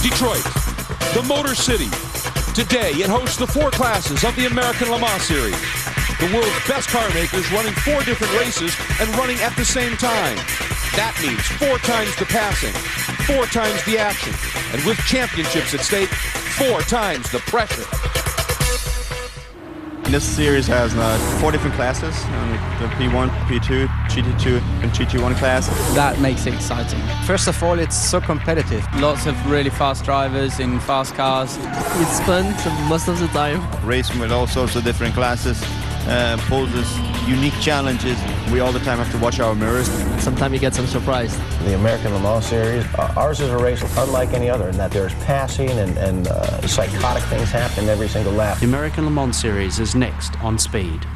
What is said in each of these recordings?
Detroit, the Motor City. Today, it hosts the 4 classes of the American Le Mans Series. The world's best car makers running 4 different races and running at the same time. That means 4 times the passing, 4 times the action, and with championships at stake, 4 times the pressure. This series has 4 different classes, the P1, P2, GT2 and GT1 class. That makes it exciting. First of all, it's so competitive. Lots of really fast drivers in fast cars. It's fun most of the time. Racing with all sorts of different classes poses unique challenges. We all the time have to watch our mirrors. Sometimes you get some surprise. The American Le Mans Series, ours is a race unlike any other in that there's passing and psychotic things happen every single lap. The American Le Mans Series is next on Speed.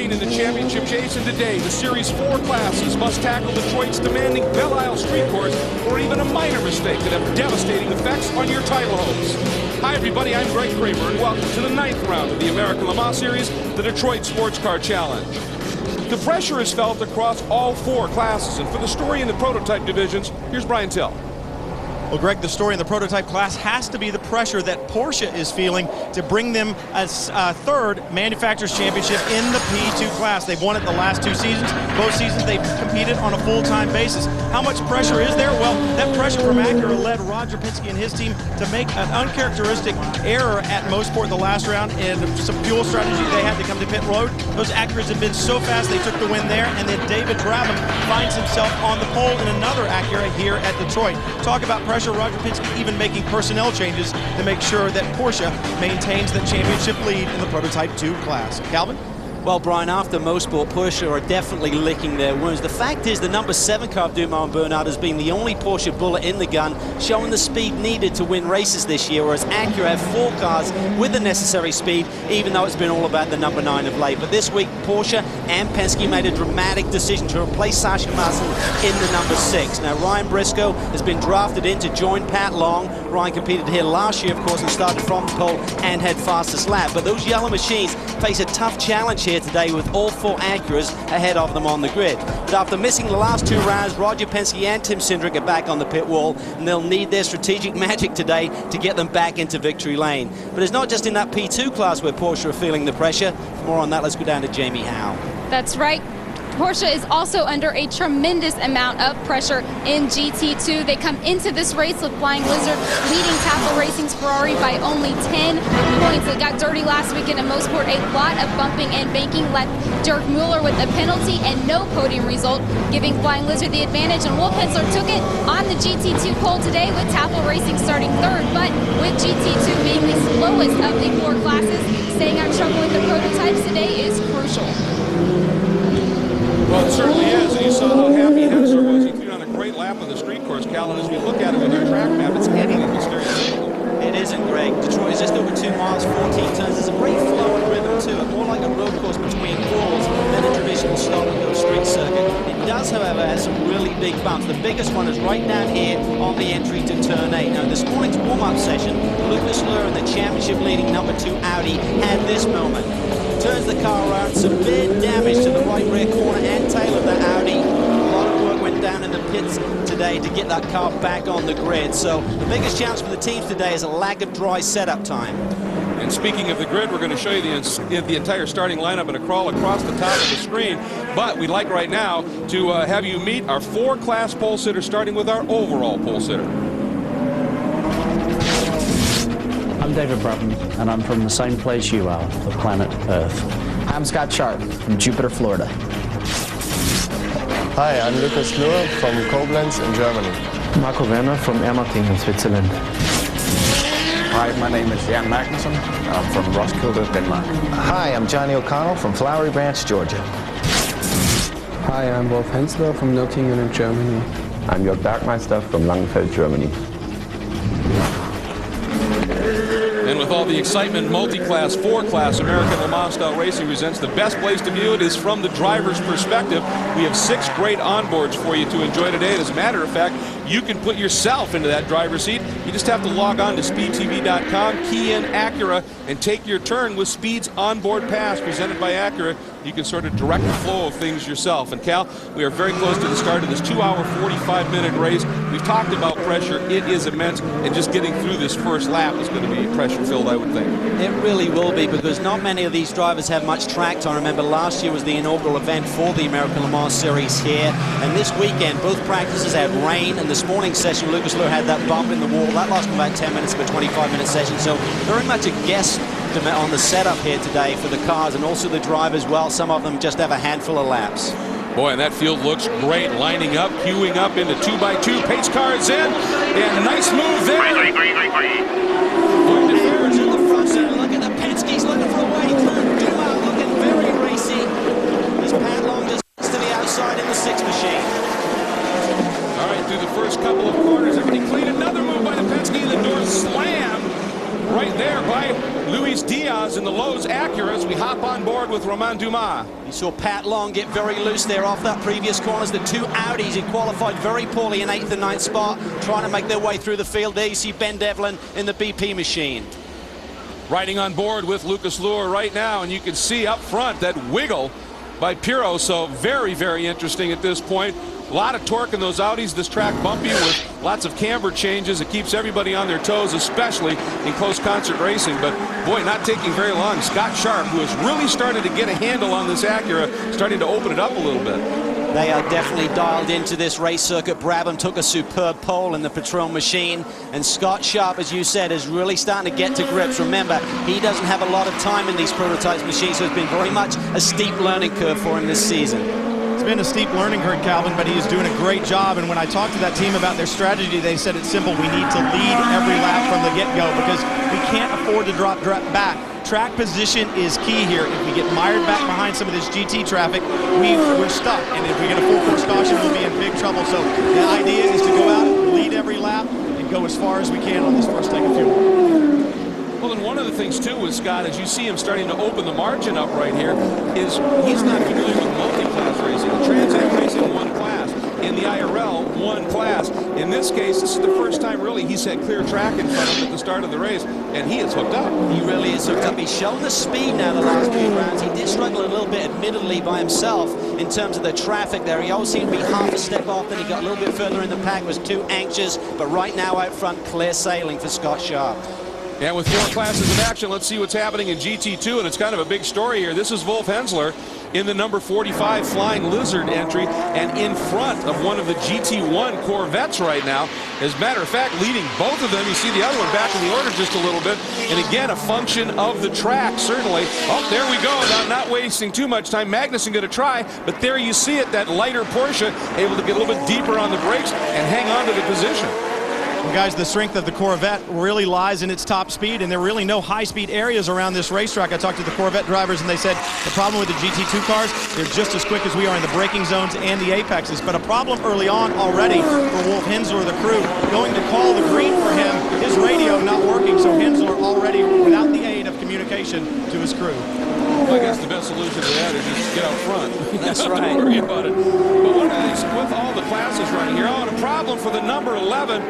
In the championship chase, and today the Series 4 classes must tackle Detroit's demanding Belle street course, or even a minor mistake could have devastating effects on your title hopes. Hi everybody, I'm Greg Kramer, and welcome to the 9th round of the American Le Mans Series, the Detroit Sports Car Challenge. The pressure is felt across all 4 classes, and for the story in the prototype divisions, here's Brian Till. Well, Greg, the story in the prototype class has to be the pressure that Porsche is feeling to bring them a 3rd Manufacturers' Championship in the P2 class. They've won it the last 2 seasons. Both seasons they've competed on a full-time basis. How much pressure is there? Well, that pressure from Acura led Roger Penske and his team to make an uncharacteristic error at Mosport the last round, and some fuel strategy they had to come to pit road. Those Acuras have been so fast they took the win there, and then David Brabham finds himself on the pole in another Acura here at Detroit. Talk about pressure. Roger Penske even making personnel changes to make sure that Porsche maintains the championship lead in the Prototype 2 class. Calvin? Well, Brian, after Mosport, Porsche are definitely licking their wounds. The fact is the number 7 car of Dumas Bernard has been the only Porsche bullet in the gun, showing the speed needed to win races this year, whereas Acura have 4 cars with the necessary speed, even though it's been all about the number 9 of late. But this week, Porsche and Penske made a dramatic decision to replace Sasha Massen in the number 6. Now, Ryan Briscoe has been drafted in to join Pat Long. Ryan competed here last year, of course, and started from the pole and had fastest lap. But those yellow machines face a tough challenge here today with all 4 Acuras ahead of them on the grid. But after missing the last 2 rounds, Roger Penske and Tim Cindric are back on the pit wall, and they'll need their strategic magic today to get them back into victory lane. But it's not just in that P2 class where Porsche are feeling the pressure. For more on that, let's go down to Jamie Howe. That's right. Porsche is also under a tremendous amount of pressure in GT2. They come into this race with Flying Lizard leading Tafel Racing's Ferrari by only 10 points. It got dirty last weekend at Mosport. A lot of bumping and banking left Dirk Mueller with a penalty and no podium result, giving Flying Lizard the advantage. And Wolf Hensler took it on the GT2 pole today with Tafel Racing starting 3rd. But with GT2 being the slowest of the 4 classes, staying out of trouble with the prototypes today is crucial. Well, it certainly is, and you saw how happy Hensler was. He threw on a great lap on the street course, Cal, and as we look at it with our track map, it's anything but stereotypical. It isn't, Greg. Detroit is just over 2 miles, 14 turns. There's a great flow and rhythm to it, more like a road course between walls than a traditional stop-and-go street circuit. It does, however, have some really big bumps. The biggest one is right down here on the entry to Turn 8. Now, this morning's warm-up session, Lucas Luhr and the championship-leading number 2 Audi had this moment. Turns the car around, severe damage to the right rear corner and tail of the Audi. A lot of work went down in the pits today to get that car back on the grid. So the biggest challenge for the teams today is a lack of dry setup time. And speaking of the grid, we're going to show you the entire starting lineup in a crawl across the top of the screen. But we'd like right now to have you meet our 4-class pole sitters, starting with our overall pole sitter. I'm David Brabham, and I'm from the same place you are, the planet Earth. I'm Scott Sharp from Jupiter, Florida. Hi, I'm Lucas Luhr from Koblenz in Germany. Marco Werner from Ermating in Switzerland. Hi, my name is Jan Magnussen. I'm from Roskilde, Denmark. Hi, I'm Johnny O'Connell from Flowery Branch, Georgia. Hi, I'm Wolf Hensler from Nürtingen in Germany. I'm Jörg Bergmeister from Langenfeld, Germany. And with all all the excitement, multi-class, 4-class American Le Mans style racing presents. The best place to view it is from the driver's perspective. We have 6 great onboards for you to enjoy today. And as a matter of fact, you can put yourself into that driver's seat. You just have to log on to speedtv.com, key in Acura, and take your turn with Speed's onboard pass presented by Acura. You can sort of direct the flow of things yourself. And Cal, we are very close to the start of this 2-hour, 45-minute race. We've talked about pressure. It is immense, and just getting through this first lap is going to be pressure-filled, I would think. It really will be, because not many of these drivers have much track time. Remember, last year was the inaugural event for the American Le Mans Series here, and this weekend both practices had rain, and this morning's session, Lucas Luhr had that bump in the wall. That lasted about 10 minutes of a 25-minute session, so very much a guess on the setup here today for the cars and also the drivers. Well, some of them just have a handful of laps. Boy, and that field looks great, lining up, queuing up into 2x2. Pace car is in, and a nice move there. Aaron's in the front center. Look at the Penske's looking for a way through. Dumas looking very racy. As Pat Long just to the outside in the 6 machine. All right, through the first couple of corners, everybody clean. Another move by the Penske. The door slammed right there by Luis Diaz in the Lowe's Acura as we hop on board with Romain Dumas. You saw Pat Long get very loose there off that previous corners. The 2 Audis who qualified very poorly in 8th and 9th spot, trying to make their way through the field. There you see Ben Devlin in the BP machine. Riding on board with Lucas Luhr right now, and you can see up front that wiggle by Pirro. So very, very interesting at this point. A lot of torque in those Audis. This track bumpy with lots of camber changes. It keeps everybody on their toes, especially in close concert racing. But boy, not taking very long. Scott Sharp, who has really started to get a handle on this Acura, starting to open it up a little bit. They are definitely dialed into this race circuit. Brabham took a superb pole in the Patron machine, and Scott Sharp, as you said, is really starting to get to grips. Remember, he doesn't have a lot of time in these prototypes machines, so it's been very much a steep learning curve for him this season. It's been a steep learning curve, Calvin, but he is doing a great job. And when I talked to that team about their strategy, they said it's simple. We need to lead every lap from the get-go because we can't afford to drop back. Track position is key here. If we get mired back behind some of this GT traffic, we're stuck. And if we get a full course caution, we'll be in big trouble. So the idea is to go out, lead every lap, and go as far as we can on this first tank of fuel. Well, and one of the things, too, with Scott, as you see him starting to open the margin up right here, is he's not familiar with multi-class racing. The Trans Am racing, 1 class. In the IRL, 1 class. In this case, this is the first time, really, he's had clear track in front of him at the start of the race, and he is hooked up. He really is hooked up. He's shown the speed now the last few rounds. He did struggle a little bit, admittedly, by himself in terms of the traffic there. He always seemed to be half a step off, then he got a little bit further in the pack, was too anxious, but right now out front, clear sailing for Scott Sharp. And with 4 classes of action, let's see what's happening in GT2, and it's kind of a big story here. This is Wolf Hensler in the number 45 Flying Lizard entry, and in front of one of the GT1 Corvettes right now. As a matter of fact, leading both of them. You see the other one back in the order just a little bit, and again, a function of the track, certainly. Oh, there we go, not wasting too much time. Magnussen going to try, but there you see it, that lighter Porsche able to get a little bit deeper on the brakes and hang on to the position. Well, guys, the strength of the Corvette really lies in its top speed, and there are really no high-speed areas around this racetrack. I talked to the Corvette drivers, and they said the problem with the GT2 cars, they're just as quick as we are in the braking zones and the apexes. But a problem early on already for Wolf Hensler, the crew, going to call the green for him, his radio not working, so Hensler already without the aid of communication to his crew. Well, I guess the best solution to that is just get out front. That's right. Don't worry about it. But one of these, with all the classes running here, and a problem for the number 11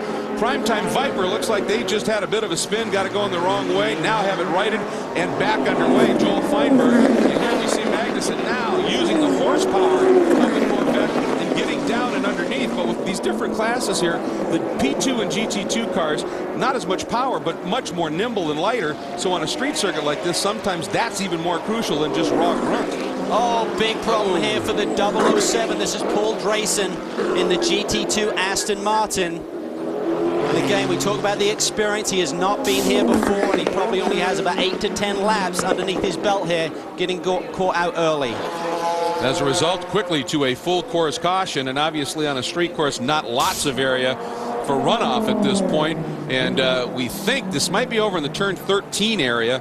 Primetime Viper. Looks like they just had a bit of a spin, got it going the wrong way. Now have it righted and back underway. Joel Feinberg. And here we see Magnussen now using the horsepower of the Corvette and getting down and underneath. But with these different classes here, the P2 and GT2 cars, not as much power, but much more nimble and lighter. So on a street circuit like this, sometimes that's even more crucial than just raw grunt. Oh, big problem here for the 007. This is Paul Drayson in the GT2 Aston Martin. And again, we talk about the experience. He has not been here before, and he probably only has about 8 to 10 laps underneath his belt here, getting caught out early. As a result, quickly to a full course caution, and obviously on a street course, not lots of area for runoff at this point, and we think this might be over in the turn 13 area,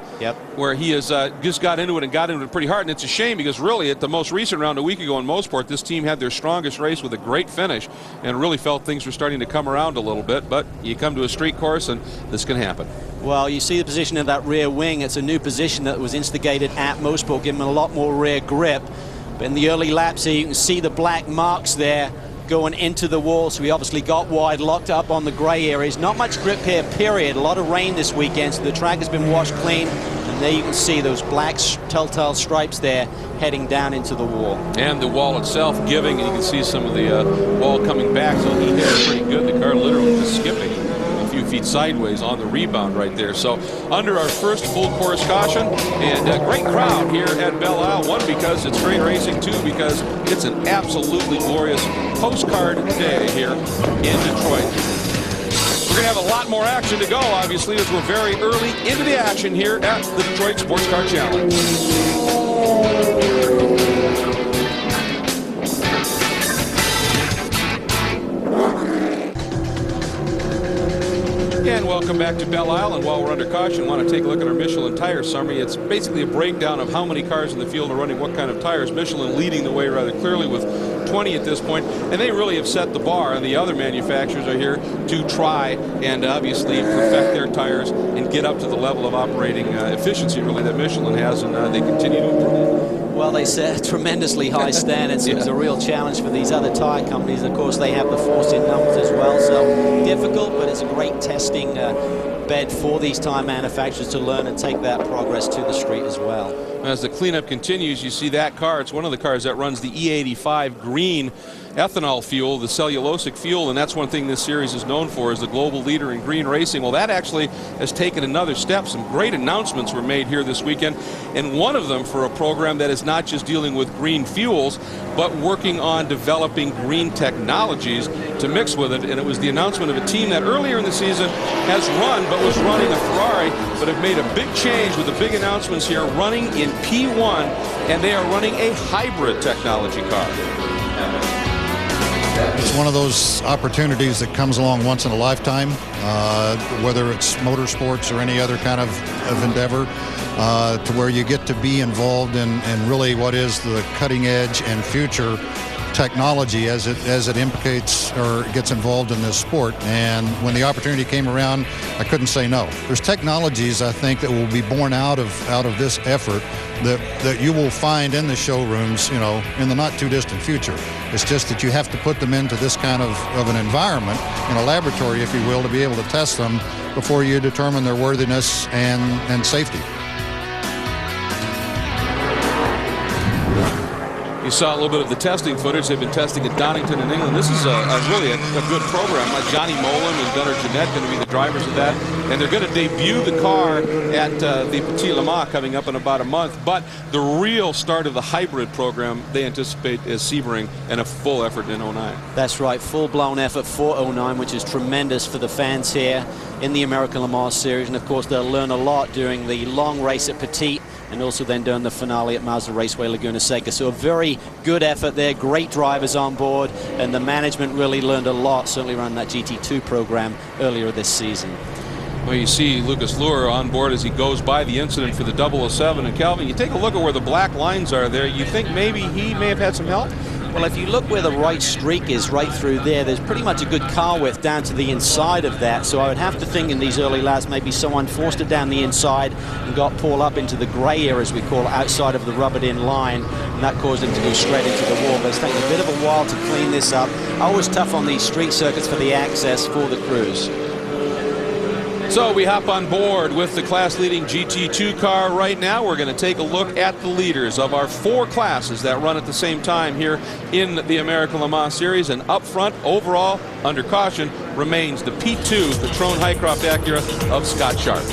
where he has just got into it pretty hard. And it's a shame because really at the most recent round a week ago in Mosport, this team had their strongest race with a great finish and really felt things were starting to come around a little bit. But you come to a street course and this can happen. Well, you see the position of that rear wing. It's a new position that was instigated at Mosport, giving him a lot more rear grip. But in the early laps here, you can see the black marks there going into the wall. So we obviously got wide, locked up on the gray areas. Not much grip here, period. A lot of rain this weekend, so the track has been washed clean. And there you can see those black telltale stripes there heading down into the wall. And the wall itself giving, and you can see some of the wall coming back. So he hit it pretty good. The car literally just skipping a few feet sideways on the rebound right there. So under our first full course caution, and a great crowd here at Belle Isle. One, because it's great racing. Two, because it's an absolutely glorious postcard day here in Detroit. We're going to have a lot more action to go, obviously, as we're very early into the action here at the Detroit Sports Car Challenge. And welcome back to Belle Isle. And while we're under caution, I want to take a look at our Michelin tire summary. It's basically a breakdown of how many cars in the field are running what kind of tires. Michelin leading the way rather clearly with 20 at this point, and they really have set the bar, and the other manufacturers are here to try and obviously perfect their tires and get up to the level of operating efficiency really that Michelin has, and they continue to improve. Well, they set tremendously high standards. It was a real challenge for these other tire companies. Of course, they have the forced-in numbers as well, so difficult, but it's a great testing bed for these tire manufacturers to learn and take that progress to the street as well. As the cleanup continues, you see that car. It's one of the cars that runs the E85 green ethanol fuel, the cellulosic fuel, and that's one thing this series is known for, is the global leader in green racing. Well, that actually has taken another step. Some great announcements were made here this weekend, and one of them for a program that is not just dealing with green fuels, but working on developing green technologies to mix with it. And it was the announcement of a team that earlier in the season has run, but was running a Ferrari, but have made a big change with the big announcements here, running in P1, and they are running a hybrid technology car. It's one of those opportunities that comes along once in a lifetime, whether it's motorsports or any other kind of endeavor, to where you get to be involved in really what is the cutting edge and future technology as it implicates or gets involved in this sport. And when the opportunity came around, I couldn't say no. There's technologies, I think, that will be born out of this effort that you will find in the showrooms, you know, in the not too distant future. It's just that you have to put them into this kind of an environment, in a laboratory, if you will, to be able to test them before you determine their worthiness and safety. You saw a little bit of the testing footage. They've been testing at Donington in England. This is really a good program. Like Johnny Molan and Gunnar Jeanette going to be the drivers of that. And they're going to debut the car at the Petit Le Mans coming up in about a month. But the real start of the hybrid program they anticipate is Sebring and a full effort in 09. That's right, full-blown effort for 09, which is tremendous for the fans here in the American Le Mans Series. And of course, they'll learn a lot during the long race at Petit, and also then during the finale at Mazda Raceway Laguna Seca. So a very good effort there, great drivers on board, and the management really learned a lot, certainly around that GT2 program earlier this season. Well, you see Lucas Luhr on board as he goes by the incident for the 007. And Calvin, you take a look at where the black lines are there, you think maybe he may have had some help? Well, if you look where the right streak is right through there's pretty much a good car width down to the inside of that. So I would have to think in these early laps maybe someone forced it down the inside and got pulled up into the gray area, as we call it, outside of the rubbered-in line, and that caused him to go straight into the wall. But it's taken a bit of a while to clean this up. Always tough on these street circuits for the access for the crews. So we hop on board with the class-leading GT2 car right now. We're going to take a look at the leaders of our 4 classes that run at the same time here in the American Le Mans Series. And up front, overall, under caution, remains the P2 Patron Highcroft Acura of Scott Sharp.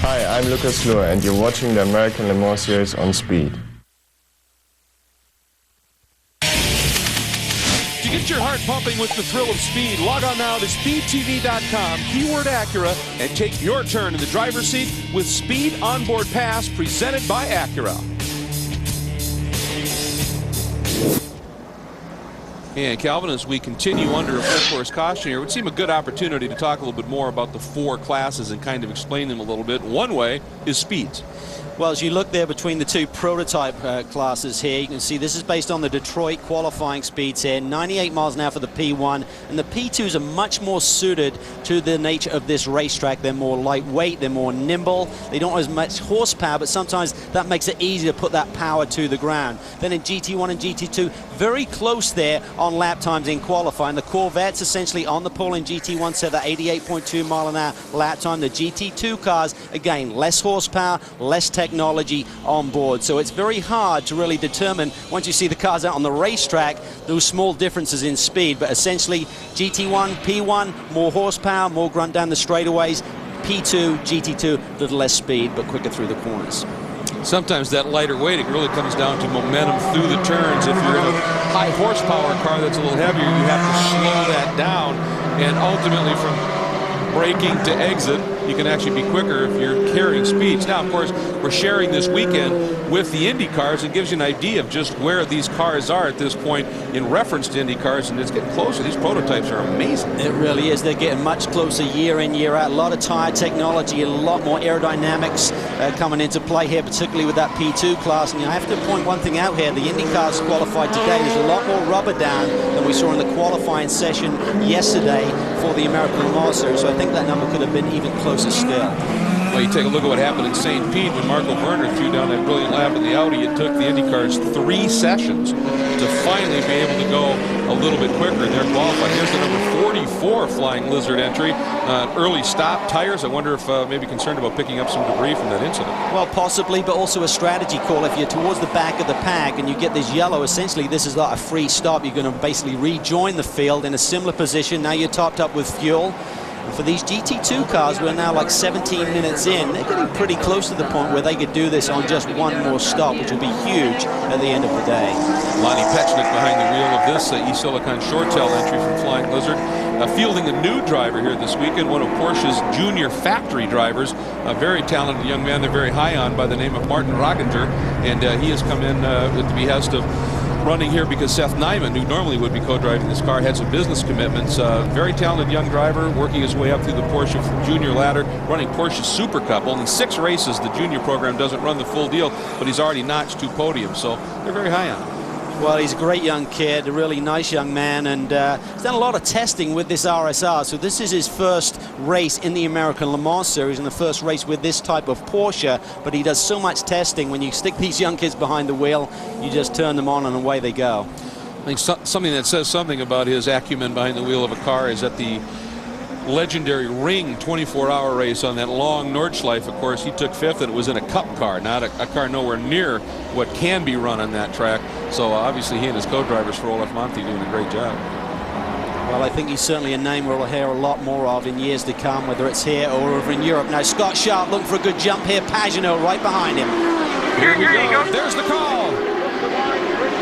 Hi, I'm Lucas Luhr, and you're watching the American Le Mans Series on Speed. To get your heart pumping bumping with the thrill of speed. Log on now to speedtv.com, keyword Acura, and take your turn in the driver's seat with Speed Onboard Pass presented by Acura. And Calvin, as we continue under a full course caution here, it would seem a good opportunity to talk a little bit more about the 4 classes and kind of explain them a little bit. One way is speeds. Well, as you look there between the 2 prototype classes here, you can see this is based on the Detroit qualifying speeds here, 98 miles an hour for the P1, and the P2s are much more suited to the nature of this racetrack. They're more lightweight, they're more nimble, they don't have as much horsepower, but sometimes that makes it easy to put that power to the ground. Then in GT1 and GT2, very close there on lap times in qualifying. The Corvettes essentially on the pole in GT1 set that 88.2 mile an hour lap time. The GT2 cars, again, less horsepower, less technology on board. So it's very hard to really determine, once you see the cars out on the racetrack, those small differences in speed. But essentially, GT1, P1, more horsepower, more grunt down the straightaways. P2, GT2, a little less speed, but quicker through the corners. Sometimes that lighter weighting really comes down to momentum through the turns. If you're in a high horsepower car that's a little heavier, you have to slow that down. And ultimately, from braking to exit, you can actually be quicker if you're carrying speeds. Now, of course, we're sharing this weekend with the Indy cars. It gives you an idea of just where these cars are at this point in reference to Indy cars, and it's getting closer. These prototypes are amazing. It really is. They're getting much closer year in, year out. A lot of tire technology, a lot more aerodynamics coming into play here, particularly with that P2 class. And I have to point one thing out here. The Indy cars qualified today. There's a lot more rubber down than we saw in the qualifying session yesterday for the American Le Mans Series. So I think that number could have been even closer still. Well, you take a look at what happened in St. Pete when Marco Werner threw down that brilliant lap in the Audi. It took the Indy cars 3 sessions to finally be able to go a little bit quicker in their qualifying. Here's the number 44 Flying Lizard entry. Early stop, tires. I wonder if maybe concerned about picking up some debris from that incident. Well, possibly, but also a strategy call. If you're towards the back of the pack and you get this yellow, essentially this is like a free stop. You're going to basically rejoin the field in a similar position. Now you're topped up with fuel. For these GT2 cars, we're now like 17 minutes in. They're getting pretty close to the point where they could do this on just one more stop, which will be huge at the end of the day. Lonnie Pechnik behind the wheel of this E-Silicon Shortell entry from Flying Lizard. Fielding a new driver here this weekend, one of Porsche's junior factory drivers, a very talented young man they're very high on by the name of Martin Rogginger, and he has come in at the behest of running here because Seth Nyman, who normally would be co-driving this car, had some business commitments. Very talented young driver, working his way up through the Porsche junior ladder, running Porsche Super Cup. Only 6 races. The junior program doesn't run the full deal, but he's already notched 2 podiums, so they're very high on him. Well, he's a great young kid, a really nice young man, and he's done a lot of testing with this RSR. So this is his first race in the American Le Mans Series and the first race with this type of Porsche. But he does so much testing. When you stick these young kids behind the wheel, you just turn them on and away they go. I think something that says something about his acumen behind the wheel of a car is that the legendary Ring 24-hour race on that long Nordschleife, of course, he took 5th, and it was in a cup car, not a car nowhere near what can be run on that track. So obviously he and his co-drivers for Olaf Monti doing a great job. Well, I think he's certainly a name we'll hear a lot more of in years to come, whether it's here or over in Europe. Now Scott Sharp looking for a good jump here. Pagenaud right behind him. Here you go. There's the call.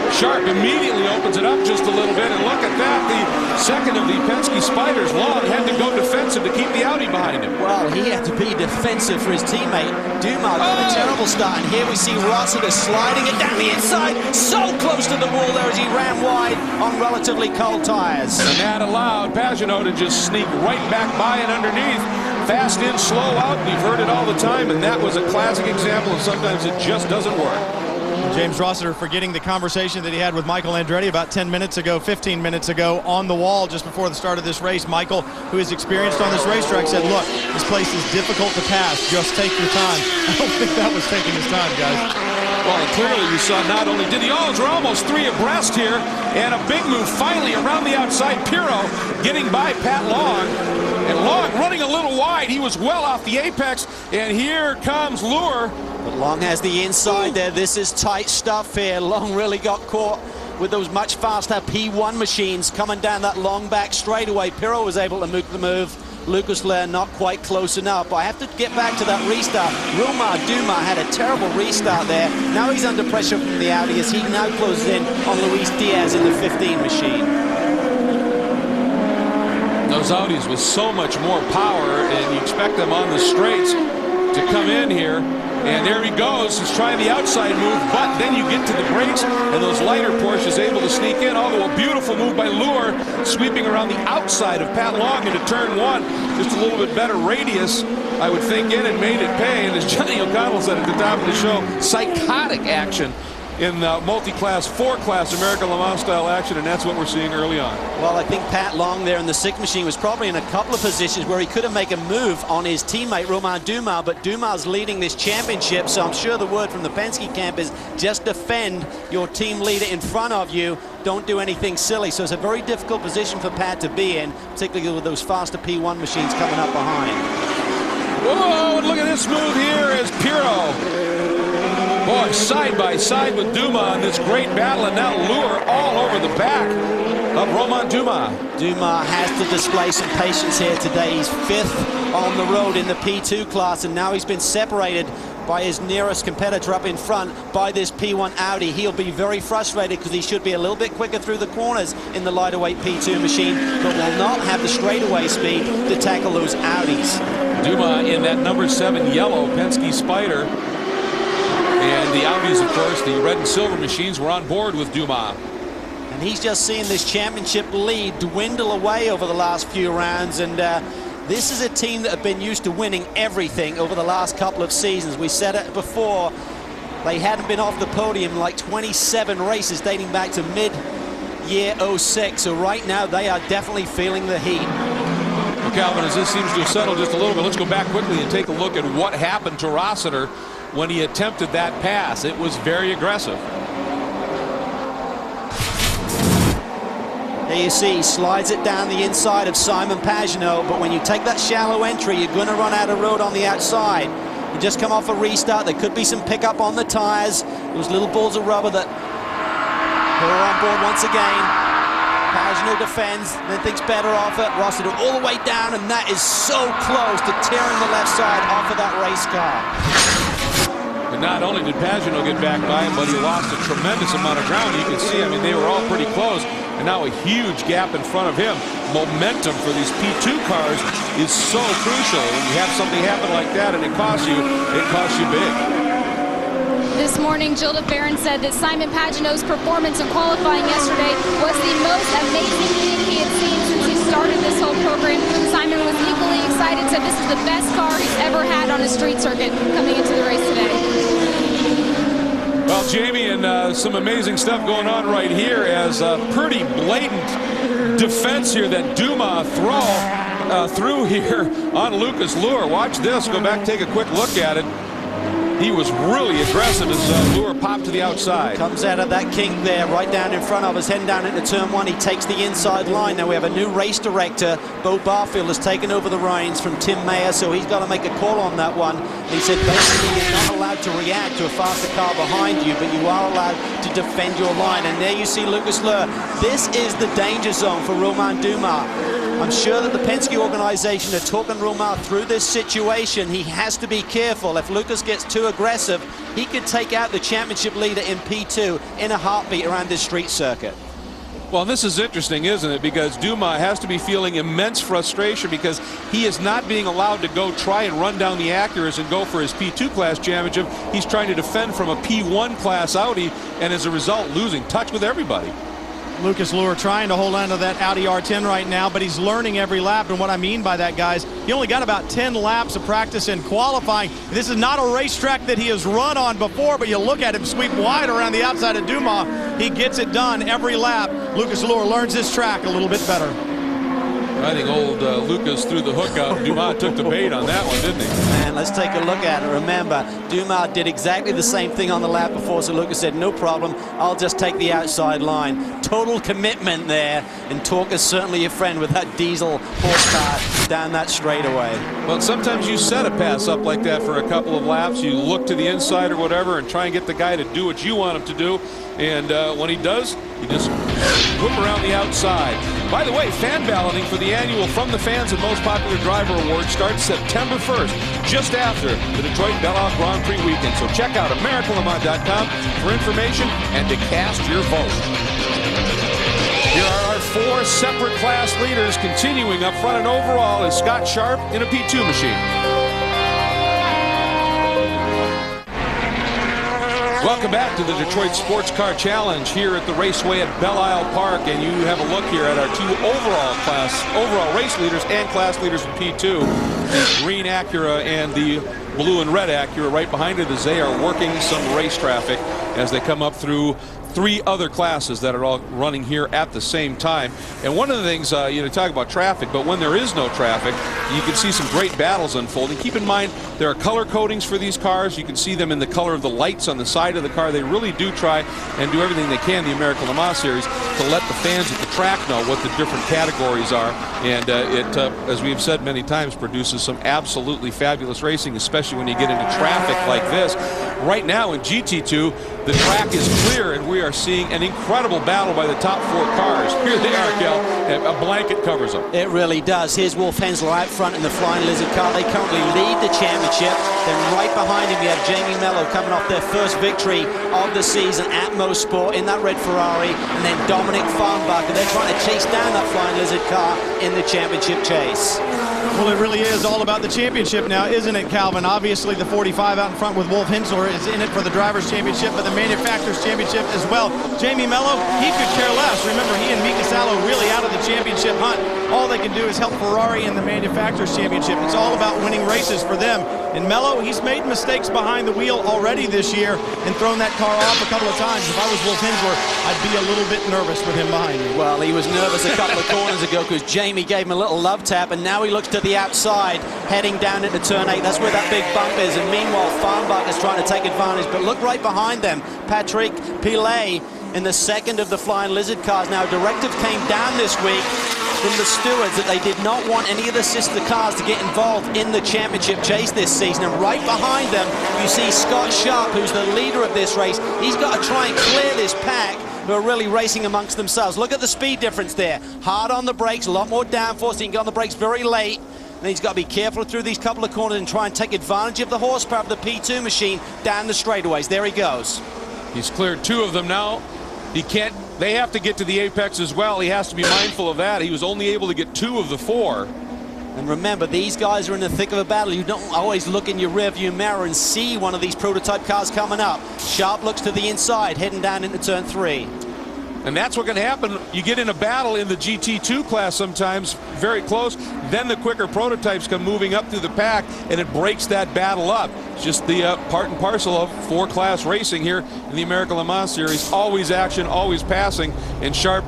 Sharp immediately opens it up just a little bit, and look at that. The second of the Penske Spiders, Long, had to go defensive to keep the Audi behind him. Well, he had to be defensive for his teammate. Dumas got a terrible start, and here we see Rossiter sliding it down the inside, so close to the wall there as he ran wide on relatively cold tires. And that allowed Pagenaud to just sneak right back by and underneath. Fast in, slow out. We've heard it all the time, and that was a classic example of sometimes it just doesn't work. James Rossiter forgetting the conversation that he had with Michael Andretti about 10 minutes ago, 15 minutes ago on the wall just before the start of this race. Michael, who is experienced on this racetrack, said, look, this place is difficult to pass. Just take your time. I don't think that was taking his time, guys. Well, and clearly you saw not only did the Alls are almost 3 abreast here, and a big move finally around the outside. Pirro getting by Pat Long. And Long running a little wide. He was well off the apex, and here comes Lure. But Long has the inside there. This is tight stuff here. Long really got caught with those much faster P1 machines coming down that long back straightaway. Pirro was able to make the move. Lucas Lair not quite close enough. But I have to get back to that restart. Romain Dumas had a terrible restart there. Now he's under pressure from the Audi as he now closes in on Luis Diaz in the 15 machine. those Audis with so much more power, and you expect them on the straights to come in here. And there he goes. He's trying the outside move, but then you get to the brakes, and those lighter Porsches able to sneak in. Although a beautiful move by Luhr, sweeping around the outside of Pat Long into turn 1. Just a little bit better radius, I would think, in and made it pay. And as Johnny O'Connell said at the top of the show, psychotic action in multi-class, 4-class American Le Mans style action, and that's what we're seeing early on. Well, I think Pat Long there in the 6 machine was probably in a couple of positions where he could have made a move on his teammate Romain Dumas, but Dumas leading this championship, so I'm sure the word from the Penske camp is just defend your team leader in front of you. Don't do anything silly. So it's a very difficult position for Pat to be in, particularly with those faster P1 machines coming up behind. Whoa, and look at this move here as Pirro. Boy, side by side with Dumas in this great battle, and now Luhr all over the back of Romain Dumas. Dumas has to display some patience here today. He's 5th on the road in the P2 class, and now he's been separated by his nearest competitor up in front by this P1 Audi. He'll be very frustrated because he should be a little bit quicker through the corners in the lighter weight P2 machine, but will not have the straightaway speed to tackle those Audis. Dumas in that number 7 yellow Penske Spider. And the Audis, of course, the red and silver machines, were on board with Dumas. And he's just seeing this championship lead dwindle away over the last few rounds. And this is a team that have been used to winning everything over the last couple of seasons. We said it before. They hadn't been off the podium in like 27 races dating back to mid-year 06. So right now they are definitely feeling the heat. Well, Calvin, as this seems to have settled just a little bit, let's go back quickly and take a look at what happened to Rossiter when he attempted that pass. It was very aggressive. There you see, he slides it down the inside of Simon Pagenaud, but when you take that shallow entry, you're going to run out of road on the outside. You just come off a restart. There could be some pickup on the tires. Those little balls of rubber that are on board once again. Pagenaud defends, then thinks better off it. Rossiter all the way down, and that is so close to tearing the left side off of that race car. But not only did Pagenaud get back by him, but he lost a tremendous amount of ground. You can see, I mean, they were all pretty close, and now a huge gap in front of him. Momentum for these P2 cars is so crucial. When you have something happen like that and it costs you big. This morning, Gilda Farron said that Simon Pagenaud's performance in qualifying yesterday was the most amazing thing he had seen since he started this whole program. Simon was equally excited, said this is the best car he's ever had on a street circuit coming into the race today. Well, Jamie, and some amazing stuff going on right here as a pretty blatant defense here that Dumas threw here on Lucas Luhr. Watch this. Go back, take a quick look at it. He was really aggressive as Luhr popped to the outside. Comes out of that kink there, right down in front of us, heading down into turn 1. He takes the inside line. Now we have a new race director. Bo Barfield has taken over the reins from Tim Mayer, so he's got to make a call on that one. He said basically you're not allowed to react to a faster car behind you, but you are allowed to defend your line. And there you see Lucas Luhr. This is the danger zone for Romain Dumas. I'm sure that the Penske organization are talking Romain through this situation. He has to be careful. If Lucas gets too aggressive, he could take out the championship leader in P2 in a heartbeat around this street circuit. Well, this is interesting, isn't it? Because Dumas has to be feeling immense frustration because he is not being allowed to go try and run down the Acuras and go for his P2 class championship. He's trying to defend from a P1 class Audi, and as a result, losing touch with everybody. Lucas Luhr trying to hold on to that Audi R10 right now, but he's learning every lap. And what I mean by that, guys, he only got about 10 laps of practice in qualifying. This is not a racetrack that he has run on before, but you look at him sweep wide around the outside of Dumas. He gets it done every lap. Lucas Luhr learns this track a little bit better. I think old Lucas threw the hook out. Dumas took the bait on that one, didn't he? Man, let's take a look at it. Remember, Dumas did exactly the same thing on the lap before, so Lucas said, no problem, I'll just take the outside line. Total commitment there, and Torque is certainly your friend with that diesel horsepower down that straightaway. Well, sometimes you set a pass up like that for a couple of laps. You look to the inside or whatever and try and get the guy to do what you want him to do. And when he does, you just whip around the outside. By the way, fan balloting for the annual From the Fans and Most Popular Driver Award starts September 1st, just after the Detroit Belle Isle Grand Prix weekend. So check out AmericanLeMans.com for information and to cast your vote. Here are our 4 separate class leaders. Continuing up front and overall is Scott Sharp in a P2 machine. Welcome back to the Detroit Sports Car Challenge here at the Raceway at Belle Isle Park, and you have a look here at our 2 overall race leaders and class leaders in P2. The green Acura and the blue and red Acura right behind it as they are working some race traffic as they come up through 3 other classes that are all running here at the same time. And one of the things, talk about traffic, but when there is no traffic, you can see some great battles unfolding. Keep in mind, there are color codings for these cars. You can see them in the color of the lights on the side of the car. They really do try and do everything they can, the American Le Mans Series, to let the fans at the track know what the different categories are. And it, as we've said many times, produces some absolutely fabulous racing, especially when you get into traffic like this. Right now in GT2, the track is clear, and we are seeing an incredible battle by the top 4 cars. Here they are, Kel. A blanket covers them. It really does. Here's Wolf Hensler out front in the Flying Lizard car. They currently lead the championship. Then right behind him, we have Jamie Mello coming off their first victory of the season at Mosport in that red Ferrari. And then Dominic Farnbacher. They're trying to chase down that Flying Lizard car in the championship chase. Well, it really is all about the championship now, isn't it, Calvin? Obviously, the 45 out in front with Wolf Hensler is in it for the Drivers' Championship, but the Manufacturers' Championship as well. Jamie Mello, he could care less. Remember, he and Mika Salo really out of the championship hunt. All they can do is help Ferrari in the Manufacturers' Championship. It's all about winning races for them. And Mello, he's made mistakes behind the wheel already this year and thrown that car off a couple of times. If I was Wolf Hensler, I'd be a little bit nervous with him behind me. Well, he was nervous a couple of corners ago because Jamie gave him a little love tap, and now he looks to the outside, heading down into turn 8. That's where that big bump is. And meanwhile, Farnbacher's trying to take advantage. But look right behind them, Patrick Pilet in the second of the Flying Lizard cars. Now, a directive came down this week from the stewards that they did not want any of the sister cars to get involved in the championship chase this season. And right behind them, you see Scott Sharp, who's the leader of this race. He's got to try and clear this pack who are really racing amongst themselves. Look at the speed difference there. Hard on the brakes, a lot more downforce. He can get on the brakes very late. And he's got to be careful through these couple of corners and try and take advantage of the horsepower of the P2 machine down the straightaways. There he goes. He's cleared 2 of them now. He can't. They have to get to the apex as well. He has to be mindful of that. He was only able to get 2 of the 4. And remember, these guys are in the thick of a battle. You don't always look in your rearview mirror and see one of these prototype cars coming up. Sharp looks to the inside, heading down into turn 3. And that's what's going to happen. You get in a battle in the GT2 class sometimes, very close. Then the quicker prototypes come moving up through the pack, and it breaks that battle up. It's just the part and parcel of 4-class racing here in the American Le Mans Series. Always action, always passing. And Sharp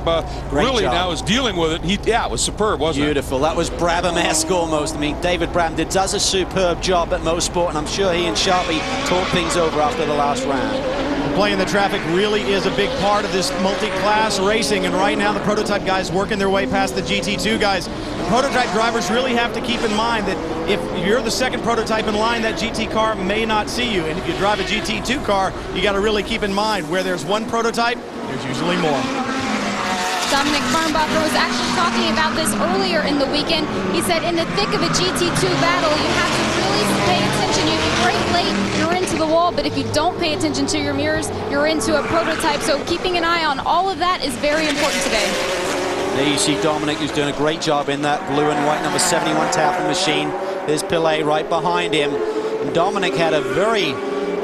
really now is dealing with it. It was superb, wasn't it? Beautiful. That was Brabham-esque almost. I mean, David Brabham does a superb job at Mosport, and I'm sure he and Sharpie talked things over after the last round. Playing the traffic really is a big part of this multi-class racing, and right now the prototype guys working their way past the GT2 guys. The prototype drivers really have to keep in mind that if you're the second prototype in line, that GT car may not see you, and if you drive a GT2 car, you got to really keep in mind where there's one prototype, there's usually more. Dominic Farnbacher was actually talking about this earlier in the weekend. He said in the thick of a GT2 battle, you have to really pay attention. You can break late, you're into the wall, but if you don't pay attention to your mirrors, you're into a prototype. So keeping an eye on all of that is very important today. There you see Dominic, who's doing a great job in that blue and white number 71 tapping machine. There's Pilet right behind him. And Dominic had a very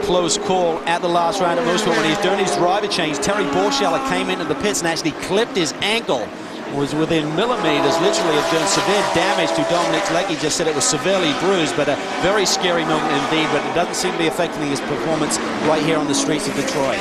close call at the last round at Mosport when he was doing his driver change. Terry Borscheller came into the pits and actually clipped his ankle. Was within millimeters, literally, of doing severe damage to Dominic's leg. He just said it was severely bruised, but a very scary moment indeed, but it doesn't seem to be affecting his performance right here on the streets of Detroit.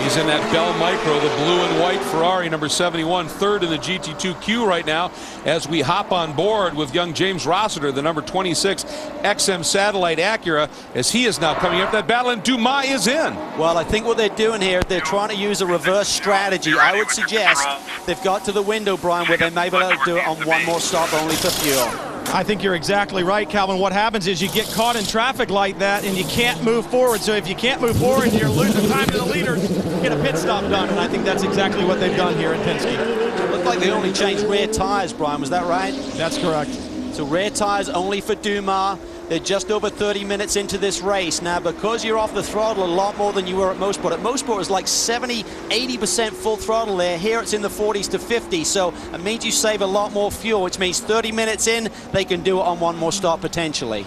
He's in that Belle Micro, the blue and white Ferrari, number 71, third in the GT2Q right now, as we hop on board with young James Rossiter, the number 26 XM Satellite Acura, as he is now coming up that battle, and Dumas is in. Well, I think what they're doing here, they're trying to use a reverse strategy. I would suggest they've got to the window, Brian, where they may be able to do it on one more stop only for fuel. I think you're exactly right, Calvin. What happens is you get caught in traffic like that and you can't move forward. So if you can't move forward and you're losing time to the leader, get a pit stop done. And I think that's exactly what they've done here at Penske. It looked like they only changed rear tires, Brian. Was that right? That's correct. So rear tires only for Dumas. They're just over 30 minutes into this race. Now, because you're off the throttle a lot more than you were at Motorsport. At Motorsport, it's like 70, 80% full throttle there. Here, it's in the 40s to 50, so it means you save a lot more fuel, which means 30 minutes in, they can do it on one more stop potentially.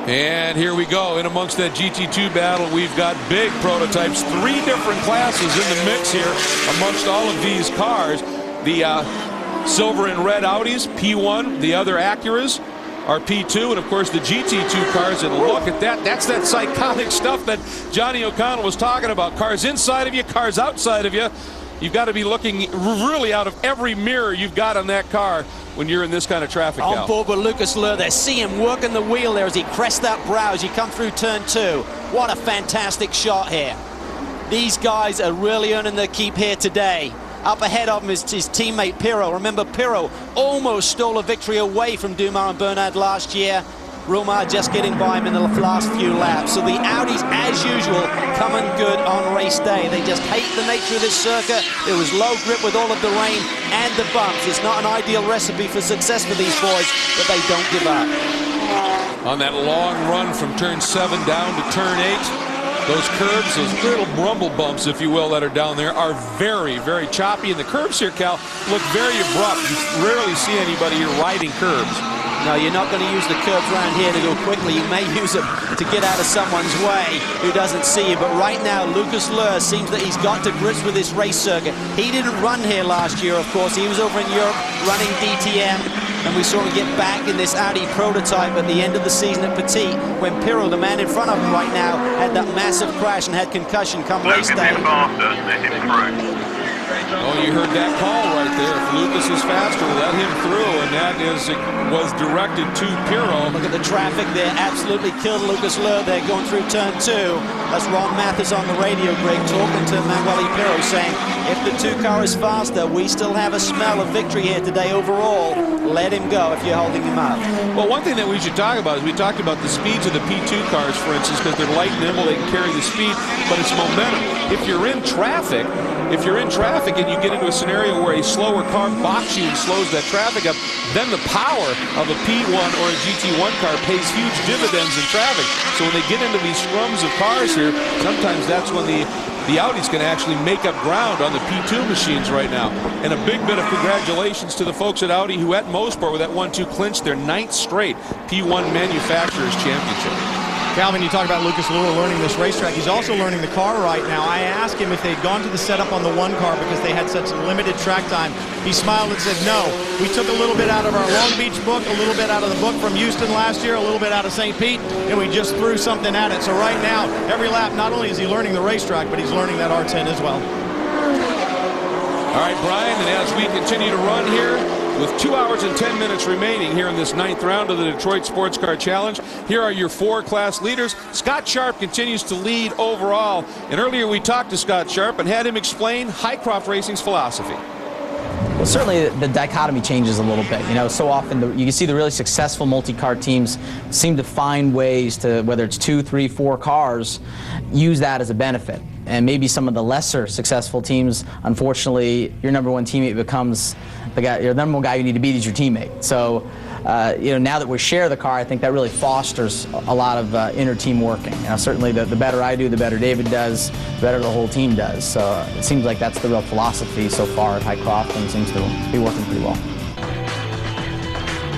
And here we go. In amongst that GT2 battle, we've got big prototypes. 3 different classes in the mix here amongst all of these cars. The silver and red Audis, P1. The other Acuras are P2. And, of course, the GT2 cars. And look at that. That's that psychotic stuff that Johnny O'Connell was talking about. Cars inside of you, cars outside of you. You've got to be looking really out of every mirror you've got on that car when you're in this kind of traffic. On board with Lucas Luhr there. See him working the wheel there as he crests that brow as you come through turn 2. What a fantastic shot here. These guys are really earning their keep here today. Up ahead of him is his teammate Pirro. Remember, Pirro almost stole a victory away from Dumas and Bernard last year. Romain just getting by him in the last few laps. So the Audis, as usual, coming good on race day. They just hate the nature of this circuit. It was low grip with all of the rain and the bumps. It's not an ideal recipe for success for these boys, but they don't give up. On that long run from turn 7 down to turn 8, those curbs, those little rumble bumps, if you will, that are down there are very, very choppy. And the curbs here, Cal, look very abrupt. You rarely see anybody here riding curbs. No, you're not going to use the curbs around here to go quickly. You may use them to get out of someone's way who doesn't see you. But right now, Lucas Luhr seems that he's got to grips with this race circuit. He didn't run here last year, of course. He was over in Europe running DTM. And we saw him get back in this Audi prototype at the end of the season at Petit when Pirro, the man in front of him right now, had that massive crash and had concussion come race day. Oh, you heard that call right there. If Lucas is faster, let him through, and that was directed to Pirro. Look at the traffic there. Absolutely killed Lucas Luhr there going through turn 2. That's Ron Mathis on the radio, Greg, talking to Manuel Pirro, saying, if the 2 car is faster, we still have a smell of victory here today overall. Let him go if you're holding him up. Well, one thing that we should talk about is we talked about the speeds of the P2 cars, for instance, because they're light and nimble, they can carry the speed, but it's momentum. If you're in traffic and you get into a scenario where a slower car box you and slows that traffic up, then the power of a P1 or a GT1 car pays huge dividends in traffic. So when they get into these scrums of cars here, sometimes that's when the Audis can actually make up ground on the P2 machines right now. And a big bit of congratulations to the folks at Audi who at Motorsport with that 1-2 clinched their 9th straight P1 Manufacturers Championship. Calvin, you talk about Lucas Luhr learning this racetrack. He's also learning the car right now. I asked him if they'd gone to the setup on the 1 car because they had such limited track time. He smiled and said, no. We took a little bit out of our Long Beach book, a little bit out of the book from Houston last year, a little bit out of St. Pete, and we just threw something at it. So right now, every lap, not only is he learning the racetrack, but he's learning that R10 as well. All right, Brian, and as we continue to run here, with 2 hours and 10 minutes remaining here in this 9th round of the Detroit Sports Car Challenge, here are your 4 class leaders. Scott Sharp continues to lead overall. And earlier we talked to Scott Sharp and had him explain Highcroft Racing's philosophy. Well, certainly the dichotomy changes a little bit. You know, so often you can see the really successful multi-car teams seem to find ways to, whether it's 2, 3, 4 cars, use that as a benefit. And maybe some of the lesser successful teams, unfortunately, your number 1 teammate becomes the guy. Your number 1 guy you need to beat is your teammate. So, you know, now that we share the car, I think that really fosters a lot of inner team working. You know, certainly the better I do, the better David does, the better the whole team does. So it seems like that's the real philosophy so far at Highcroft, and seems to be working pretty well.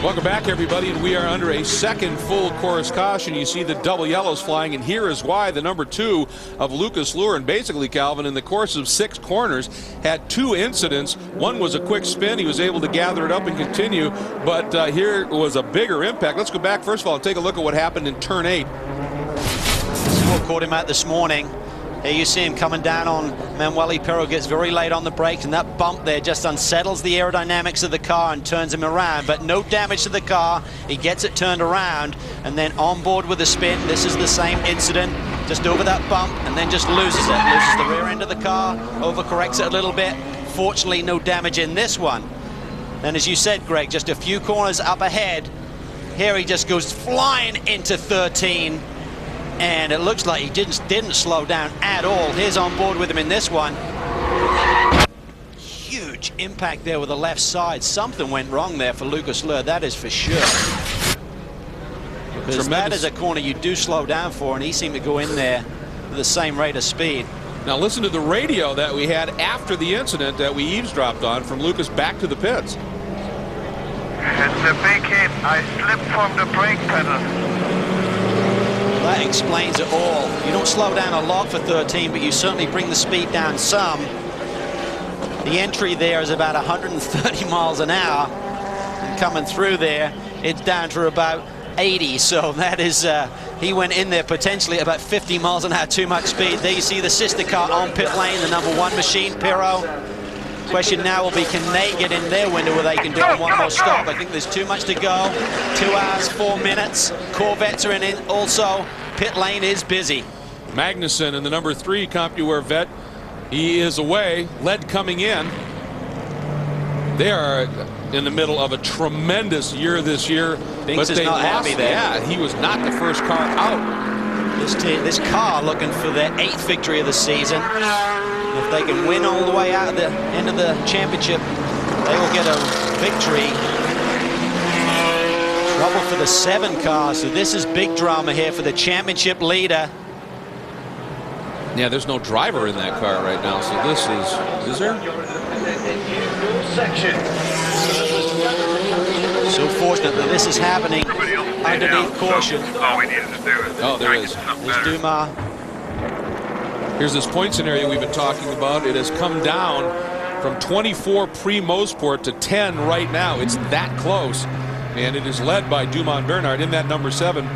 Welcome back, everybody, and we are under a 2nd full course caution. You see the double yellows flying, and here is why. The number 2 of Lucas Luhr, and basically, Calvin, in the course of 6 corners, had 2 incidents. One was a quick spin. He was able to gather it up and continue, but here was a bigger impact. Let's go back, first of all, and take a look at what happened in turn 8. This is what caught him out this morning. Here you see him coming down on Manuel Pirro, gets very late on the brakes, and that bump there just unsettles the aerodynamics of the car and turns him around, but no damage to the car. He gets it turned around, and then on board with the spin. This is the same incident, just over that bump, and then just loses it. Loses the rear end of the car, overcorrects it a little bit. Fortunately, no damage in this one. And as you said, Greg, just a few corners up ahead. Here he just goes flying into 13. And it looks like he didn't slow down at all. Here's on board with him in this one. Huge impact there with the left side. Something went wrong there for Lucas Luhr, that is for sure. Because that is a corner you do slow down for, and he seemed to go in there with the same rate of speed. Now listen to the radio that we had after the incident that we eavesdropped on from Lucas back to the pits. It's a big hit. I slipped from the brake pedal. That explains it all. You don't slow down a lot for 13, but you certainly bring the speed down some. The entry there is about 130 miles an hour. And coming through there, it's down to about 80. So that is, he went in there potentially about 50 miles an hour too much speed. There you see the sister car on pit lane, the #1 machine, Pirro. Question now will be, can they get in their window where they can do one more stop? I think there's too much to go. 2 hours, 4 minutes. Corvettes are in it also. Pit lane is busy. Magnussen in the #3 CompuWare vet. He is away. Led coming in. They are in the middle of a tremendous year this year. Binks but is not happy there. Yeah, he was not the first car out. This car looking for their 8th victory of the season. If they can win all the way out at the end of the championship, they will get a victory. Trouble for the 7 car, so this is big drama here for the championship leader. Yeah, there's no driver in that car right now, so this is there? So fortunate that this is happening underneath caution. Oh, there is. There's Dumas. Here's this point scenario we've been talking about. It has come down from 24 pre-Mosport to 10 right now. It's that close. And it is led by Dumas Bernard in that #7.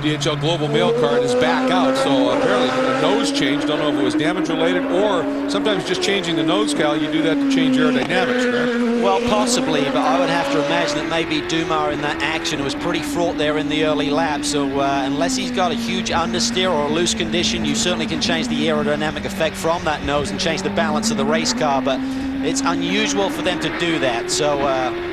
DHL Global Mail card is back out. So apparently the nose change. Don't know if it was damage related or sometimes just changing the nose cal. You do that to change aerodynamics, correct? Well, possibly, but I would have to imagine that maybe Dumas in that action was pretty fraught there in the early lap. So unless he's got a huge understeer or a loose condition, you certainly can change the aerodynamic effect from that nose and change the balance of the race car. But it's unusual for them to do that. So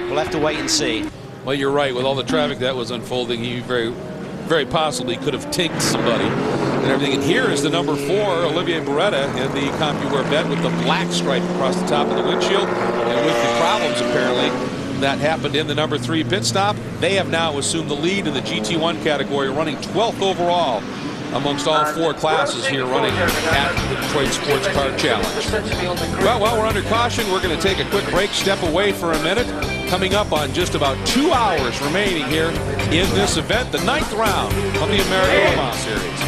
we'll have to wait and see. Well, you're right. With all the traffic that was unfolding, he very possibly could have tinked somebody and everything. And here is the #4, Olivier Beretta, in the CompuWare bed with the black stripe across the top of the windshield. And with the problems, apparently, that happened in the #3 pit stop, they have now assumed the lead in the GT1 category, running 12th overall amongst all 4 classes here running at the Detroit Sports Car Challenge. Well, while we're under caution, we're going to take a quick break, step away for a minute. Coming up on just about 2 hours remaining here in this event, the 9th round of the America Le Mans Series.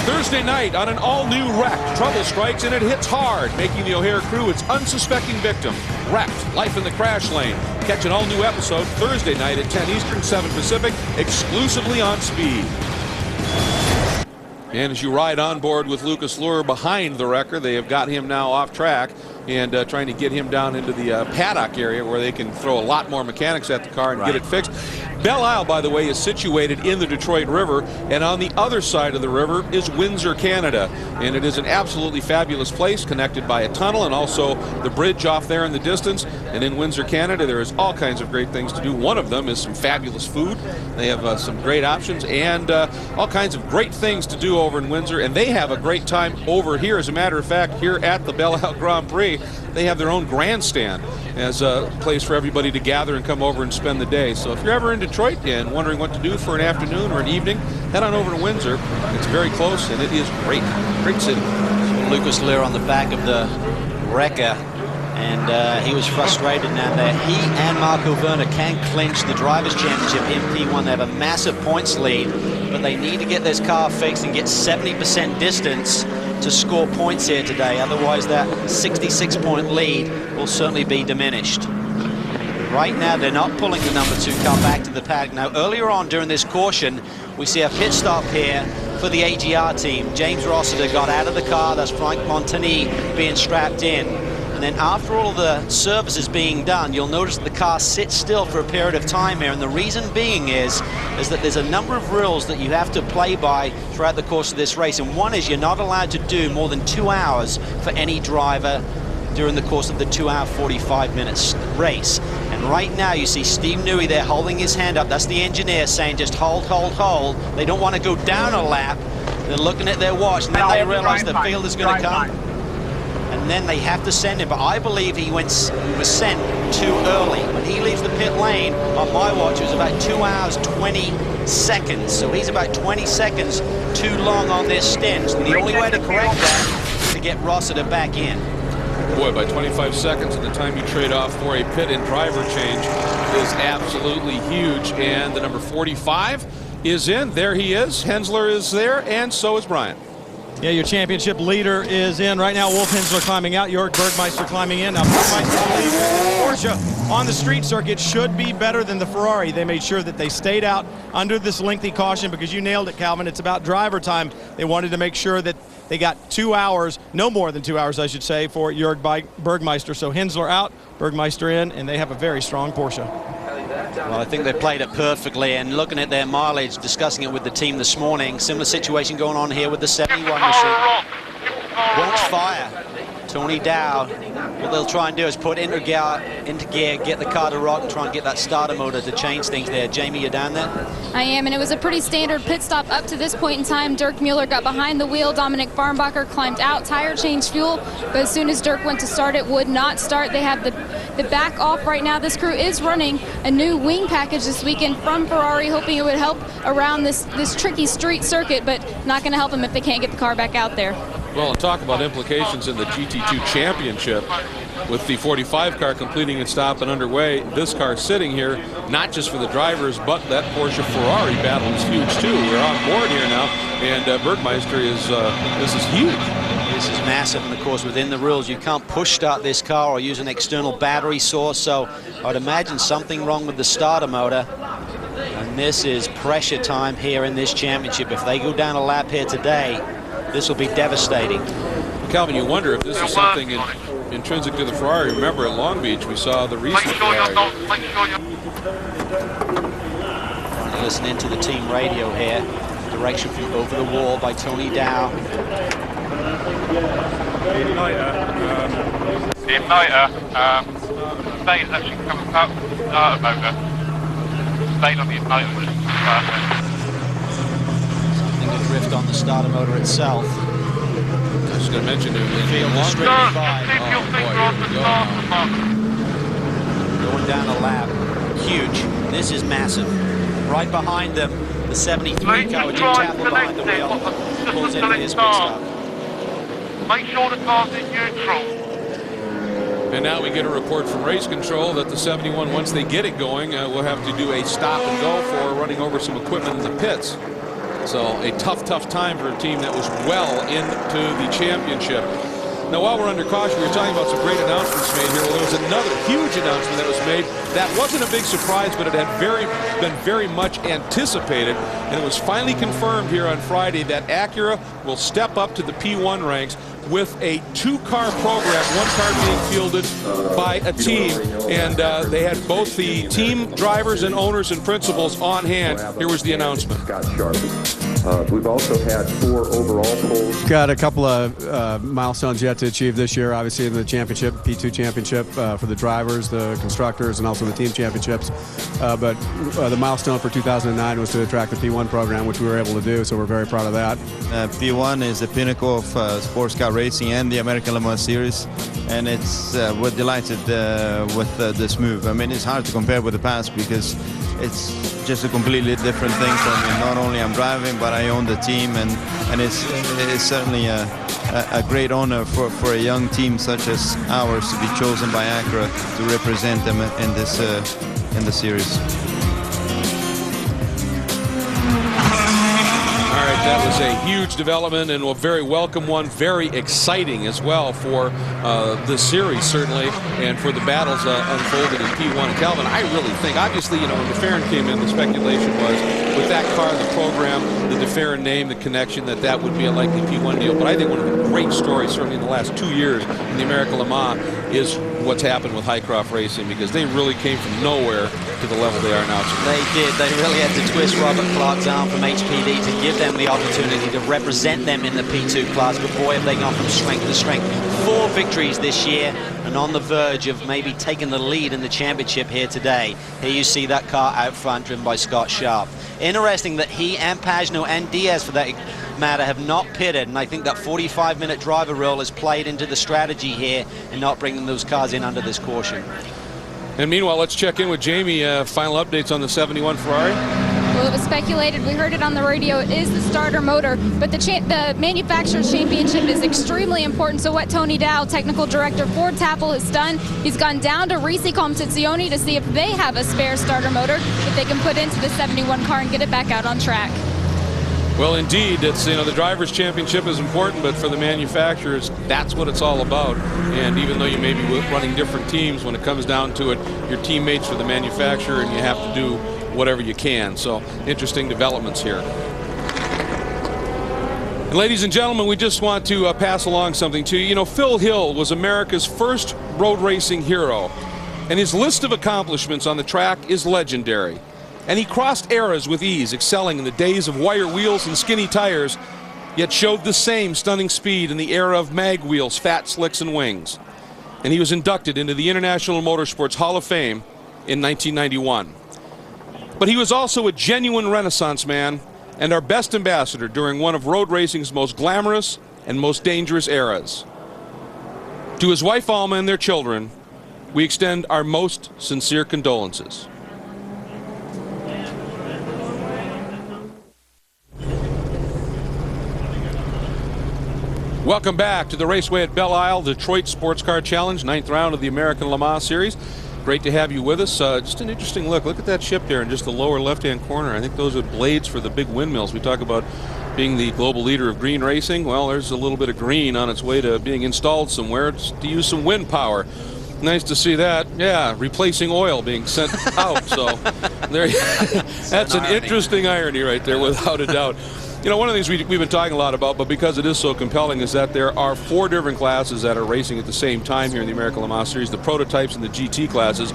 Thursday night on an all-new wreck, trouble strikes and it hits hard, making the O'Hare crew its unsuspecting victim. Wrecked, Life in the Crash Lane. Catch an all-new episode Thursday night at 10 Eastern, 7 Pacific, exclusively on Speed. And as you ride on board with Lucas Luhr behind the wrecker, they have got him now off track and trying to get him down into the paddock area where they can throw a lot more mechanics at the car and get it fixed. Belle Isle, by the way, is situated in the Detroit River, and on the other side of the river is Windsor, Canada. And it is an absolutely fabulous place, connected by a tunnel and also the bridge off there in the distance. And in Windsor, Canada, there is all kinds of great things to do. One of them is some fabulous food. They have some great options and all kinds of great things to do over in Windsor. And they have a great time over here. As a matter of fact, here at the Belle Isle Grand Prix, they have their own grandstand as a place for everybody to gather and come over and spend the day. So if you're ever in Detroit and wondering what to do for an afternoon or an evening, head on over to Windsor. It's very close and it is great. Great city. So Lucas Luhr on the back of the wrecker, and he was frustrated now that he and Marco Werner can clinch the Drivers' Championship in P1. They have a massive points lead, but they need to get this car fixed and get 70% distance to score points here today. Otherwise, that 66-point lead will certainly be diminished. Right now, they're not pulling the #2 car back to the paddock. Now, earlier on during this caution, we see a pit stop here for the AGR team. James Rossiter got out of the car. That's Frank Montagny being strapped in. And then after all the services being done, you'll notice that the car sits still for a period of time here. And the reason being is that there's a number of rules that you have to play by throughout the course of this race. And one is you're not allowed to do more than 2 hours for any driver during the course of the 2 hour 45 minutes race. And And right now you see Steve Newey there holding his hand up. That's the engineer saying just hold, hold, hold. They don't want to go down a lap. They're looking at their watch, and then they realize the field is going to come. And then they have to send him. But I believe he was sent too early. When he leaves the pit lane, on my watch, it was about 2 hours, 20 seconds. So he's about 20 seconds too long on this stint. And the only way to correct that is to get Rossiter back in. Boy, by 25 seconds at the time you trade off for a pit and driver change is absolutely huge. And the number 45 is in. There he is. Hensler is there, and so is Bryant. Yeah, your championship leader is in right now. Wolf Hensler climbing out, Jörg Bergmeister climbing in. Now, Bergmeister believes Porsche on the street circuit should be better than the Ferrari. They made sure that they stayed out under this lengthy caution because you nailed it, Calvin. It's about driver time. They wanted to make sure that they got 2 hours, no more than 2 hours, I should say, for Jörg Bergmeister. So Hensler out, Bergmeister in, and they have a very strong Porsche. Well, I think they played it perfectly, and looking at their mileage, discussing it with the team this morning, similar situation going on here with the 71 machine. Won't fire. Tony Dow, what they'll try and do is put into gear, get the car to rock, and try and get that starter motor to change things there. Jamie, you down there? I am, and it was a pretty standard pit stop up to this point in time. Dirk Mueller got behind the wheel. Dominic Farnbacher climbed out, tire changed fuel, but as soon as Dirk went to start, it would not start. They have the back off right now. This crew is running a new wing package this weekend from Ferrari, hoping it would help around this tricky street circuit, but not going to help them if they can't get the car back out there. Well, and talk about implications in the GT2 championship with the 45 car completing its stop and underway. This car sitting here, not just for the drivers, but that Porsche Ferrari battle is huge too. We're on board here now, and Bergmeister is this is huge. This is massive, and of course within the rules you can't push start this car or use an external battery source, so I'd imagine something wrong with the starter motor. And this is pressure time here in this championship. If they go down a lap here today, this will be devastating. Calvin, you wonder if this is something intrinsic to the Ferrari. Remember at Long Beach we saw the recent Ferrari. Trying to listen into the team radio here. Direction from over the wall by Tony Dow. The igniter state is actually coming up starter motor. State on the igniter, which is perfect. Something to drift on the starter motor itself. I was going to mention it. Field is straight by. Going down a lap. Huge. This is massive. Right behind them, the 73 car with Jim Chappell behind the wheel. Pulls into his pit stop. Make sure the car's in neutral. And now we get a report from race control that the 71, once they get it going, will have to do a stop and go for running over some equipment in the pits. So a tough time for a team that was well into the championship. Now, while we're under caution, we were talking about some great announcements made here. Well, there was another huge announcement that was made. That wasn't a big surprise, but it had been very much anticipated. And it was finally confirmed here on Friday that Acura will step up to the P1 ranks with a two-car program, one car being fielded by a team. And they had both the team drivers and owners and principals on hand. Here was the announcement. We've also had 4 overall poles. Got a couple of milestones yet to achieve this year. Obviously, in the championship, P2 championship for the drivers, the constructors, and also the team championships. But the milestone for 2009 was to attract the P1 program, which we were able to do. So we're very proud of that. P1 is the pinnacle of sports car racing and the American Le Mans Series, and we're delighted with this move. I mean, it's hard to compare with the past because it's just a completely different thing for me. Not only I'm driving, but I own the team, and it's certainly a great honor for a young team such as ours to be chosen by Acura to represent them in the series. All right, that was a huge development and a very welcome one, very exciting as well for this series, certainly, and for the battles unfolding in P1. And Calvin, I really think, obviously, when DeFerrin came in, the speculation was with that car, the program, the DeFerrin name, the connection, that would be a likely P1 deal. But I think one of the great stories, certainly in the last 2 years in the American Le Mans, is what's happened with Highcroft Racing, because they really came from nowhere to the level they are now. They did. They really had to twist Robert Clark's arm from HPD to give them the opportunity to represent them in the P2 class. But boy, have they gone from strength to strength. 4 victories this year, and on the verge of maybe taking the lead in the championship here today. Here you see that car out front, driven by Scott Sharp. Interesting that he and Pagenaud and Diaz, for that matter, have not pitted, and I think that 45-minute driver rule has played into the strategy here in not bringing those cars in under this caution. And meanwhile, let's check in with Jamie. Final updates on the 71 Ferrari. Well, it was speculated, we heard it on the radio, it is the starter motor, but the Manufacturers Championship is extremely important. So what Tony Dow, technical director for Tafel, has done, he's gone down to Risi Competizione to see if they have a spare starter motor that they can put into the 71 car and get it back out on track. Well, indeed, it's, you know, the Drivers' Championship is important, but for the manufacturers, that's what it's all about. And even though you may be running different teams, when it comes down to it, your teammates for the manufacturer, and you have to do whatever you can. So, interesting developments here. And ladies and gentlemen, we just want to pass along something to you. You know, Phil Hill was America's first road racing hero, and his list of accomplishments on the track is legendary. And he crossed eras with ease, excelling in the days of wire wheels and skinny tires, yet showed the same stunning speed in the era of mag wheels, fat slicks, and wings. And he was inducted into the International Motorsports Hall of Fame in 1991. But he was also a genuine Renaissance man and our best ambassador during one of road racing's most glamorous and most dangerous eras. To his wife Alma and their children, we extend our most sincere condolences. Welcome back to the Raceway at Belle Isle, Detroit Sports Car Challenge, 9th round of the American Le Mans Series. Great to have you with us. Just an interesting look. Look at that ship there in just the lower left-hand corner. I think those are blades for the big windmills. We talk about being the global leader of green racing. Well, there's a little bit of green on its way to being installed somewhere to use some wind power. Nice to see that. Yeah, replacing oil being sent out. So there, that's an interesting irony right there, without a doubt. You know, one of the things we've been talking a lot about, but because it is so compelling, is that there are 4 different classes that are racing at the same time here in the American Le Mans Series, the prototypes and the GT classes.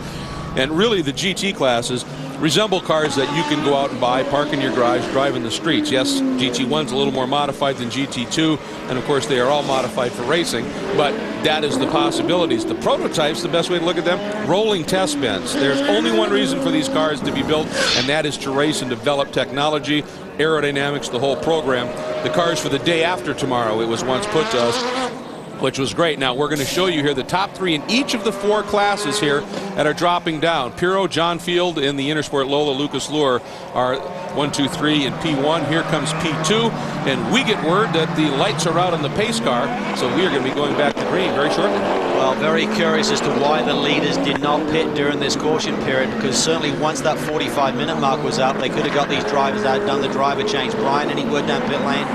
And really, the GT classes resemble cars that you can go out and buy, park in your garage, drive in the streets. Yes, GT1's a little more modified than GT2, and of course they are all modified for racing, but that is the possibilities. The prototypes, the best way to look at them, rolling test beds. There's only one reason for these cars to be built, and that is to race and develop technology, aerodynamics, the whole program. The cars for the day after tomorrow, it was once put to us, which was great. Now we're going to show you here the top 3 in each of the 4 classes here that are dropping down. Pirro, John Field in the Intersport Lola, Lucas Luhr are 1, 2, 3 in P1. Here comes P2, and we get word that the lights are out on the pace car, so we are going to be going back to green very shortly. Well, very curious as to why the leaders did not pit during this caution period, because certainly once that 45-minute mark was up, they could have got these drivers out, done the driver change. Brian, any word down pit lane?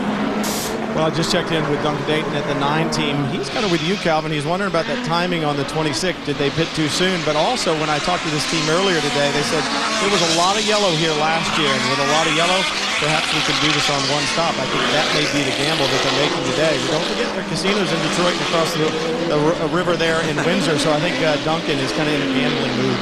Well, I just checked in with Duncan Dayton at the 9 team. He's kind of with you, Calvin. He's wondering about that timing on the 26th. Did they pit too soon? But also, when I talked to this team earlier today, they said there was a lot of yellow here last year. And with a lot of yellow, perhaps we can do this on one stop. I think that may be the gamble that they're making today. But don't forget, the casinos in Detroit and across the river there in Windsor. So I think Duncan is kind of in a gambling mood.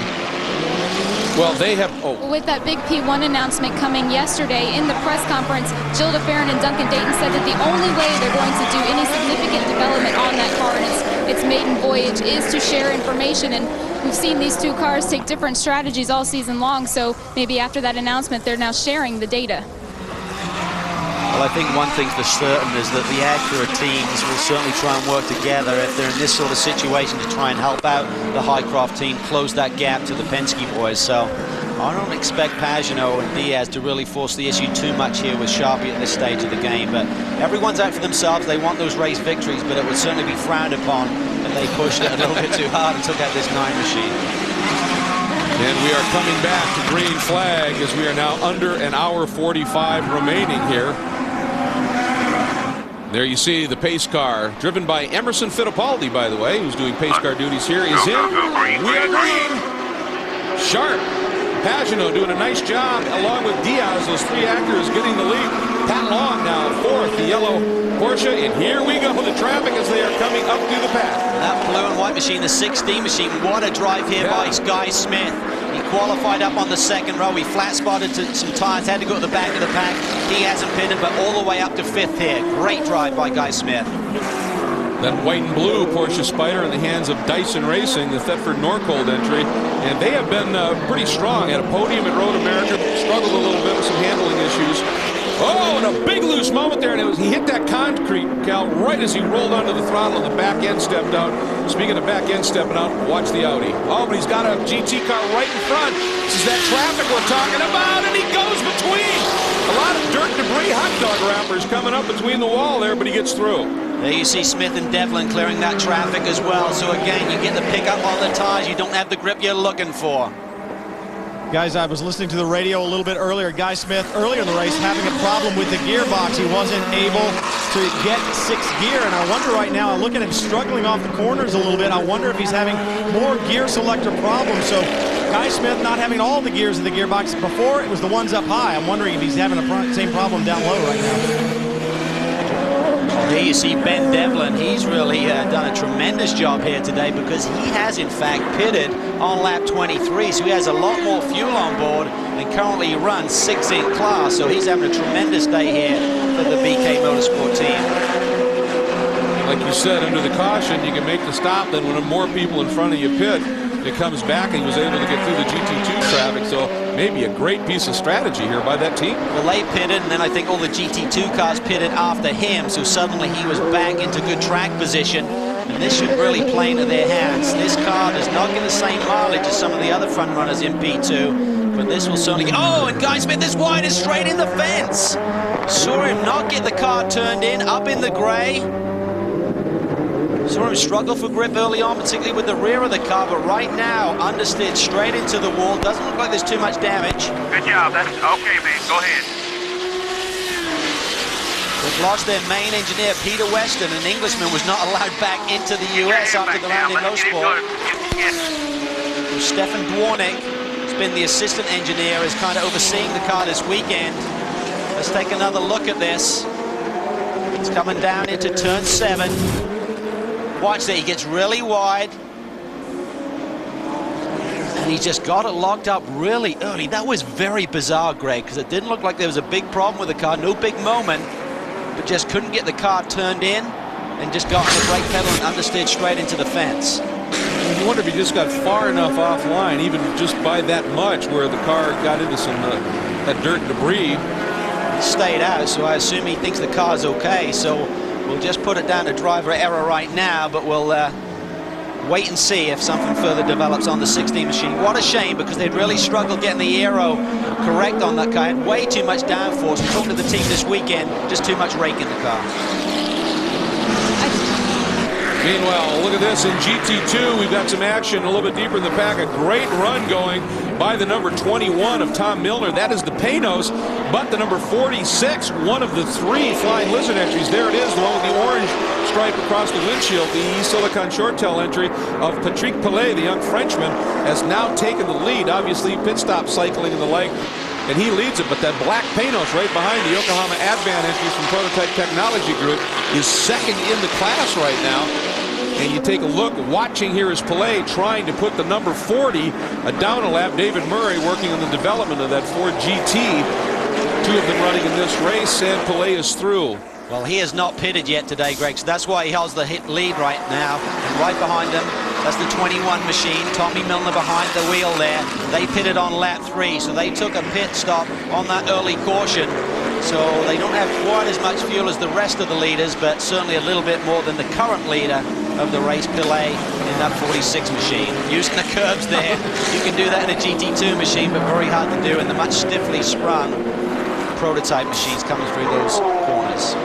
Well, they have... With that big P1 announcement coming yesterday in the press conference, Jill DeFerrin and Duncan Dayton said that the only way they're going to do any significant development on that car and its maiden voyage is to share information. And we've seen these 2 cars take different strategies all season long, so maybe after that announcement, they're now sharing the data. Well, I think one thing for certain is that the Acura teams will certainly try and work together if they're in this sort of situation to try and help out the Highcroft team, close that gap to the Penske boys. So I don't expect Pagenaud and Diaz to really force the issue too much here with Sharpie at this stage of the game. But everyone's out for themselves. They want those race victories, but it would certainly be frowned upon if they pushed it a little bit too hard and took out this 9 machine. And we are coming back to green flag as we are now under an hour 45 remaining here. There you see the pace car, driven by Emerson Fittipaldi, by the way, who's doing pace car duties here, is in. We are green. Sharp Pagano doing a nice job along with Diaz, those three actors getting the lead. Pat Long now fourth, the yellow Porsche, and here we go, the traffic as they are coming up through the pack. That blue and white machine, the 16 machine, what a drive here by Guy Smith. He qualified up on the second row. He flat spotted to some tires, had to go to the back of the pack. He hasn't pitted, but all the way up to fifth here. Great drive by Guy Smith. That white and blue Porsche Spyder in the hands of Dyson Racing, the Thetford Norcold entry, and they have been pretty strong. Had a podium at Road America, struggled a little bit with some handling issues. Oh, and a big loose moment there, and he hit that concrete, Cal, right as he rolled onto the throttle and the back end stepped out. Speaking of back end stepping out, watch the Audi. Oh, but he's got a GT car right in front. This is that traffic we're talking about, and he goes between. A lot of dirt, debris, hot dog wrappers coming up between the wall there, but he gets through. There you see Smith and Devlin clearing that traffic as well. So again, you get the pickup on the tires. You don't have the grip you're looking for. Guys, I was listening to the radio a little bit earlier. Guy Smith, earlier in the race, having a problem with the gearbox. He wasn't able to get sixth gear, and I wonder right now, I look at him struggling off the corners a little bit. I wonder if he's having more gear selector problems. So Guy Smith not having all the gears in the gearbox. Before, it was the ones up high. I'm wondering if he's having the same problem down low right now. Here you see Ben Devlin. He's really done a tremendous job here today because he has, in fact, pitted on lap 23. So he has a lot more fuel on board, and currently he runs 6th in class. So he's having a tremendous day here for the BK Motorsport team. Like you said, under the caution, you can make the stop. Then when more people in front of you pit, it comes back, and he was able to get through the GT2 traffic. So maybe a great piece of strategy here by that team. Well, they pitted, and then I think all the GT2 cars pitted after him. So suddenly he was back into good track position. And this should really play into their hands. This car does not get the same mileage as some of the other front runners in P2. But this will certainly get... Oh, and Guy Smith is wide and straight in the fence. Saw him not get the car turned in, up in the gray. Saw him struggle for grip early on, particularly with the rear of the car, but right now, understeered straight into the wall. Doesn't look like there's too much damage. Good job. That's okay, man. Go ahead. They've lost their main engineer, Peter Weston. An Englishman was not allowed back into the US after the round in Motorsport. Stefan Dwornik has been the assistant engineer, is kind of overseeing the car this weekend. Let's take another look at this. It's coming down into turn 7. Watch that, he gets really wide. And he just got it locked up really early. That was very bizarre, Greg, because it didn't look like there was a big problem with the car, no big moment, but just couldn't get the car turned in and just got on the brake pedal and understeered straight into the fence. I wonder if he just got far enough offline, even just by that much, where the car got into some that dirt and debris. He stayed out, so I assume he thinks the car's okay, so we'll just put it down to driver error right now, but we'll wait and see if something further develops on the 16 machine. What a shame, because they'd really struggled getting the aero correct on that car. Had way too much downforce. We talked to the team this weekend, just too much rake in the car. Meanwhile, look at this in GT2. We've got some action a little bit deeper in the pack. A great run going by the number 21 of Tom Milner. That is the Panos, but the number 46, one of the 3 Flying Lizard entries. There it is, the one with the orange stripe across the windshield. The Silicon Short Tail entry of Patrick Pellet, the young Frenchman, has now taken the lead. Obviously, pit stop cycling and the like, and he leads it, but that black Panos right behind the Yokohama Advan entries from Prototype Technology Group is second in the class right now. And you take a look, watching here is Pellet trying to put the number 40 down a lap. David Murray working on the development of that Ford GT. 2 of them running in this race, and Pellet is through. Well, he has not pitted yet today, Greg, so that's why he holds the lead right now. And right behind him, that's the 21 machine. Tommy Milner behind the wheel there. They pitted on lap 3, so they took a pit stop on that early caution. So they don't have quite as much fuel as the rest of the leaders, but certainly a little bit more than the current leader of the race, Pellet, in that 46 machine. Using the curbs there. You can do that in a GT2 machine, but very hard to do in the much stiffly sprung prototype machines coming through those corners.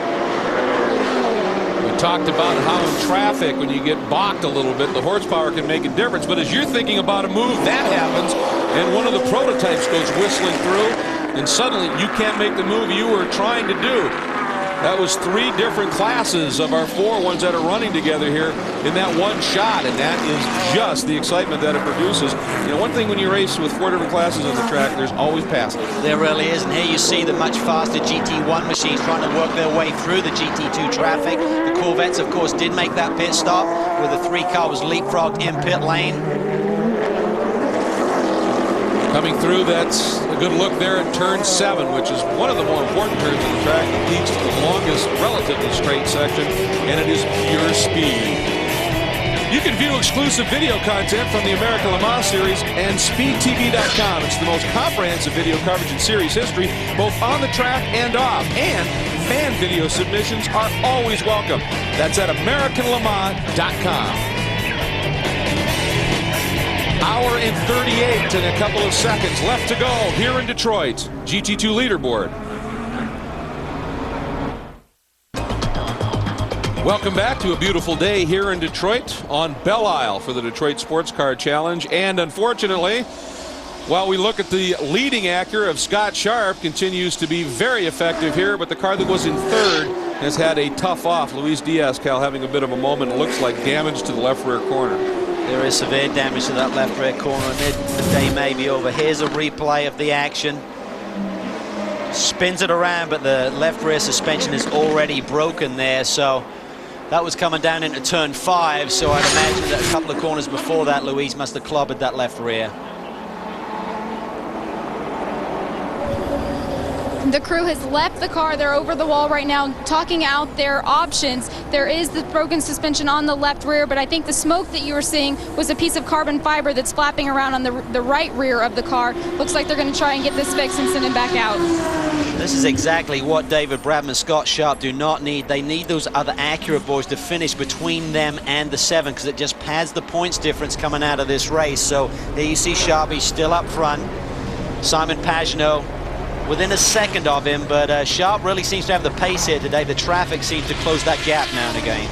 We talked about how in traffic, when you get balked a little bit, the horsepower can make a difference. But as you're thinking about a move, that happens, and one of the prototypes goes whistling through, and suddenly you can't make the move you were trying to do. That was 3 different classes of our 4 ones that are running together here in that one shot, and that is just the excitement that it produces. You know, one thing when you race with 4 different classes on the track, there's always passing. There really is, and here you see the much faster GT1 machines trying to work their way through the GT2 traffic. The Corvettes, of course, did make that pit stop, where the 3 car was leapfrogged in pit lane. Coming through, that's a good look there at turn 7, which is one of the more important turns of the track. It leads to the longest, relatively straight section, and it is pure speed. You can view exclusive video content from the American Le Mans Series and SpeedTV.com. It's the most comprehensive video coverage in series history, both on the track and off. And fan video submissions are always welcome. That's at AmericanLeMans.com. Hour and 38 and a couple of seconds left to go here in Detroit. GT2 leaderboard. Welcome back to a beautiful day here in Detroit on Belle Isle for the Detroit Sports Car Challenge. And unfortunately, while we look at the leading Acura of Scott Sharp, continues to be very effective here, but the car that was in 3rd has had a tough off. Luis Diaz, Cal, having a bit of a moment. It looks like damage to the left rear corner. There is severe damage to that left rear corner, and the day may be over. Here's a replay of the action. Spins it around, but the left rear suspension is already broken there, so that was coming down into turn 5, so I'd imagine that a couple of corners before that, Luis must have clobbered that left rear. The crew has left the car. They're over the wall right now talking out their options. There is the broken suspension on the left rear, but I think the smoke that you were seeing was a piece of carbon fiber that's flapping around on the right rear of the car. Looks like they're going to try and get this fixed and send him back out. This is exactly what David Bradman and Scott Sharp do not need. They need those other Acura boys to finish between them and the 7, because it just pads the points difference coming out of this race. So here you see Sharpie still up front. Simon Pagenaud within a second of him, but Sharp really seems to have the pace here today. The traffic seems to close that gap now and again.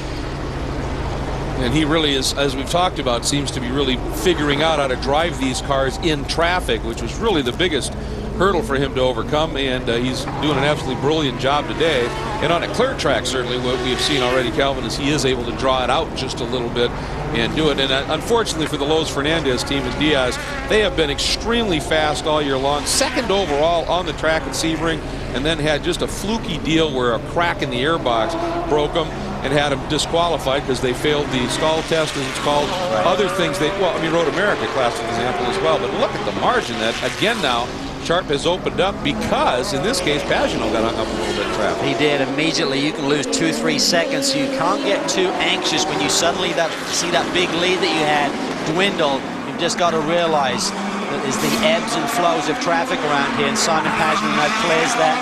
And he really is, as we've talked about, seems to be really figuring out how to drive these cars in traffic, which was really the biggest hurdle for him to overcome, and he's doing an absolutely brilliant job today. And on a clear track, certainly what we have seen already, Calvin, is he is able to draw it out just a little bit and do it. And unfortunately for the Lowe's Fernandez team and Diaz, they have been extremely fast all year long. 2nd overall on the track at Sebring, and then had just a fluky deal where a crack in the airbox broke them and had them disqualified because they failed the stall test, as it's called. Right. Other things Road America classic example as well. But look at the margin that, again now, Sharp has opened up, because in this case Pagenaud got hung up a little bit in traffic. He did immediately. You can lose 2-3 seconds. You can't get too anxious when you suddenly see that big lead that you had dwindle. You've just got to realize that there's the ebbs and flows of traffic around here, and Simon Pagenaud now clears that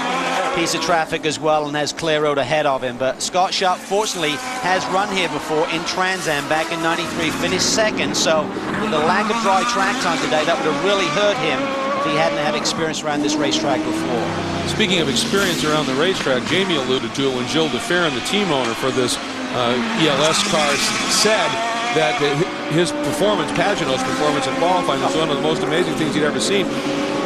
piece of traffic as well and has clear road ahead of him. But Scott Sharp fortunately has run here before in Trans Am back in '93, finished 2nd, so with the lack of dry track time today, that would have really hurt him if he hadn't had experience around this racetrack before. Speaking of experience around the racetrack, Jamie alluded to it when Gilles Deferrin, the team owner for this ELS car, said that his performance, Pagenaud's performance in qualifying, was one of the most amazing things he'd ever seen.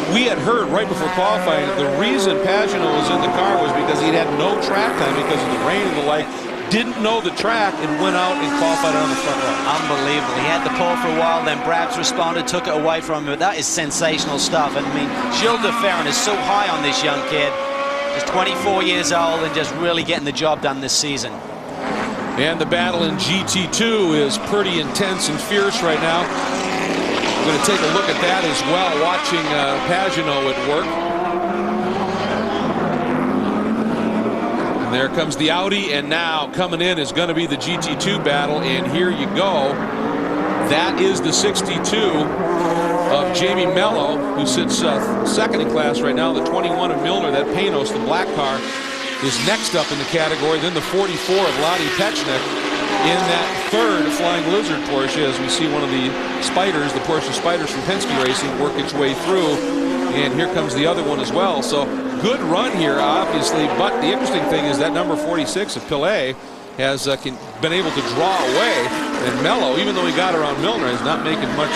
We had heard right before qualifying that the reason Pagenaud was in the car was because he'd had no track time because of the rain and the like. Didn't know the track and went out and qualified on the front row. Unbelievable. He had the pole for a while, then Brabs responded, took it away from him. But that is sensational stuff. And I mean, Gilles Deferrin is so high on this young kid. Just 24 years old and just really getting the job done this season. And the battle in GT2 is pretty intense and fierce right now. We're going to take a look at that as well, watching Pagenaud at work. There comes the Audi, and now coming in is going to be the GT2 battle, and here you go. That is the 62 of Jamie Mello, who sits 2nd in class right now. The 21 of Milner, that Panos, the black car, is next up in the category. Then the 44 of Lottie Pechnik in that 3rd Flying Lizard Porsche, as we see one of the Spiders, the Porsche Spiders from Penske Racing, work its way through. And here comes the other one as well. So good run here, obviously. But the interesting thing is that number 46 of Pillet has been able to draw away. And Mello, even though he got around Milner, is not making much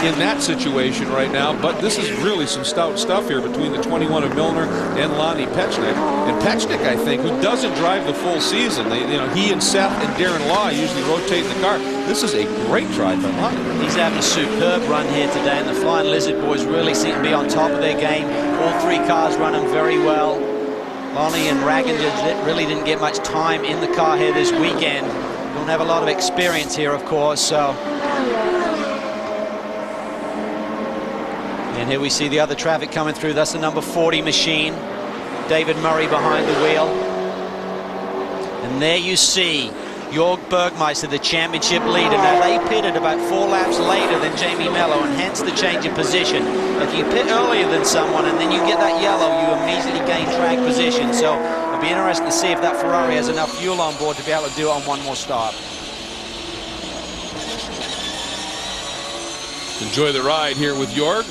in that situation right now. But this is really some stout stuff here between the 21 of Milner and Lonnie Pechnik. And Pechnik, I think, who doesn't drive the full season, he and Seth and Darren Law usually rotate the car. This is a great drive by Lonnie. He's having a superb run here today, and the Flying Lizard boys really seem to be on top of their game. All three cars running very well. Lonnie and Ragan really didn't get much time in the car here this weekend. Don't have a lot of experience here, of course, so. And here we see the other traffic coming through. That's the number 40 machine. David Murray behind the wheel. And there you see Jörg Bergmeister, the championship leader. Now, they pitted about 4 laps later than Jamie Mello, and hence the change of position. If you pit earlier than someone and then you get that yellow, you immediately gain track position. So it'll be interesting to see if that Ferrari has enough fuel on board to be able to do it on one more stop. Enjoy the ride here with Jörg.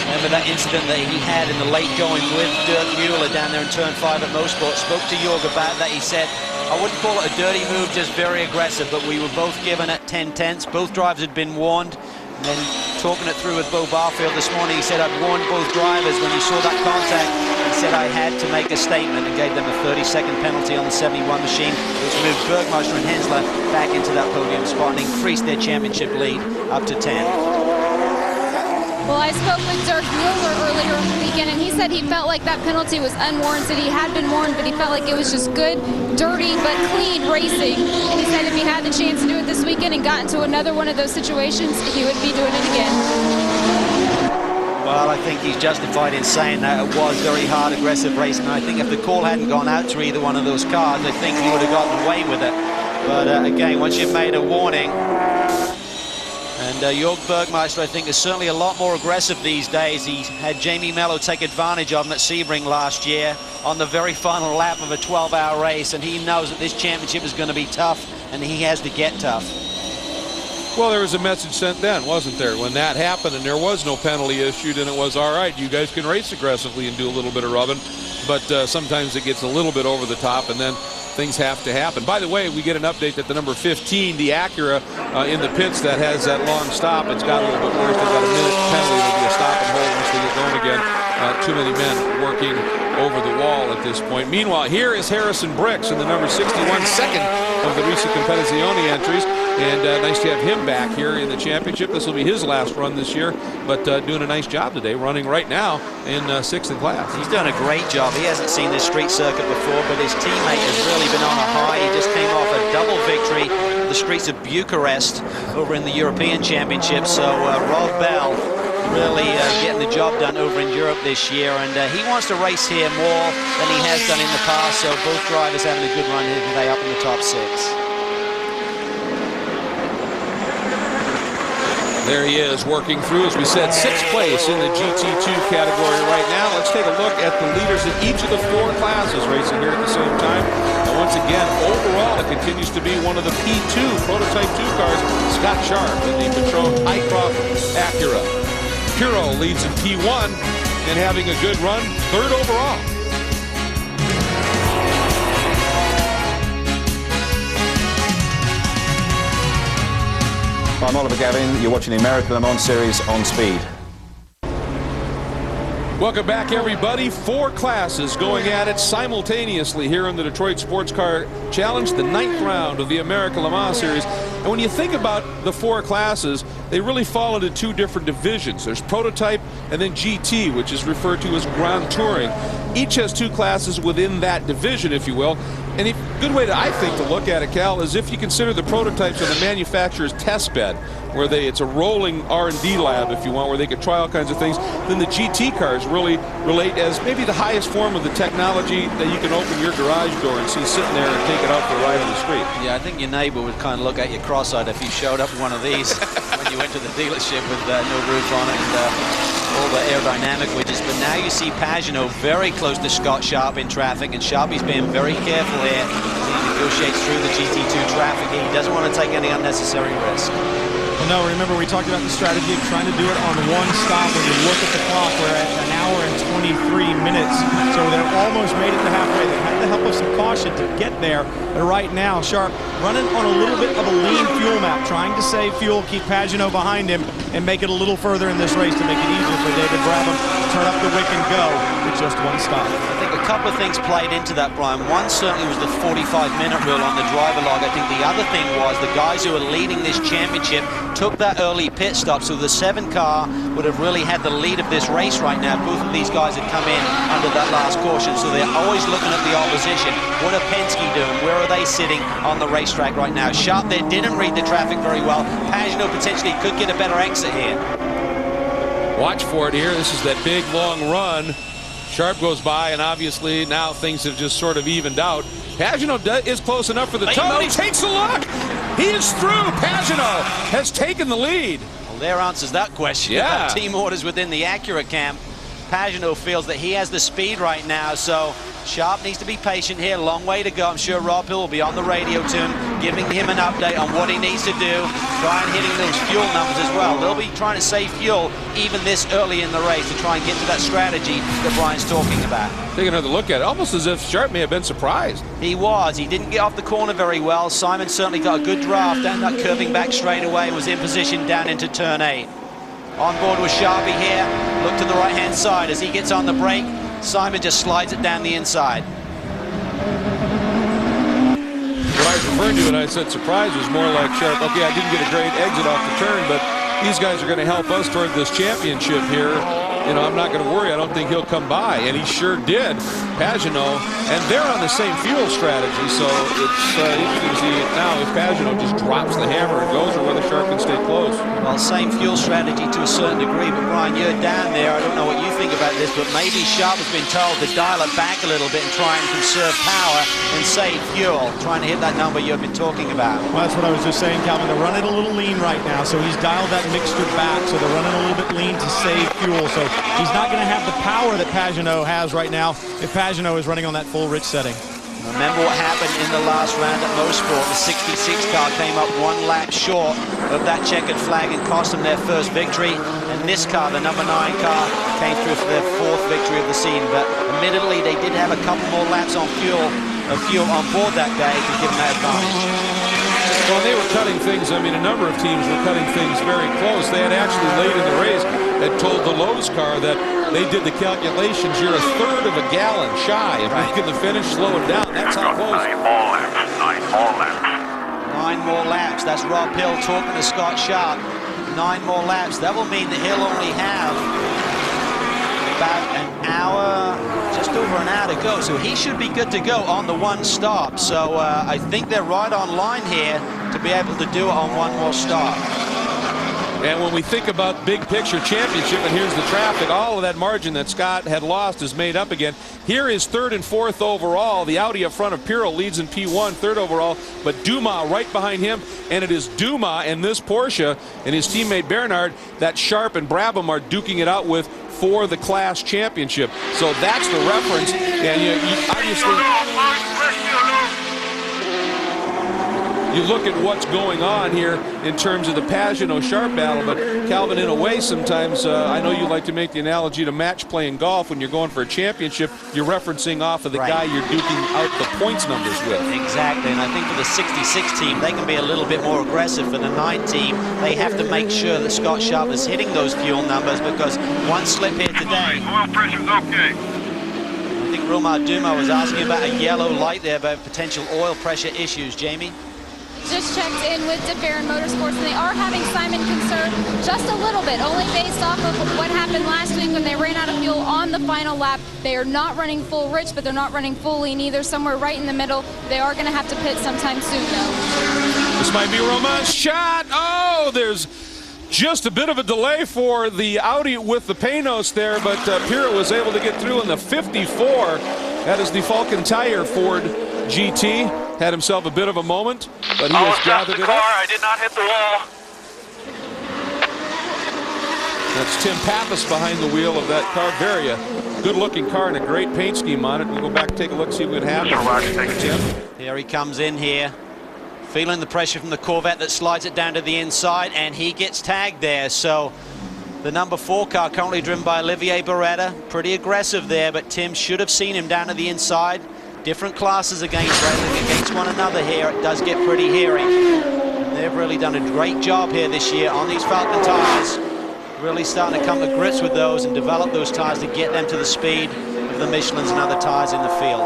Remember that incident that he had in the late going with Dirk Mueller down there in turn 5 at Mosport. Spoke to Jörg about that. He said, I wouldn't call it a dirty move, just very aggressive, but we were both given at 10/10. Both drivers had been warned. And then talking it through with Bo Barfield this morning, he said, I'd warned both drivers when you saw that contact. He said, I had to make a statement, and gave them a 30-second penalty on the 71 machine, which moved Bergmeister and Hensler back into that podium spot and increased their championship lead up to 10. Well, I spoke with Dirk Mueller earlier in the weekend, and he said he felt like that penalty was unwarranted. He had been warned, but he felt like it was just good, dirty, but clean racing. And he said if he had the chance to do it this weekend and got into another one of those situations, he would be doing it again. Well, I think he's justified in saying that. It was very hard, aggressive racing. I think if the call hadn't gone out to either one of those cars, I think he would have gotten away with it. But again, once you've made a warning, and Jörg Bergmeister, I think, is certainly a lot more aggressive these days. He had Jamie Mello take advantage of him at Sebring last year on the very final lap of a 12-hour race, and he knows that this championship is going to be tough, and he has to get tough. Well, there was a message sent then, wasn't there, when that happened and there was no penalty issued, and it was, all right, you guys can race aggressively and do a little bit of rubbing, but sometimes it gets a little bit over the top, and then things have to happen. By the way, we get an update that the number 15, the Acura in the pits that has that long stop, it's got a little bit worse. They've got a minute penalty. There'll be a stop and hold once they get going again. Too many men working over the wall at this point. Meanwhile, here is Harrison Bricks in the number 61, second of the Risi Competizione entries. And nice to have him back here in the championship. This will be his last run this year, but doing a nice job today, running right now in 6th in class. He's done a great job. He hasn't seen this street circuit before, but his teammate has really been on a high. He just came off a double victory on the streets of Bucharest over in the European Championship. So Rob Belle really getting the job done over in Europe this year, and he wants to race here more than he has done in the past. So both drivers having a good run here today, up in the top 6. There he is, working through, as we said, 6th place in the GT2 category right now. Let's take a look at the leaders in each of the 4 classes racing here at the same time. And once again, overall, it continues to be one of the P2 Prototype 2 cars, Scott Sharp in the Patron Hycroft Acura. Puro leads in P1 and having a good run, 3rd overall. I'm Oliver Gavin. You're watching the American Le Mans Series on Speed. Welcome back, everybody. 4 classes going at it simultaneously here in the Detroit Sports Car Challenge, the 9th round of the American Le Mans Series. And when you think about the 4 classes, they really fall into 2 different divisions. There's Prototype and then GT, which is referred to as Grand Touring. Each has 2 classes within that division, if you will. And a good way, I think, to look at it, Cal, is if you consider the prototypes of the manufacturer's test bed, where it's a rolling R&D lab, if you want, where they could try all kinds of things, then the GT cars really relate as maybe the highest form of the technology that you can open your garage door and see sitting there and take it out for a ride on the street. Yeah, I think your neighbor would kind of look at you cross-eyed if you showed up in one of these when you went to the dealership with no roof on it and all the aerodynamic widgets. But now you see Pagenaud very close to Scott Sharp in traffic, and Sharpie's being very careful here as he negotiates through the GT2 traffic. He doesn't want to take any unnecessary risk. Well, no, remember we talked about the strategy of trying to do it on one stop. When you look at the clock, we're at 1 hour and 23 minutes. So they're almost made it to halfway. They had the help of some caution to get there. But right now, Sharp running on a little bit of a lean fuel map, trying to save fuel, keep Pagenaud behind him, and make it a little further in this race to make it easier for David Brabham to turn up the wick and go with just one stop. I think a couple of things played into that, Brian. One certainly was the 45-minute rule on the driver log. I think the other thing was the guys who are leading this championship took that early pit stop, so the 7 car would have really had the lead of this race right now. Both of these guys had come in under that last caution, so they're always looking at the opposition. What are Penske doing? Where are they sitting on the racetrack right now? Sharp there didn't read the traffic very well. Pagenaud potentially could get a better exit here. Watch for it here. This is that big, long run. Sharp goes by, and obviously now things have just sort of evened out. Pagenaud is close enough for the toe. He takes a look. He is through. Pagenaud has taken the lead. Well, there answers that question. Yeah. About team orders within the Acura camp. Pagenaud feels that he has the speed right now, so Sharp needs to be patient here. Long way to go. I'm sure Rob Hill will be on the radio to him, giving him an update on what he needs to do, try and hitting those fuel numbers as well. They'll be trying to save fuel even this early in the race to try and get to that strategy that Brian's talking about. Take another look at it, almost as if Sharp may have been surprised. He was. He didn't get off the corner very well. Simon certainly got a good draft, ended up curving back straight away and was in position down into turn 8. On board with Sharpie here. Look to the right-hand side as he gets on the brake. Simon just slides it down the inside. What I was referring to, and I said surprise, was more like Sharp. Okay, I didn't get a great exit off the turn, but these guys are going to help us toward this championship here. You know, I'm not going to worry. I don't think he'll come by, and he sure did. Pagenaud, and they're on the same fuel strategy, so it's interesting to see now if Pagenaud just drops the hammer and goes, or whether Sharp can stay close. Well, same fuel strategy to a certain degree, but Brian, you're down there. I don't know what you think about this, but maybe Sharp has been told to dial it back a little bit and try and conserve power and save fuel, trying to hit that number you've been talking about. Well, that's what I was just saying, Calvin. They're running a little lean right now, so he's dialed that mixture back, so they're running a little bit lean to save fuel. So he's not going to have the power that Pagenaud has right now if Pagenaud is running on that full rich setting. Remember what happened in the last round at Mosport. The 66 car came up 1 lap short of that checkered flag and cost them their first victory. And this car, the number 9 car, came through for their 4th victory of the season. But admittedly, they did have a couple more laps on fuel on board that day to give them that advantage. Well, they were cutting things. I mean, a number of teams were cutting things very close. They had actually late in the race had told the Lowe's car that they did the calculations. You're 1/3 of a gallon shy. If you get the finish, slow it down. That's how close. 9 more laps. 9 more laps. 9 more laps. That's Rob Hill talking to Scott Sharp. 9 more laps. That will mean that he'll only have about an hour, just over an hour to go. So he should be good to go on the 1 stop. So I think they're right on line here to be able to do it on 1 more stop. And when we think about big picture championship, and here's the traffic, all of that margin that Scott had lost is made up again. Here is 3rd and 4th overall. The Audi up front of Pirro leads in P1, 3rd overall, but Dumas right behind him, and it is Dumas and this Porsche and his teammate Bernard that Sharp and Brabham are duking it out with for the class championship. So that's the reference, and you obviously you look at what's going on here in terms of the Pagenaud-Sharp battle, but Calvin, in a way, sometimes I know you like to make the analogy to match playing golf. When you're going for a championship, you're referencing off of the guy you're duking out the points numbers with. Exactly, and I think for the 66 team, they can be a little bit more aggressive. For the 9 team, they have to make sure that Scott Sharp is hitting those fuel numbers, because one slip here today. Oil pressure's okay. I think Romain Dumas was asking about a yellow light there about potential oil pressure issues. Jamie? Just checked in with DeFerrin Motorsports, and they are having Simon concerned just a little bit, only based off of what happened last week when they ran out of fuel on the final lap. They are not running full rich, but they're not running full lean either, somewhere right in the middle. They are going to have to pit sometime soon, though. This might be Romain's shot. Oh, there's just a bit of a delay for the Audi with the Panos there, but Pirro was able to get through in the 54. That is the Falcon Tire Ford GT. Had himself a bit of a moment, but he has gathered it up. I did not hit the wall. That's Tim Pappas behind the wheel of that car. Very good-looking car and a great paint scheme on it. We'll go back and take a look, see what happened. Tim. Here he comes in here. Feeling the pressure from the Corvette that slides it down to the inside, and he gets tagged there. So the number 4 car currently driven by Olivier Beretta, pretty aggressive there, but Tim should have seen him down to the inside. Different classes against one another here. It does get pretty hairy. They've really done a great job here this year on these Falcon tires. Really starting to come to grips with those and develop those tires to get them to the speed of the Michelins and other tires in the field.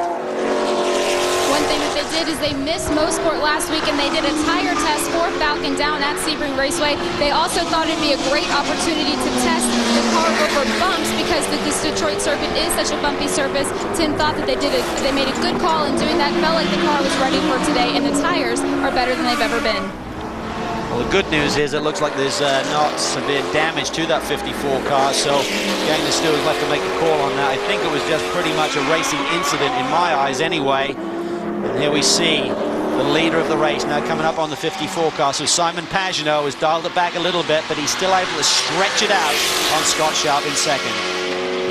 One thing that they did is they missed Mosport last week, and they did a tire test for Falcon down at Sebring Raceway. They also thought it'd be a great opportunity to test the car over bumps because this Detroit circuit is such a bumpy surface. Tim thought that they made a good call in doing that. Felt like the car was ready for today, and the tires are better than they've ever been. Well, the good news is it looks like there's not severe damage to that 54 car, so Gang the Stewards left to make a call on that. I think it was just pretty much a racing incident in my eyes anyway. And here we see the leader of the race now coming up on the 54 car. So Simon Pagenaud has dialed it back a little bit, but he's still able to stretch it out on Scott Sharp in second.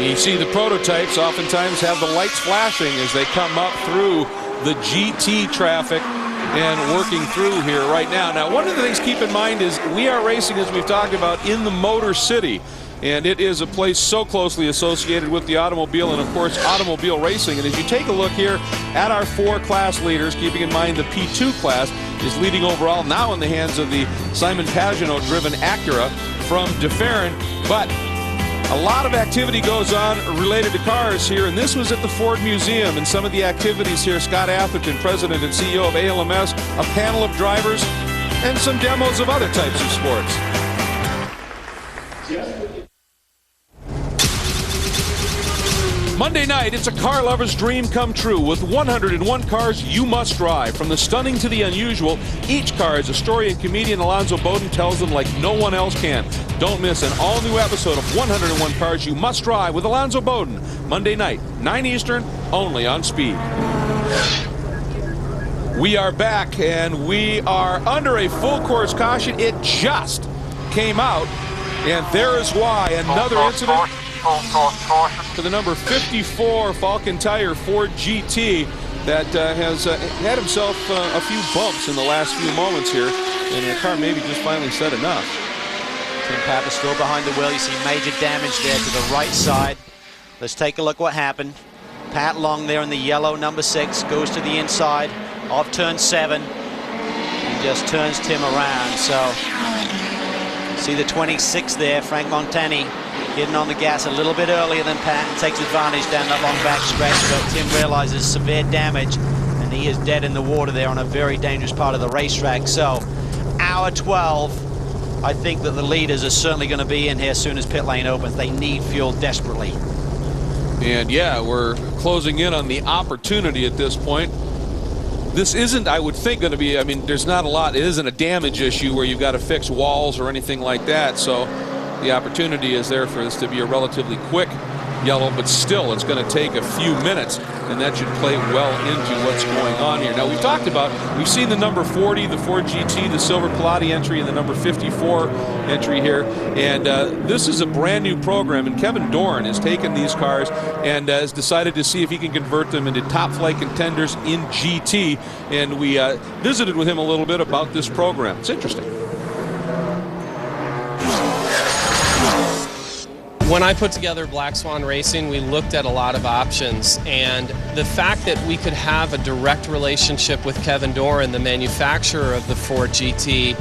You see the prototypes oftentimes have the lights flashing as they come up through the GT traffic and working through here right now. Now, one of the things to keep in mind is we are racing, as we've talked about, in the Motor City. And it is a place so closely associated with the automobile and, of course, automobile racing. And as you take a look here at our 4 class leaders, keeping in mind the P2 class is leading overall now in the hands of the Simon Pagenaud-driven Acura from DeFerrin. But a lot of activity goes on related to cars here, and this was at the Ford Museum. And some of the activities here, Scott Atherton, President and CEO of ALMS, a panel of drivers, and some demos of other types of sports. Monday night, it's a car lover's dream come true with 101 cars you must drive. From the stunning to the unusual, each car is a story, and comedian Alonzo Bowden tells them like no one else can. Don't miss an all-new episode of 101 Cars You Must Drive with Alonzo Bowden. Monday night, 9 Eastern, only on Speed. We are back, and we are under a full course caution. It just came out, and there is why. Another incident to the number 54 Falcon Tire Ford GT that has had himself a few bumps in the last few moments here, and the car maybe just finally said enough. Tim Pat is still behind the wheel. You see major damage there to the right side. Let's take a look what happened. Pat Long there in the yellow number 6 goes to the inside of turn 7 and just turns Tim around. So see the 26 there, Frank Montani, getting on the gas a little bit earlier than Pat and takes advantage down that long back stretch, but Tim realizes severe damage and he is dead in the water there on a very dangerous part of the racetrack. So hour 12, I think that the leaders are certainly going to be in here as soon as pit lane opens. They need fuel desperately. And yeah, we're closing in on the opportunity at this point. This isn't, I would think, going to be, I mean, there's not a lot. It isn't a damage issue where you've got to fix walls or anything like that. So the opportunity is there for this to be a relatively quick yellow, but still it's going to take a few minutes, and that should play well into what's going on here. Now, we've talked about, we've seen the number 40, the Ford GT, the Silver Pilati entry, and the number 54 entry here, and this is a brand new program, and Kevin Dorn has taken these cars and has decided to see if he can convert them into top flight contenders in GT, and we visited with him a little bit about this program. It's interesting. When I put together Black Swan Racing, we looked at a lot of options, and the fact that we could have a direct relationship with Kevin Doran, the manufacturer of the Ford GT,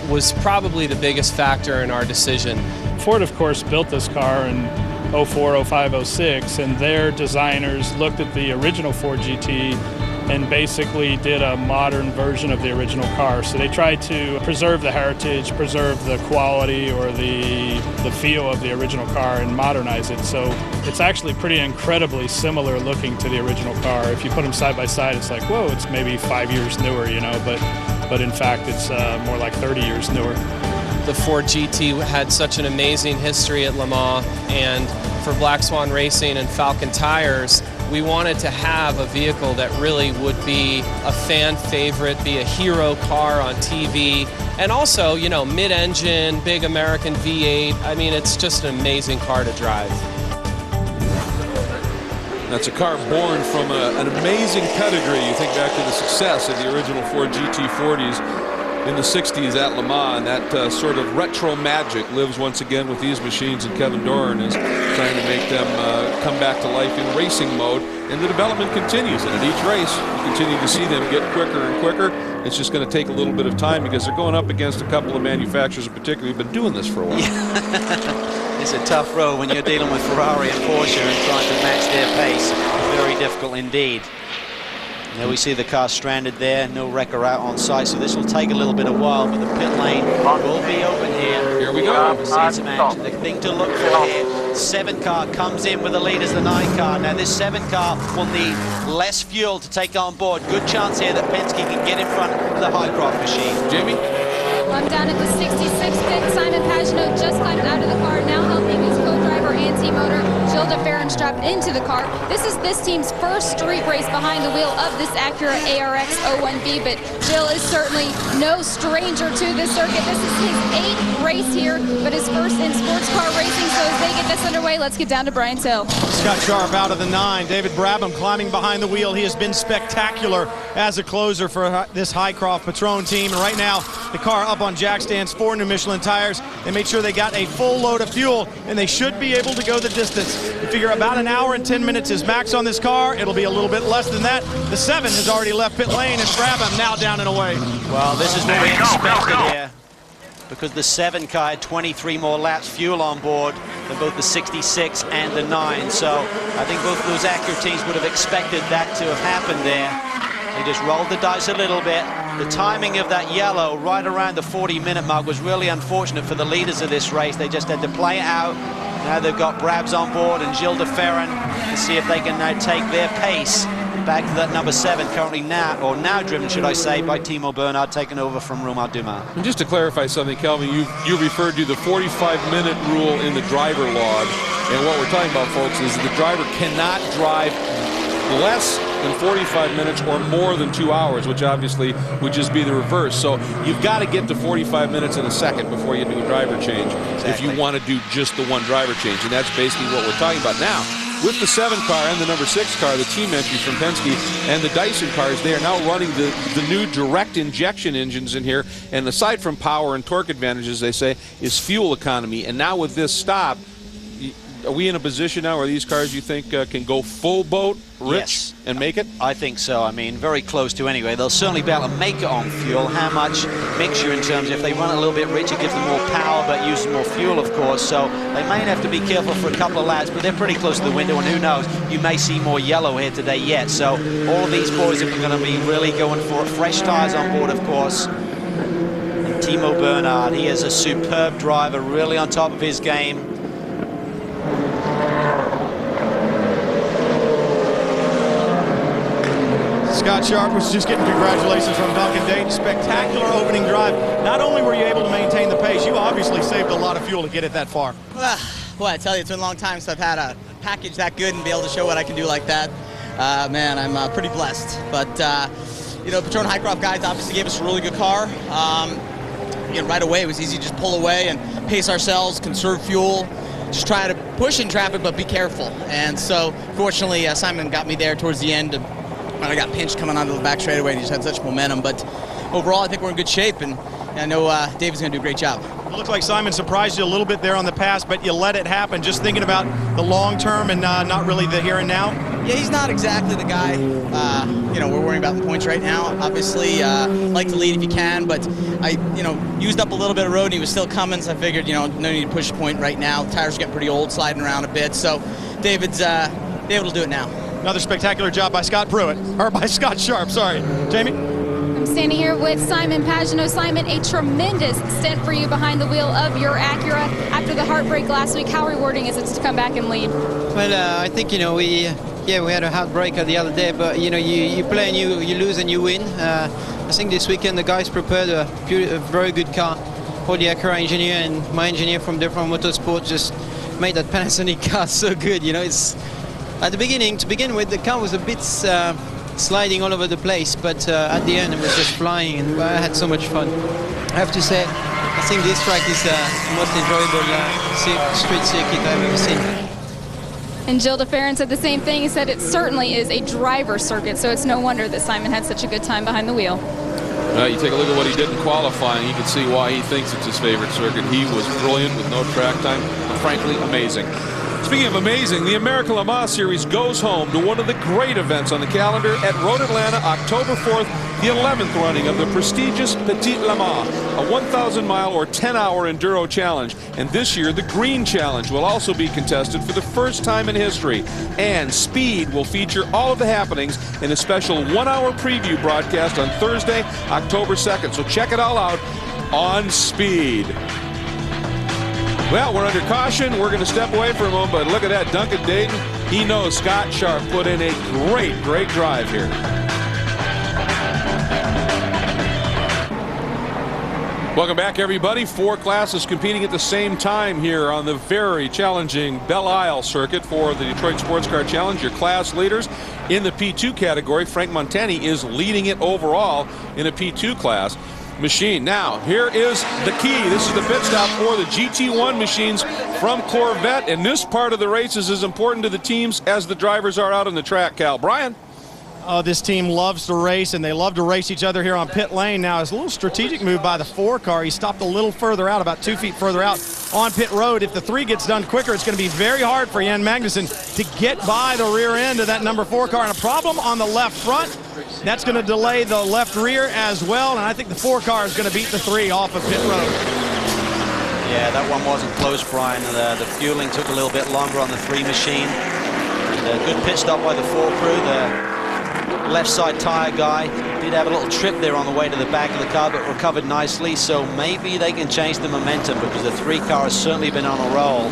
was probably the biggest factor in our decision. Ford, of course, built this car in 04, 05, 06, and their designers looked at the original Ford GT and basically did a modern version of the original car. So they tried to preserve the heritage, preserve the quality or the feel of the original car and modernize it. So it's actually pretty incredibly similar looking to the original car. If you put them side by side, it's like, whoa, it's maybe 5 years newer, you know, but in fact it's more like 30 years newer. The Ford GT had such an amazing history at Le Mans, and for Black Swan Racing and Falcon Tires, we wanted to have a vehicle that really would be a fan favorite, be a hero car on TV, and also, you know, mid-engine, big American V8. I mean, it's just an amazing car to drive. That's a car born from an amazing pedigree. You think back to the success of the original Ford GT40s in the 60s at Le Mans, and that sort of retro magic lives once again with these machines, and Kevin Doran is trying to make them come back to life in racing mode, and the development continues, and at each race you continue to see them get quicker and quicker. It's just going to take a little bit of time because they're going up against a couple of manufacturers in particular who've been doing this for a while. It's a tough road when you're dealing with Ferrari and Porsche and trying to match their pace. Very difficult indeed. There we see the car stranded there, no wrecker out on site, so this will take a little bit of while, but the pit lane will be open here. Here we go. We'll see some action. The thing to look for here, 7 car comes in with the lead as the 9 car. Now this 7 car will need less fuel to take on board. Good chance here that Penske can get in front of the Highcroft machine. Jamie? I'm down at the 66 pit. Simon Pagenaud just climbed out of the car, now helping his co-driver and team owner Gilles de Ferran strapped into the car. This is this team's first street race behind the wheel of this Acura ARX 01V, but Gilles is certainly no stranger to this circuit. This is his 8th race here, but his first in sports car racing. So as they get this underway, let's get down to Brian's Hill. Scott Sharp out of the 9. David Brabham climbing behind the wheel. He has been spectacular as a closer for this Highcroft Patron team. And right now, the car up on jack stands, 4 new Michelin tires. They made sure they got a full load of fuel, and they should be able to go the distance. You figure about an hour and 10 minutes is max on this car. It'll be a little bit less than that. The 7 has already left pit lane, and Brabham now down and away. Well, this is what we expected here, because the 7 car had 23 more laps fuel on board than both the 66 and the 9. So I think both those Acura teams would have expected that to have happened there. They just rolled the dice a little bit. The timing of that yellow right around the 40-minute mark was really unfortunate for the leaders of this race. They just had to play it out. Now they've got Brabs on board and Gilles de Ferran to see if they can now take their pace back to that number 7, currently now driven, should I say, by Timo Bernhard, taken over from Romain Dumas. And just to clarify something, Kelvin, you referred to the 45-minute rule in the driver log, and what we're talking about, folks, is the driver cannot drive less than 45 minutes or more than 2 hours, which obviously would just be the reverse. So you've got to get to 45 minutes in a second before you do a driver change if you want to do just the one driver change, and that's basically what we're talking about now. With the 7 car and the number 6 car, the team entries from Penske and the Dyson cars, they are now running the new direct injection engines in here, and aside from power and torque advantages, they say, is fuel economy. And now with this stop, are we in a position now where these cars, you think, can go full boat, Rich, and make it? I think so. I mean, very close to anyway. They'll certainly be able to make it on fuel. How much mixture in terms of if they run a little bit rich, it gives them more power, but uses more fuel, of course. So they may have to be careful for a couple of laps, but they're pretty close to the window, and who knows, you may see more yellow here today yet. So all of these boys are going to be really going for it. Fresh tires on board, of course. And Timo Bernhard, he is a superb driver, really on top of his game. Scott Sharp was just getting congratulations from Duncan Dayton. Spectacular opening drive. Not only were you able to maintain the pace, you obviously saved a lot of fuel to get it that far. Well, I tell you, it's been a long time since I've had a package that good and be able to show what I can do like that. Man, I'm pretty blessed. But, you know, Patron Highcroft guys obviously gave us a really good car. You know, right away, it was easy to just pull away and pace ourselves, conserve fuel, just try to push in traffic, but be careful. And so, fortunately, Simon got me there towards the end. I got pinched coming onto the back straightaway, and he just had such momentum. But overall, I think we're in good shape, and I know David's going to do a great job. It looked like Simon surprised you a little bit there on the pass, but you let it happen. Just thinking about the long term and not really the here and now. Yeah, he's not exactly the guy. You know, we're worrying about the points right now. Obviously, like to lead if you can, but I, you know, used up a little bit of road, and he was still coming, so I figured, you know, no need to push the point right now. The tires are getting pretty old, sliding around a bit, so David's able to do it now. Another spectacular job by Scott Sharp, sorry. Jamie? I'm standing here with Simon Pagenaud. Simon, a tremendous stint for you behind the wheel of your Acura. After the heartbreak last week, how rewarding is it to come back and lead? Well, I think, you know, we had a heartbreaker the other day, but, you know, you play and you lose and you win. I think this weekend the guys prepared a very good car for the Acura engineer, and my engineer from Different Motorsport just made that Panasonic car so good. You know, it's at the beginning, to begin with, the car was a bit sliding all over the place, but at the end it was just flying, and I had so much fun. I have to say, I think this track is the most enjoyable street circuit I've ever seen. And Jill DeFerrin said the same thing. He said it certainly is a driver's circuit, so it's no wonder that Simon had such a good time behind the wheel. You take a look at what he did in qualifying, you can see why he thinks it's his favorite circuit. He was brilliant with no track time, but frankly, amazing. Speaking of amazing, the American Le Mans Series goes home to one of the great events on the calendar at Road Atlanta, October 4th, the 11th running of the prestigious Petit Le Mans, a 1,000-mile or 10-hour enduro challenge. And this year, the Green Challenge will also be contested for the first time in history. And Speed will feature all of the happenings in a special 1-hour preview broadcast on Thursday, October 2nd. So check it all out on Speed. Well, we're under caution. We're going to step away for a moment, but look at that. Duncan Dayton, he knows Scott Sharp put in a great drive here. Welcome back, everybody. 4 classes competing at the same time here on the very challenging Belle Isle circuit for the Detroit Sports Car Challenge. Your class leaders in the P2 category. Frank Montani is leading it overall in a P2 class. Machine. Now, here is the key. This is the pit stop for the GT1 machines from Corvette, and this part of the race is as important to the teams as the drivers are out on the track, Cal. Brian? Oh, this team loves to race, and they love to race each other here on pit lane. Now, it's a little strategic move by the 4 car. He stopped a little further out, about 2 feet further out on pit road. If the 3 gets done quicker, it's going to be very hard for Jan Magnussen to get by the rear end of that number 4 car. And a problem on the left front. That's going to delay the left rear as well, and I think the 4 car is going to beat the 3 off of pit road. Yeah, that one wasn't close, Brian. The fueling took a little bit longer on the 3 machine. And a good pit stop by the 4 crew. The left side tire guy did have a little trip there on the way to the back of the car, but recovered nicely, so maybe they can change the momentum, because the 3 car has certainly been on a roll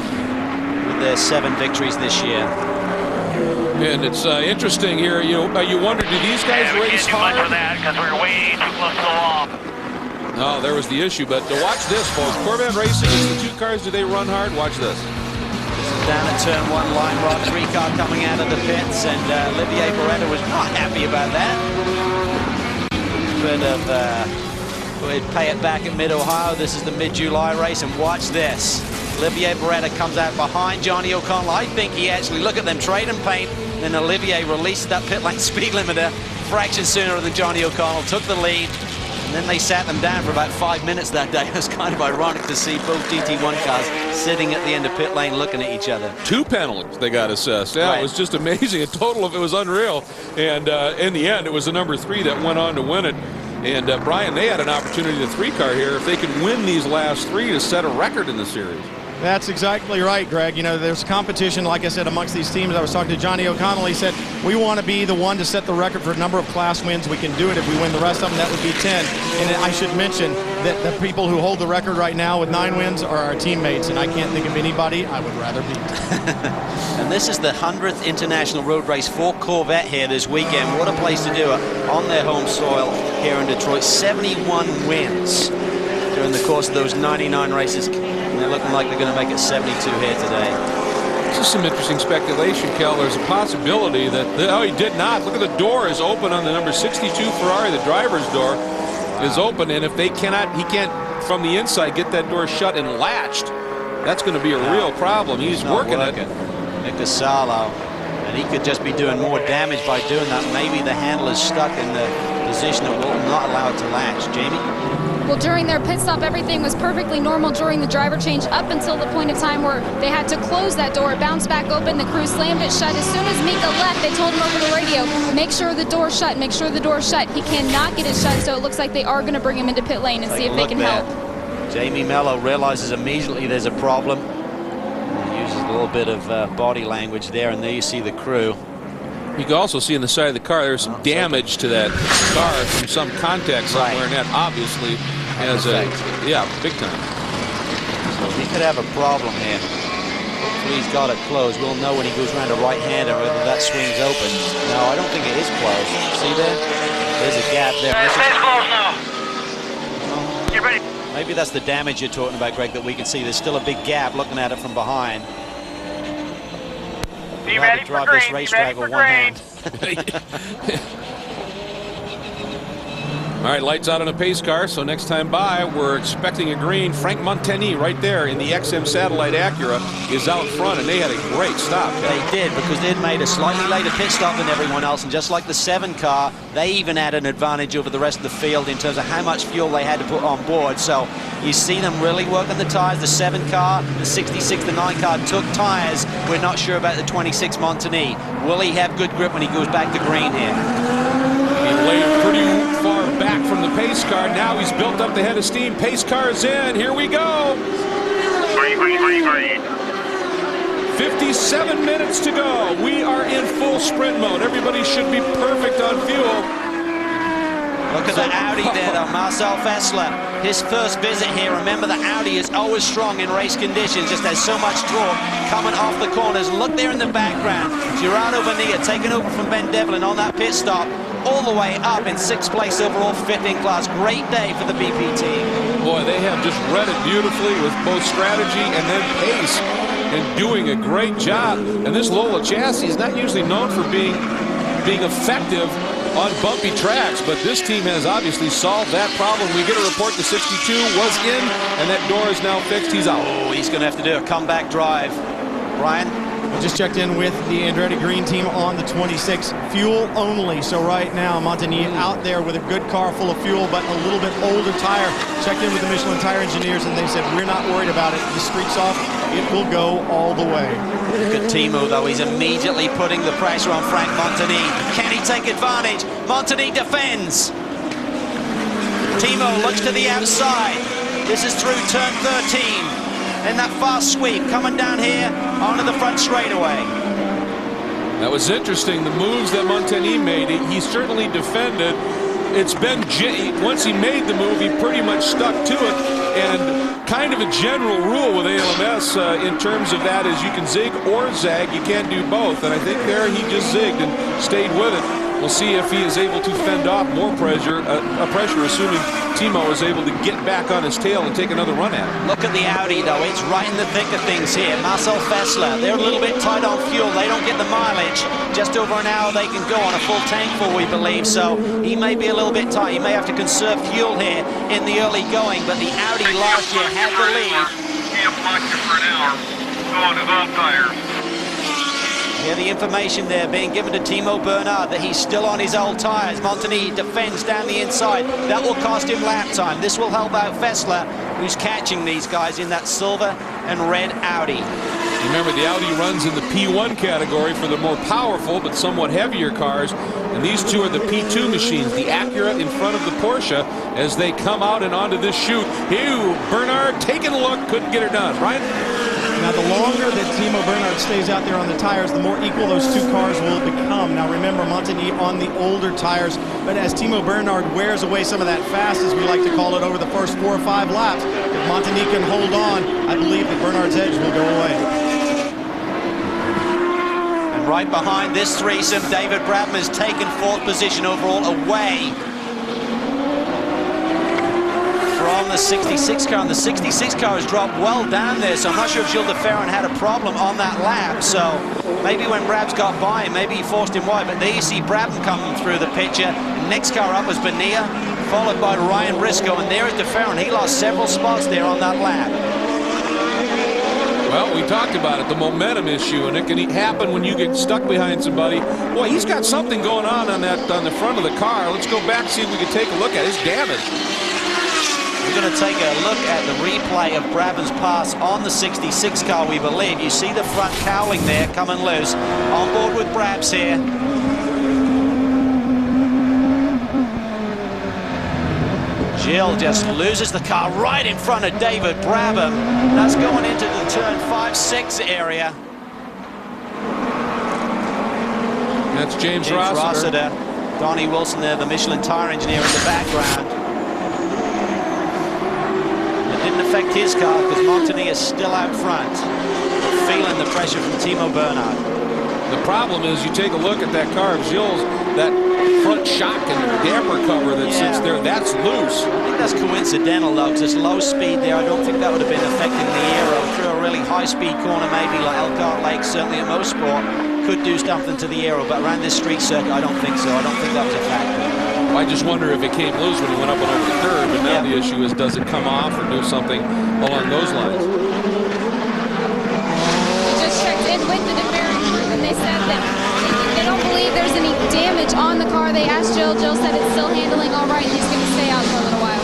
with their 7 victories this year. And it's interesting here. You wonder, do these guys race hard? For that, because we're way too close to the wall. No, there was the issue. But to watch this, folks, Corvette Racing is the 2 cars. Do they run hard? Watch this. Down at turn 1, line rod, 3 car coming out of the pits, and Olivier Beretta was not happy about that. Bit of we'd pay it back at Mid-Ohio. This is the mid-July race, and watch this. Olivier Beretta comes out behind Johnny O'Connell. I think he actually, look at them trade and paint. Then Olivier released that pit lane speed limiter fraction sooner than Johnny O'Connell, took the lead, and then they sat them down for about 5 minutes that day. It was kind of ironic to see both GT1 cars sitting at the end of pit lane looking at each other. 2 penalties they got assessed. Yeah, right. It was just amazing. A total of, it was unreal. And in the end, it was the number 3 that went on to win it. And Brian, they had an opportunity, the 3 car here, if they could win these last 3, to set a record in the series. That's exactly right, Greg. You know, there's competition, like I said, amongst these teams. I was talking to Johnny O'Connell. He said, we want to be the one to set the record for a number of class wins. We can do it. If we win the rest of them, that would be 10. And I should mention that the people who hold the record right now with 9 wins are our teammates, and I can't think of anybody I would rather beat. And this is the 100th International Road Race for Corvette here this weekend. What a place to do it on their home soil here in Detroit. 71 wins during the course of those 99 races. And they're looking like they're going to make it 72 here today. Just some interesting speculation, Kel. There's a possibility that, oh, he did not. Look at the door is open on the number 62 Ferrari. The driver's door is open, and if they cannot, he can't from the inside get that door shut and latched, that's going to be a real problem. He's working it. Nick Casalo, and he could just be doing more damage by doing that. Maybe the handle is stuck in the position that will not allow it to latch. Jamie? Well, during their pit stop, everything was perfectly normal during the driver change up until the point of time where they had to close that door. It bounced back open. The crew slammed it shut. As soon as Mika left, they told him over the radio, make sure the door's shut, make sure the door's shut. He cannot get it shut, so it looks like they are going to bring him into pit lane and see if they can help. Jamie Mello realizes immediately there's a problem. He uses a little bit of body language there, and there you see the crew. You can also see on the side of the car there's some damage to that car from some contact somewhere, and that obviously has a, big time. So he could have a problem here. Hopefully he's got it closed. We'll know when he goes around a right-hander whether that swing's open. No, I don't think it is closed. See there? There's a gap there. It's closed now. Get ready. Maybe that's the damage you're talking about, Greg, that we can see. There's still a big gap looking at it from behind. Be ready for green. Be ready for green. All right, lights out on a pace car, so next time by, we're expecting a green. Frank Montagny right there in the XM Satellite Acura is out front, and they had a great stop. They did, because they'd made a slightly later pit stop than everyone else, and just like the 7 car, they even had an advantage over the rest of the field in terms of how much fuel they had to put on board. So you see them really working the tires. The 7 car, the 66, the 9 car took tires. We're not sure about the 26 Montagny. Will he have good grip when he goes back to green here? He laid pretty far back from the pace car. Now he's built up the head of steam. Pace car's in. Here we go. 57 minutes to go. We are in full sprint mode. Everybody should be perfect on fuel. Look at the Audi there, though, Marcel Fessler. His first visit here. Remember, the Audi is always strong in race conditions, just has so much torque coming off the corners. Look there in the background. Gerardo Bonilla taking over from Ben Devlin on that pit stop, all the way up in 6th place overall, 5th in class. Great day for the BP team. Boy, they have just read it beautifully with both strategy and then pace, and doing a great job. And this Lola chassis is not usually known for being effective on bumpy tracks, but this team has obviously solved that problem. We get a report the 62 was in, and that door is now fixed. He's out. Oh, he's going to have to do a comeback drive. Ryan? I just checked in with the Andretti Green team on the 26, fuel only. So right now, Montagny out there with a good car full of fuel, but a little bit older tire. Checked in with the Michelin tire engineers, and they said, we're not worried about it. The streak's off. It will go all the way. Look at Timo, though. He's immediately putting the pressure on Frank Montagny. Can he take advantage? Montagny defends. Timo looks to the outside. This is through turn 13. And that fast sweep coming down here onto the front straightaway. That was interesting, the moves that Montagny made. He certainly defended. It's been, once he made the move, he pretty much stuck to it. And kind of a general rule with ALMS in terms of that is you can zig or zag. You can't do both. And I think there he just zigged and stayed with it. We'll see if he is able to fend off more pressure, assuming Timo is able to get back on his tail and take another run at it. Look at the Audi, though. It's right in the thick of things here. Marcel Fessler, they're a little bit tight on fuel. They don't get the mileage. Just over an hour they can go on a full tank full, we believe. So he may be a little bit tight. He may have to conserve fuel here in the early going. But the Audi last year had the lead. For an hour. Go on his old tires. Yeah, the information there being given to Timo Bernard that he's still on his old tires. Montagny defends down the inside. That will cost him lap time. This will help out Fessler, who's catching these guys in that silver and red Audi. Remember, the Audi runs in the P1 category for the more powerful but somewhat heavier cars. And these two are the P2 machines, the Acura in front of the Porsche as they come out and onto this chute. Ew, Bernard taking a look, couldn't get her done. Right? Now, the longer that Timo Bernard stays out there on the tires, the more equal those two cars will become. Now, remember, Montagny on the older tires, but as Timo Bernard wears away some of that fast, as we like to call it, over the first 4 or 5 laps, if Montagny can hold on, I believe that Bernard's edge will go away. And right behind this threesome, David Brabham has taken 4th position overall away from the 66 car, and the 66 car has dropped well down there, so I'm not sure if Gilles de Ferran had a problem on that lap. So maybe when Brabs got by him, maybe he forced him wide, but there you see Brabham coming through the picture. Next car up was Bonilla, followed by Ryan Briscoe, and there is de Ferran. He lost several spots there on that lap. Well, we talked about it, the momentum issue, and it can happen when you get stuck behind somebody. Boy, he's got something going on the front of the car. Let's go back and see if we can take a look at it. It's damaged. We're going to take a look at the replay of Brabham's pass on the 66 car, we believe. You see the front cowling there coming loose. On board with Brabs here. Gilles just loses the car right in front of David Brabham. That's going into the turn 5-6 area. That's James Rossiter. Donnie Wilson there, the Michelin tire engineer in the background. Didn't affect his car because Montagny is still out front, feeling the pressure from Timo Bernard. The problem is you take a look at that car of Gilles, that front shock and damper cover that sits there, that's loose. I think that's coincidental though, because it's low speed there. I don't think that would have been affecting the aero. Through a really high-speed corner, maybe like Elkhart Lake, certainly at Mosport, could do something to the aero, but around this street circuit, I don't think so. I don't think that was a factor. I just wonder if it came loose when he went up and over the curb, and now the issue is, does it come off or do something along those lines? We just checked in with the repairing group, and they said that they don't believe there's any damage on the car. They asked Joe. Joe said it's still handling all right, and he's going to stay out for a little while.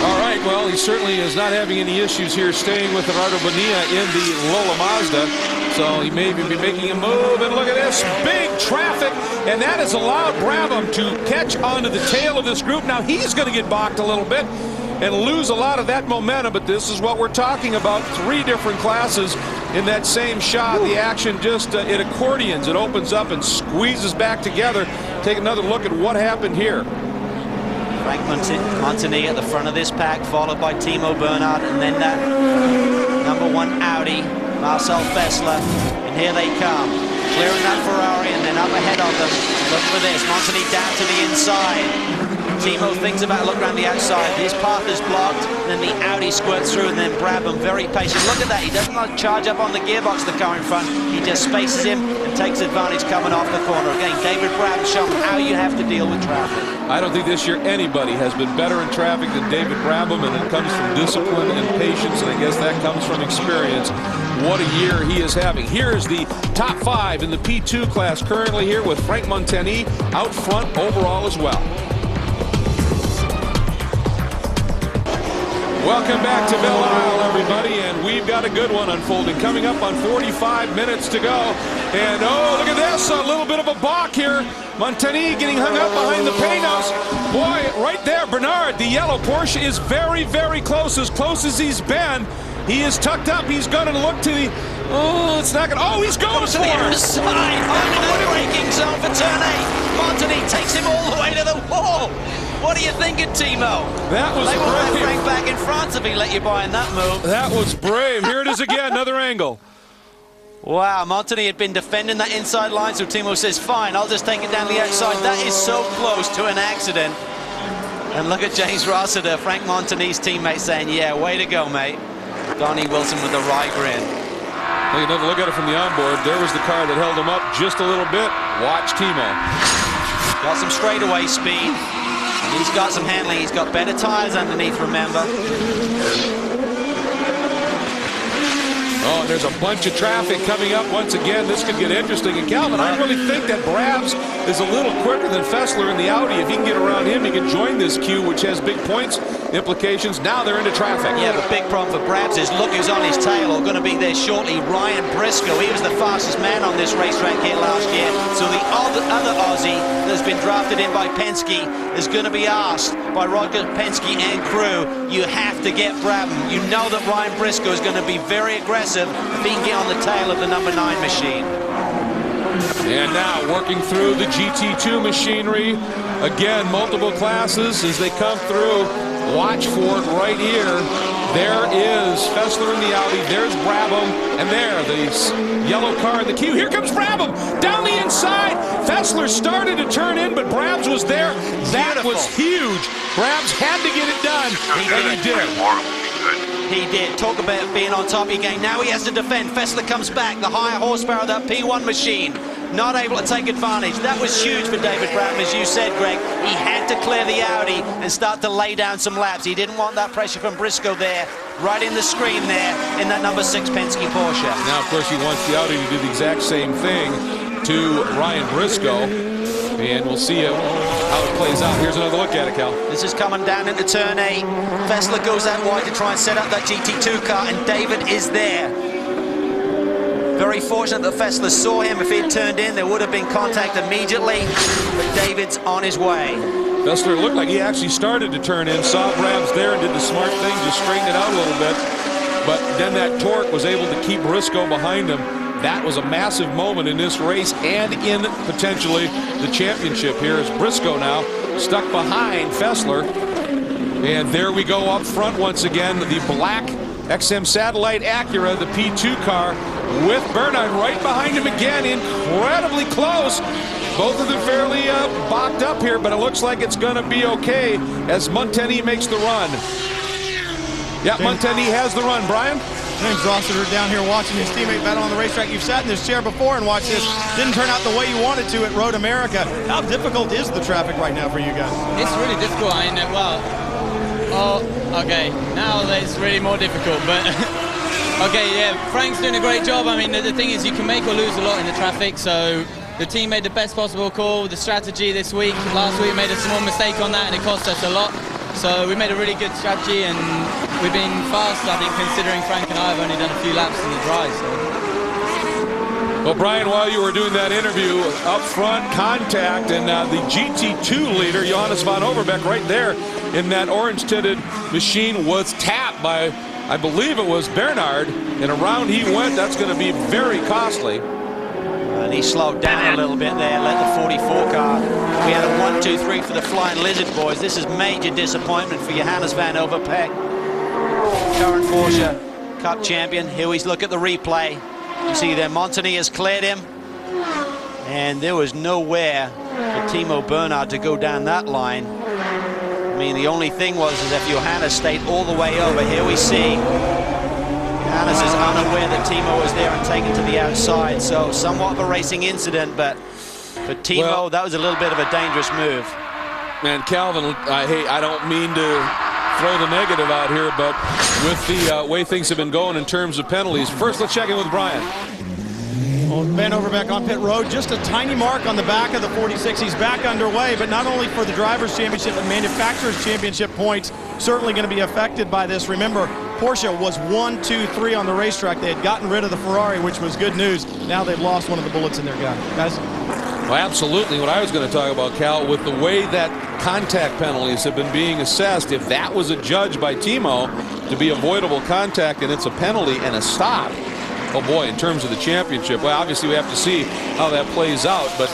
All right, well, he certainly is not having any issues here staying with Gerardo Bonilla in the Lola Mazda. So he may be making a move, and look at this, big traffic, and that has allowed Brabham to catch onto the tail of this group. Now he's going to get balked a little bit and lose a lot of that momentum, but this is what we're talking about. 3 different classes in that same shot. The action just, it accordions, it opens up and squeezes back together. Take another look at what happened here. Frank Montagny at the front of this pack, followed by Timo Bernhard, and then that #1 Audi, Marcel Fessler, and here they come, clearing that Ferrari, and then up ahead of them. Look for this, Montagny down to the inside. Timo thinks about a look around the outside. His path is blocked, then the Audi squirts through, and then Brabham very patient. Look at that, he doesn't like charge up on the gearbox, the car in front. He just spaces him and takes advantage coming off the corner. Again, David Brabham showing how you have to deal with traffic. I don't think this year anybody has been better in traffic than David Brabham, and it comes from discipline and patience, and I guess that comes from experience. What a year he is having. Here's the top 5 in the P2 class currently here with Frank Montagny out front overall as well. Welcome back to Belle Isle, everybody, and we've got a good one unfolding. Coming up on 45 minutes to go. And oh, look at this, a little bit of a balk here. Montagny getting hung up behind the panos. Boy, right there, Bernhard, the yellow Porsche is very, very close as he's been. He is tucked up. He's going to look to the, oh, it's not going to, oh, he's going to the other side. I'm in the braking zone for turn 8. Montagny takes him all the way to the wall. What are you thinking, Timo? That was brave. They brave. let Frank back in front if he let you by in that move. That was brave. Here it is again, another angle. Wow, Montagny had been defending that inside line, so Timo says, fine, I'll just take it down the outside. That is so close to an accident. And look at James Rossiter, Frank Montagny's teammate, saying, yeah, way to go, mate. Donnie Wilson with the right grin. Take another look at it from the onboard. There was the car that held him up just a little bit. Watch Timo. Got some straightaway speed. He's got some handling. He's got better tires underneath, remember. Oh, and there's a bunch of traffic coming up once again. This could get interesting. And Calvin, I really think that Brabs is a little quicker than Fessler in the Audi. If he can get around him, he can join this queue, which has big points implications. Now they're into traffic. Yeah, the big problem for Brabs is look who's on his tail, or going to be there shortly. Ryan Briscoe. He was the fastest man on this racetrack here last year. So the other Aussie that's been drafted in by Penske is going to be asked by Roger Penske and crew, you have to get Brabham. You know that Ryan Briscoe is going to be very aggressive if he can get on the tail of the #9 machine. And now working through the GT2 machinery. Again, multiple classes as they come through. Watch for it right here. There is Fessler in the Audi. There's Brabham. And there, the yellow car in the queue. Here comes Brabham down the inside. Fessler started to turn in, but Brabs was there. That was huge. Brabs had to get it done, and he did. He did. Talk about being on top again. Now he has to defend. Fessler comes back. The higher horsepower of that P1 machine. Not able to take advantage. That was huge for David Brabham, as you said, Greg. He had to clear the Audi and start to lay down some laps. He didn't want that pressure from Briscoe there, right in the screen there, in that #6 Penske Porsche. Now, of course, he wants the Audi to do the exact same thing to Ryan Briscoe. And we'll see how it plays out. Here's another look at it, Cal. This is coming down into turn 8. Fessler goes out wide to try and set up that GT2 car, and David is there. Very fortunate that Fessler saw him. If he had turned in, there would have been contact immediately, but David's on his way. Fessler looked like he actually started to turn in, saw Brabs there and did the smart thing, just straightened it out a little bit. But then that torque was able to keep Briscoe behind him. That was a massive moment in this race and in potentially the championship here as Briscoe now stuck behind Fessler. And there we go up front once again, the black XM Satellite Acura, the P2 car, with Bernhard right behind him again, incredibly close. Both of them fairly boxed up here, but it looks like it's going to be okay as Montagny makes the run. Yeah, Montagny has the run. Brian? James Rossiter down here watching his teammate battle on the racetrack. You've sat in this chair before and watched this. Didn't turn out the way you wanted to at Road America. How difficult is the traffic right now for you guys? It's really difficult. I mean, okay, now it's really more difficult, but okay, yeah, Frank's doing a great job. I mean, the thing is you can make or lose a lot in the traffic, so the team made the best possible call. The strategy this week, last week made a small mistake on that and it cost us a lot. So we made a really good strategy and we've been fast, I think, considering Frank and I have only done a few laps in the dry. So. Well, Brian, while you were doing that interview, up front, contact, and the GT2 leader, Johannes van Overbeek, right there in that orange-tinted machine was tapped by, I believe it was Bernard, and around he went. That's going to be very costly. And he slowed down a little bit there, let the 44 car. We had a 1, 2, 3 for the Flying Lizard boys. This is major disappointment for Johannes van Overbeek. Current Porsche Cup champion. Here we look at the replay. You see there, Montagny has cleared him. And there was nowhere for Timo Bernhard to go down that line. I mean, the only thing was is if Johannes stayed all the way over. Here we see Johannes is unaware that Timo was there and taken to the outside, so somewhat of a racing incident, but for Timo, well, that was a little bit of a dangerous move. Man, Calvin, I don't mean to throw the negative out here, but with the way things have been going in terms of penalties, first let's check in with Brian. Well, Van Overbeek on pit road, just a tiny mark on the back of the 46. He's back underway, but not only for the Drivers' Championship, the Manufacturers' Championship points certainly going to be affected by this. Remember, Porsche was 1, 2, 3 on the racetrack. They had gotten rid of the Ferrari, which was good news. Now they've lost one of the bullets in their gun. Guys? Well, absolutely. What I was going to talk about, Cal, with the way that contact penalties have been being assessed, if that was adjudged by Timo to be avoidable contact and it's a penalty and a stop, oh boy, in terms of the championship, well, obviously we have to see how that plays out, but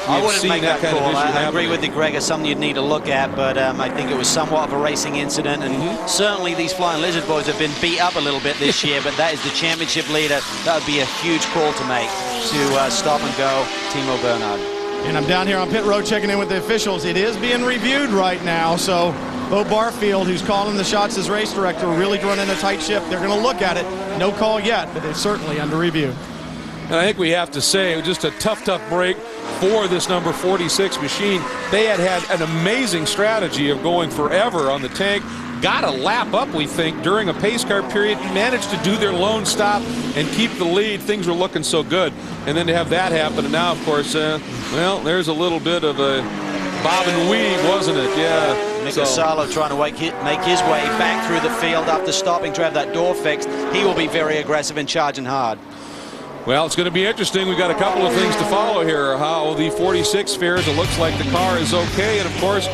I wouldn't make that kind call. of issue I happening. agree with you, Greg. It's something you'd need to look at, but I think it was somewhat of a racing incident, and certainly these Flying Lizard boys have been beat up a little bit this year, but that is the championship leader. That would be a huge call to make, to stop and go Timo Bernhard. And I'm down here on pit road checking in with the officials. It is being reviewed right now, so Bo Barfield, who's calling the shots as race director, really running a tight ship. They're going to look at it. No call yet, but it's certainly under review. And I think we have to say, it was just a tough break for this number 46 machine. They had an amazing strategy of going forever on the tank. Got a lap up, we think, during a pace car period. Managed to do their lone stop and keep the lead. Things were looking so good. And then to have that happen, and now, of course, well, there's a little bit of a bob and weave, wasn't it? Yeah. Nico Salo trying to make his way back through the field after stopping to have that door fixed. He will be very aggressive and charging hard. Well, it's going to be interesting. We've got a couple of things to follow here. How the 46 fares. It looks like the car is okay. And, of course,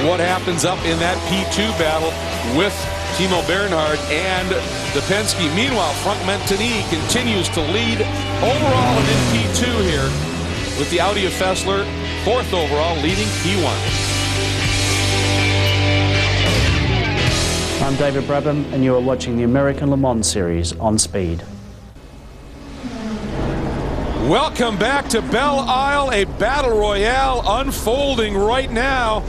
what happens up in that P2 battle with Timo Bernhard and the Penske. Meanwhile, Frank Montagny continues to lead overall and in P2 here with the Audi of Fessler, 4th overall, leading P1. I'm David Brabham, and you are watching the American Le Mans Series on Speed. Welcome back to Belle Isle, a battle royale unfolding right now.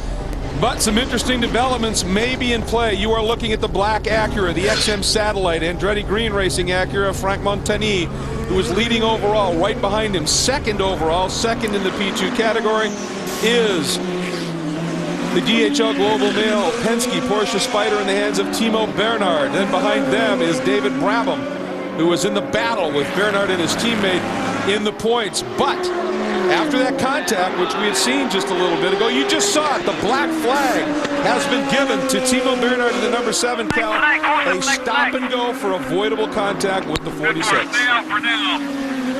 But some interesting developments may be in play. You are looking at the black Acura, the XM Satellite, Andretti Green Racing Acura, Frank Montagny, who is leading overall. Right behind him, 2nd overall, 2nd in the P2 category, is the DHL Global Mail Penske Porsche Spyder in the hands of Timo Bernhard. Then behind them is David Brabham, who was in the battle with Bernhard and his teammate in the points. But after that contact, which we had seen just a little bit ago, you just saw it, the black flag has been given to Timo Bernhard in the number 7 Cal. A stop and go for avoidable contact with the 46.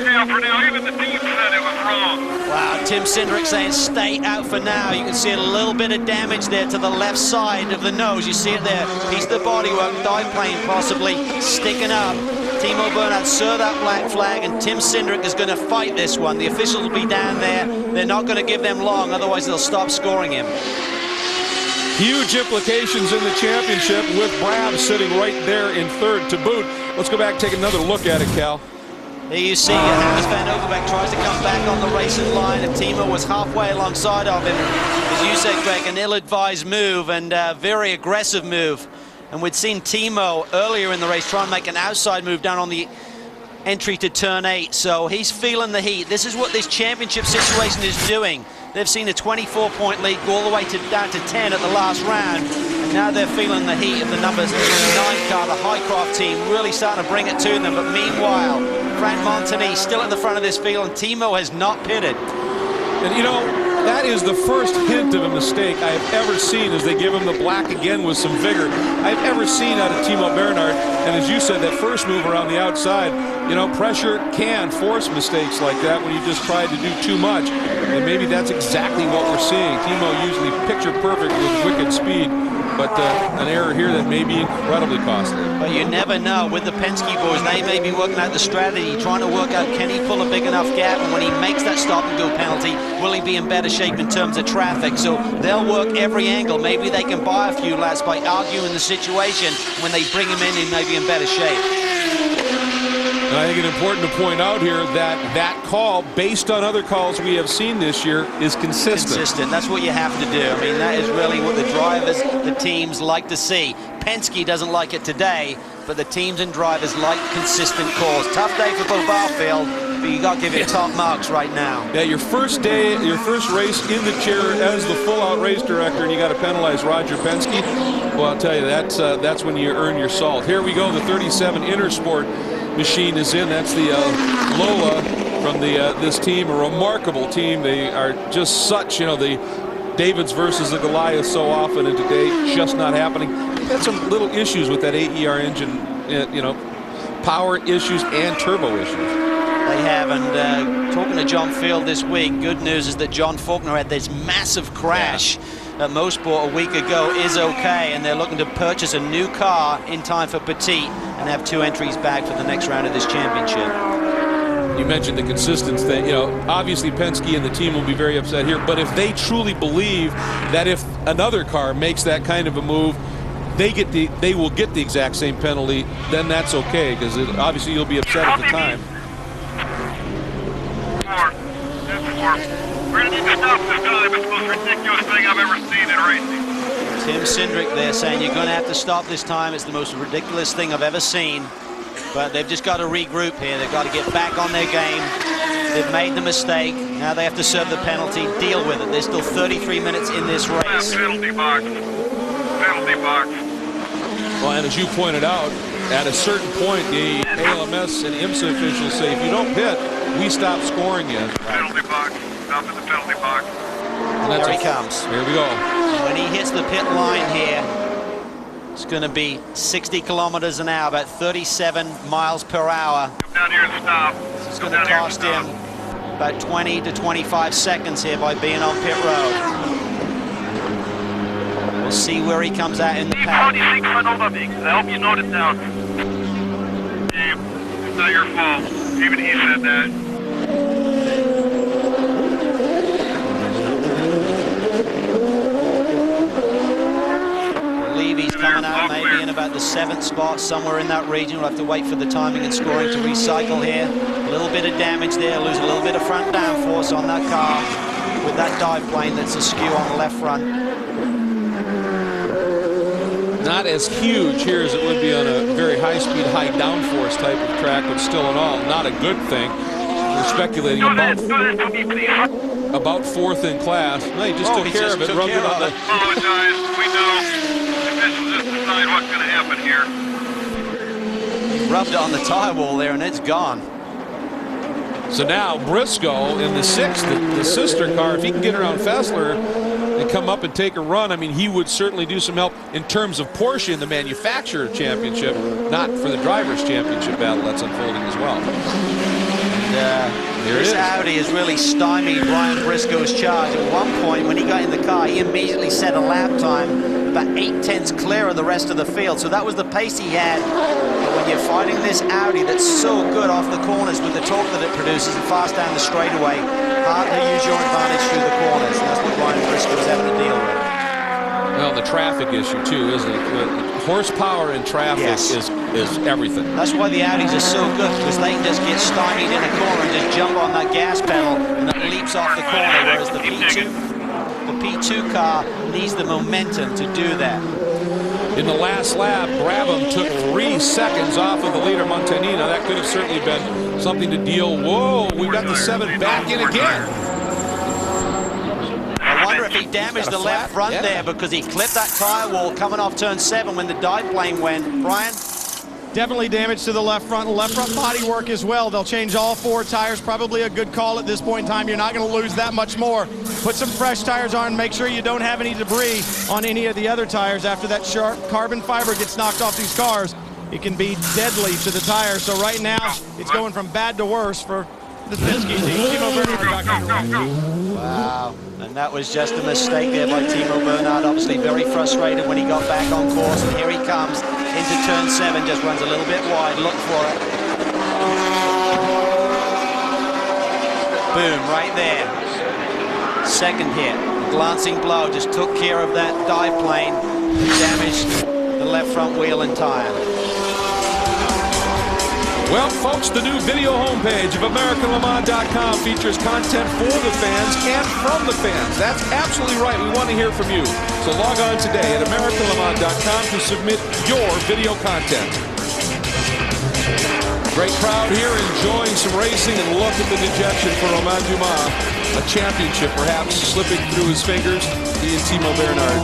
Even the team said it was wrong. Wow, Tim Cindric saying stay out for now. You can see a little bit of damage there to the left side of the nose. You see it there, piece of the bodywork, diplane possibly sticking up. Timo Bernhard saw that black flag, and Tim Cindric is going to fight this one. The officials will be down there. They're not going to give them long, otherwise they'll stop scoring him. Huge implications in the championship with Brab sitting right there in 3rd to boot. Let's go back and take another look at it, Cal. Here you see Johannes van Overbeek tries to come back on the racing line, and Timo was halfway alongside of him. As you said, Greg, an ill-advised move and a very aggressive move. And we'd seen Timo earlier in the race try and make an outside move down on the entry to turn 8, so he's feeling the heat. This is what this championship situation is doing. They've seen a 24-point lead go all the way down to 10 at the last round, and now they're feeling the heat of the numbers 9 car, the Highcroft team, really starting to bring it to them. But meanwhile, Frank Montagny still at the front of this field, and Timo has not pitted. And you know, that is the first hint of a mistake I have ever seen as they give him the black again with some vigor I've ever seen out of Timo Bernhard. And as you said, that first move around the outside, you know, pressure can force mistakes like that when you just try to do too much. And maybe that's exactly what we're seeing. Timo usually picture perfect with wicked speed, but an error here that may be incredibly costly. But you never know. With the Penske boys, they may be working out the strategy, trying to work out, can he pull a big enough gap? And when he makes that stop and go penalty, will he be in better shape in terms of traffic? So they'll work every angle. Maybe they can buy a few laps by arguing the situation. When they bring him in, he may be in better shape. And I think it's important to point out here that that call, based on other calls we have seen this year, is consistent. Consistent. That's what you have to do. I mean, that is really what the drivers, the teams like to see. Penske doesn't like it today, but the teams and drivers like consistent calls. Tough day for Bo Barfield, but you got to give it top marks right now. Yeah, your first day, your first race in the chair as the full-out race director, and you got to penalize Roger Penske. Well, I'll tell you, that's when you earn your salt. Here we go. The 37 Intersport machine is in. That's the Lola from this team, a remarkable team. They are just such, you know, the Davids versus the Goliath so often, and today just not happening. We've had some little issues with that AER engine, you know, power issues and turbo issues. They have, and talking to John Field this week, good news is that John Faulkner had this massive crash at Mosport a week ago, is okay, and they're looking to purchase a new car in time for Petit and have 2 entries back for the next round of this championship. You mentioned the consistency thing. You know, obviously Penske and the team will be very upset here, but if they truly believe that if another car makes that kind of a move, they will get the exact same penalty, then that's okay, because obviously you'll be upset at the time. We're going to need to stop this time. It's the most ridiculous thing I've ever seen in racing. Tim Cindric there saying you're going to have to stop this time. It's the most ridiculous thing I've ever seen. But they've just got to regroup here. They've got to get back on their game. They've made the mistake. Now they have to serve the penalty, deal with it. There's still 33 minutes in this race. Penalty box. Penalty box. Well, and as you pointed out, at a certain point, the ALMS and IMSA officials say, if you don't pit, we stop scoring you. Penalty box. Stop in the penalty box. And there he comes. Here we go. When he hits the pit line here, it's going to be 60 kilometers an hour, about 37 miles per hour. Come down here and stop. It's going to cost him about 20 to 25 seconds here by being on pit road. We'll see where he comes out in the pack. I hope you note it down. Dave, it's not your fault. Even he said that. He's coming out maybe in about the 7th spot, somewhere in that region. We'll have to wait for the timing and scoring to recycle here. A little bit of damage there, lose a little bit of front downforce on that car with that dive plane that's askew on the left front. Not as huge here as it would be on a very high-speed, high downforce type of track, but still in all, not a good thing. We're speculating about 4th in class. No, he just took care of it, rubbed it on the... Apologize, we know. Just decide what's going to happen here. Rubbed it on the tire wall there, and it's gone. So now Briscoe in the 6th, the sister car, if he can get around Fessler and come up and take a run, I mean, he would certainly do some help in terms of Porsche in the manufacturer championship, not for the drivers' championship battle that's unfolding as well. And this Audi has really stymied Brian Briscoe's charge. At one point, when he got in the car, he immediately set a lap time about 8/10 clear of the rest of the field. So that was the pace he had. But when you're fighting this Audi that's so good off the corners with the torque that it produces and fast down the straightaway, hard to use your advantage through the corners. And that's what Brian Briscoe's having to deal with. Well, the traffic issue too, isn't it? Horsepower and traffic is everything. That's why the Audis are so good, because they can just get stymied in a corner and just jump on that gas pedal and it leaps off the corner, whereas the P2 car needs the momentum to do that. in the last lap. Brabham took 3 seconds off of the leader, Montanina. That could have certainly been something to deal. Whoa, we've got the 7 back in again. I wonder if he damaged the left front there because he clipped that tire wall coming off turn 7 when the dive plane went. Brian? Definitely damage to the left front body work as well. They'll change all 4 tires. Probably a good call at this point in time. You're not going to lose that much more. Put some fresh tires on. Make sure you don't have any debris on any of the other tires after that sharp carbon fiber gets knocked off these cars. It can be deadly to the tires. So right now, it's going from bad to worse for the Penske team. Wow, and that was just a mistake there by Timo Bernhard. Obviously very frustrated when he got back on course, and here he comes into turn 7, just runs a little bit wide. Look for it. Boom, right there. Second hit, glancing blow, just took care of that dive plane, damaged the left front wheel and tire. Well, folks, the new video homepage of AmericanLeMans.com features content for the fans and from the fans. That's absolutely right. We want to hear from you. So log on today at AmericanLeMans.com to submit your video content. Great crowd here enjoying some racing, and look at the dejection for Romain Dumas. A championship perhaps slipping through his fingers. He and Timo Bernhard.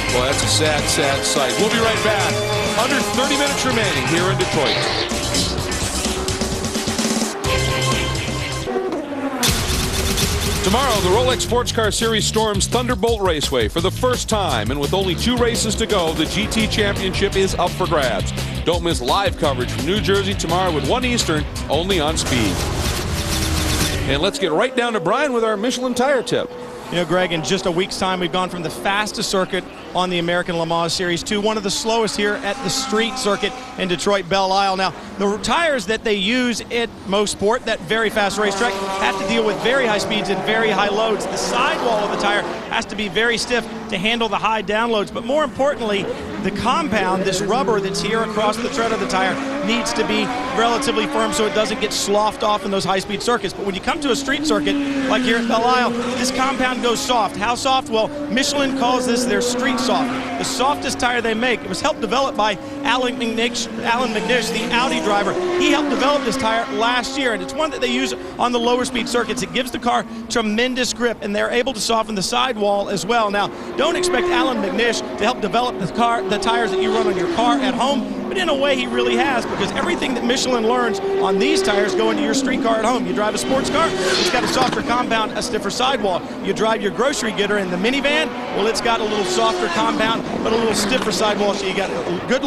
Boy, that's a sad, sad sight. We'll be right back. Under 30 minutes remaining here in Detroit. Tomorrow, the Rolex Sports Car Series storms Thunderbolt Raceway for the first time, and with only 2 races to go, the GT Championship is up for grabs. Don't miss live coverage from New Jersey tomorrow at 1 Eastern, only on Speed. And let's get right down to Brian with our Michelin tire tip. You know, Greg, in just a week's time, we've gone from the fastest circuit on the American Le Mans Series to one of the slowest here at the street circuit in Detroit Belle Isle. Now, the tires that they use at Mosport, that very fast racetrack, have to deal with very high speeds and very high loads. The sidewall of the tire has to be very stiff to handle the high downloads. But more importantly, the compound, this rubber that's here across the tread of the tire, needs to be relatively firm so it doesn't get sloughed off in those high-speed circuits. But when you come to a street circuit, like here at Belle Isle, this compound goes soft. How soft? Well, Michelin calls this their street soft, the softest tire they make. It was helped develop by Alan McNish, the Audi driver. He helped develop this tire last year, and it's one that they use on the lower speed circuits. It gives the car tremendous grip, and they're able to soften the sidewall as well. Now, don't expect Alan McNish to help develop the tires that you run on your car at home, but in a way he really has, because everything that Michelin learns on these tires go into your street car at home. You drive a sports car, it's got a softer compound, a stiffer sidewall. You drive your grocery getter in the minivan, well, it's got a little softer compound, but a little stiffer sidewall, so you got a good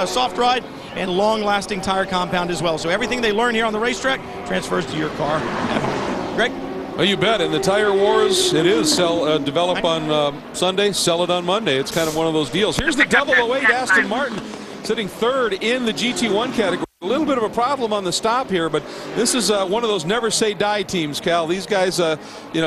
soft ride and long-lasting tire compound as well. So everything they learn here on the racetrack transfers to your car at home. Greg? Well, you bet. In the tire wars, it is develop on Sunday, sell it on Monday. It's kind of one of those deals. Here's the double await Aston Martin sitting 3rd in the GT1 category. A little bit of a problem on the stop here, but this is one of those never say die teams, Cal. These guys,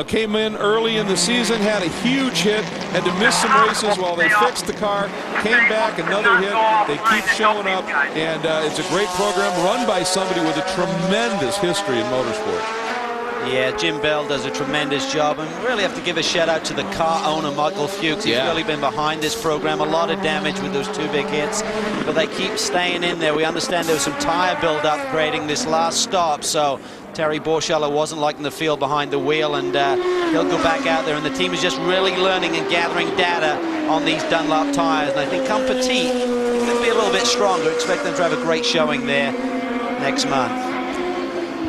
came in early in the season, had a huge hit, had to miss some races while they fixed the car, came back, another hit. They keep showing up, and it's a great program run by somebody with a tremendous history in motorsport. Yeah, Jim Belle does a tremendous job, and we really have to give a shout out to the car owner, Michael Fuchs. He's really been behind this program. A lot of damage with those 2 big hits, but they keep staying in there. We understand there was some tire build upgrading this last stop, so Terry Borscheller wasn't liking the feel behind the wheel, and he'll go back out there, and the team is just really learning and gathering data on these Dunlop tires, and I think come Petit, they'll be a little bit stronger. Expect them to have a great showing there next month.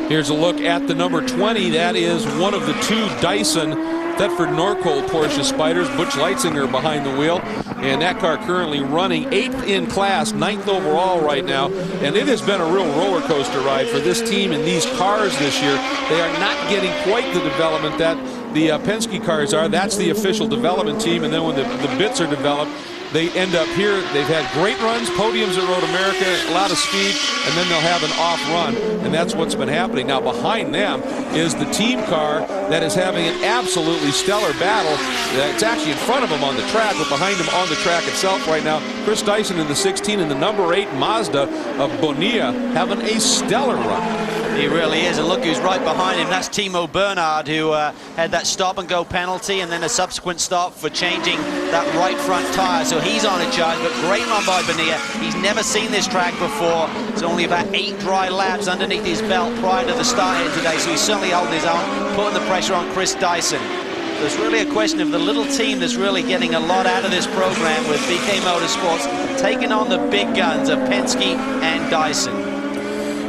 Here's a look at the number 20. That is one of the 2 Dyson Thetford Norcold Porsche Spyders. Butch Leitzinger behind the wheel. And that car currently running 8th in class, 9th overall right now. And it has been a real roller coaster ride for this team and these cars this year. They are not getting quite the development that the Penske cars are. That's the official development team. And then when the bits are developed, they end up here. They've had great runs, podiums at Road America, a lot of speed, and then they'll have an off run, and that's what's been happening. Now behind them is the team car that is having an absolutely stellar battle. It's actually in front of them on the track, but behind them on the track itself right now, Chris Dyson in the 16 and the number 8 Mazda of Bonilla having a stellar run. He really is, and look who's right behind him. That's Timo Bernhard, who had that stop-and-go penalty and then a subsequent stop for changing that right front tire. So he's on a charge, but great run by Bonilla. He's never seen this track before. It's only about 8 dry laps underneath his belt prior to the start here today, so he's certainly holding his own, putting the pressure on Chris Dyson. So it's really a question of the little team that's really getting a lot out of this program with BK Motorsports taking on the big guns of Penske and Dyson.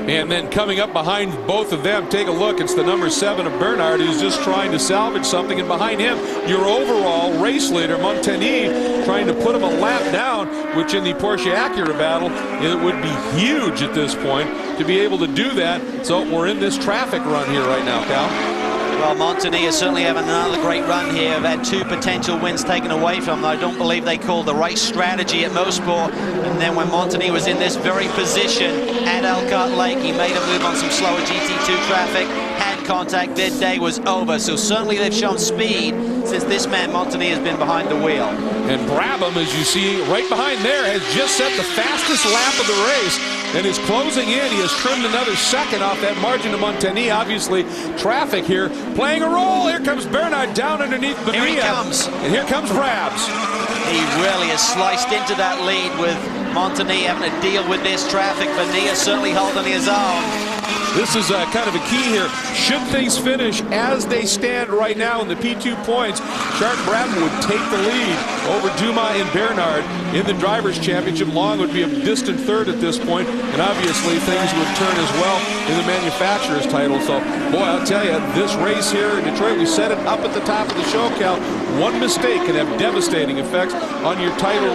And then coming up behind both of them, take a look. It's the number 7 of Bernhard, who's just trying to salvage something. And behind him, your overall race leader, Montagny, trying to put him a lap down, which in the Porsche Acura battle, it would be huge at this point to be able to do that. So we're in this traffic run here right now, Cal. Well, Montagny is certainly having another great run here. They've had 2 potential wins taken away from them. I don't believe they called the right strategy at Mosport. And then when Montagny was in this very position at Elkhart Lake, he made a move on some slower GT2 traffic, had contact, their day was over. So certainly they've shown speed since this man, Montagny, has been behind the wheel. And Brabham, as you see right behind there, has just set the fastest lap of the race and is closing in. He has trimmed another second off that margin of Montagny. Obviously, traffic here playing a role. Here comes Bernhard down underneath Bonilla. Here he comes. And here comes Brabs. He really has sliced into that lead with Montagny having to deal with this traffic. Bonilla certainly holding his own. This is kind of a key here. Should things finish as they stand right now in the P2 points, Charles Brabham would take the lead over Dumas and Bernhard in the Drivers' Championship. Long would be a distant third at this point, and obviously things would turn as well in the Manufacturers' title. So, boy, I'll tell you, this race here in Detroit, we set it up at the top of the show, Cal. One mistake can have devastating effects on your title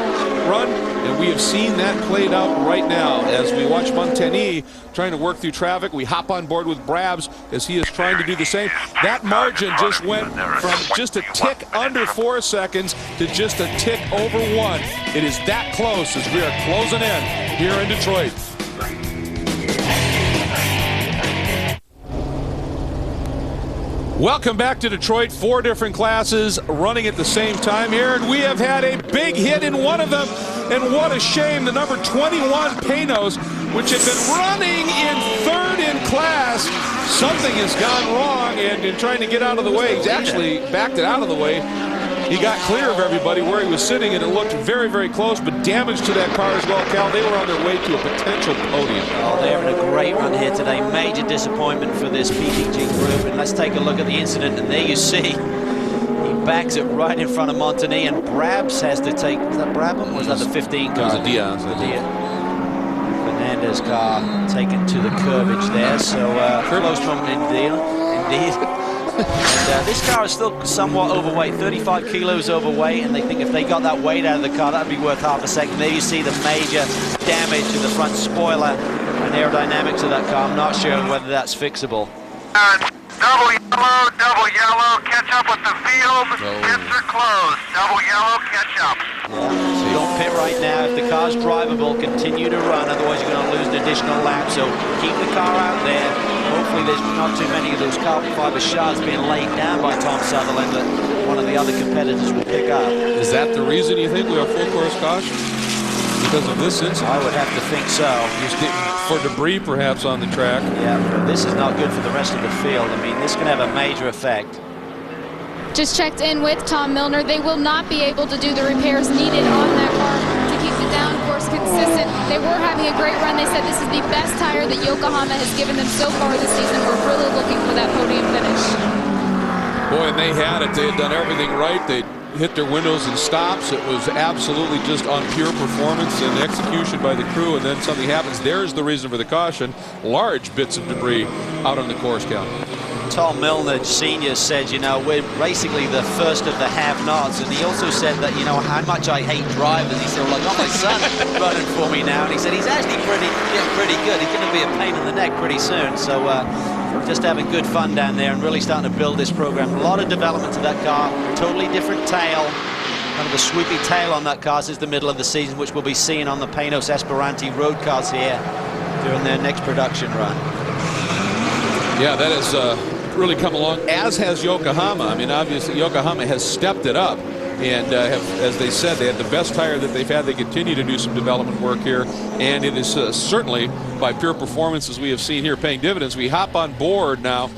run, and we have seen that played out right now as we watch Montagny trying to work through traffic. We hop on board with Brabs as he is trying to do the same. That margin just went from just a tick under 4 seconds to just a tick over 1. It is that close as we are closing in here in Detroit. Welcome back to Detroit. 4 different classes running at the same time here, and we have had a big hit in one of them, and what a shame. The number 21 Panos, which had been running in 3rd in class, something has gone wrong, and in trying to get out of the way, he's actually backed it out of the way. He got clear of everybody where he was sitting, and it looked very, very close, but damage to that car as well, Cal. They were on their way to a potential podium. Oh, they're having a great run here today. Major disappointment for this PDG group. And let's take a look at the incident, and there you see he backs it right in front of Montagny, and Brabs has to take, was that Brabham or was that the 15 car? It was a Diaz. Fernandez car taken to the curbage there, so close from indeed. And this car is still somewhat overweight, 35 kilos overweight, and they think if they got that weight out of the car, that'd be worth half a second. There you see the major damage to the front spoiler and aerodynamics of that car. I'm not sure whether that's fixable. Double yellow, catch up with the field. Pits are closed. Double yellow, catch up. Yeah, so don't pit right now. If the car's drivable, continue to run, otherwise you're going to lose an additional lap. So keep the car out there. Hopefully there's not too many of those carbon fiber shards being laid down by Tom Sutherland that one of the other competitors will pick up. Is that the reason you think we have full course caution? Because of this incident? I would have to think so. Just for debris perhaps on the track. Yeah, but this is not good for the rest of the field. I mean, this can have a major effect. Just checked in with Tom Milner. They will not be able to do the repairs needed on that car to keep the downforce consistent. They were having a great run. They said this is the best tire that Yokohama has given them so far this season. We're really looking for that podium finish. Boy, and they had it. They had done everything right. They hit their windows and stops. It was absolutely just on pure performance and execution by the crew, and then something happens. There's the reason for the caution. Large bits of debris out on the course, Cal. Tom Milner Sr. said, you know, we're basically the first of the have-nots, and he also said that, you know, how much I hate drivers. He said, well, I got my son running for me now, and he said he's actually getting pretty good. He's going to be a pain in the neck pretty soon. So just having good fun down there and really starting to build this program. A lot of development to that car, totally different tail, kind of a swoopy tail on that car since the middle of the season, which we'll be seeing on the Panos Esperanti road cars here during their next production run. Yeah, that has really come along, as has Yokohama. I mean, obviously, Yokohama has stepped it up. and have, as they said, they had the best tire that they've had. They continue to do some development work here, and it is certainly, by pure performance, as we have seen here, paying dividends. We hop on board now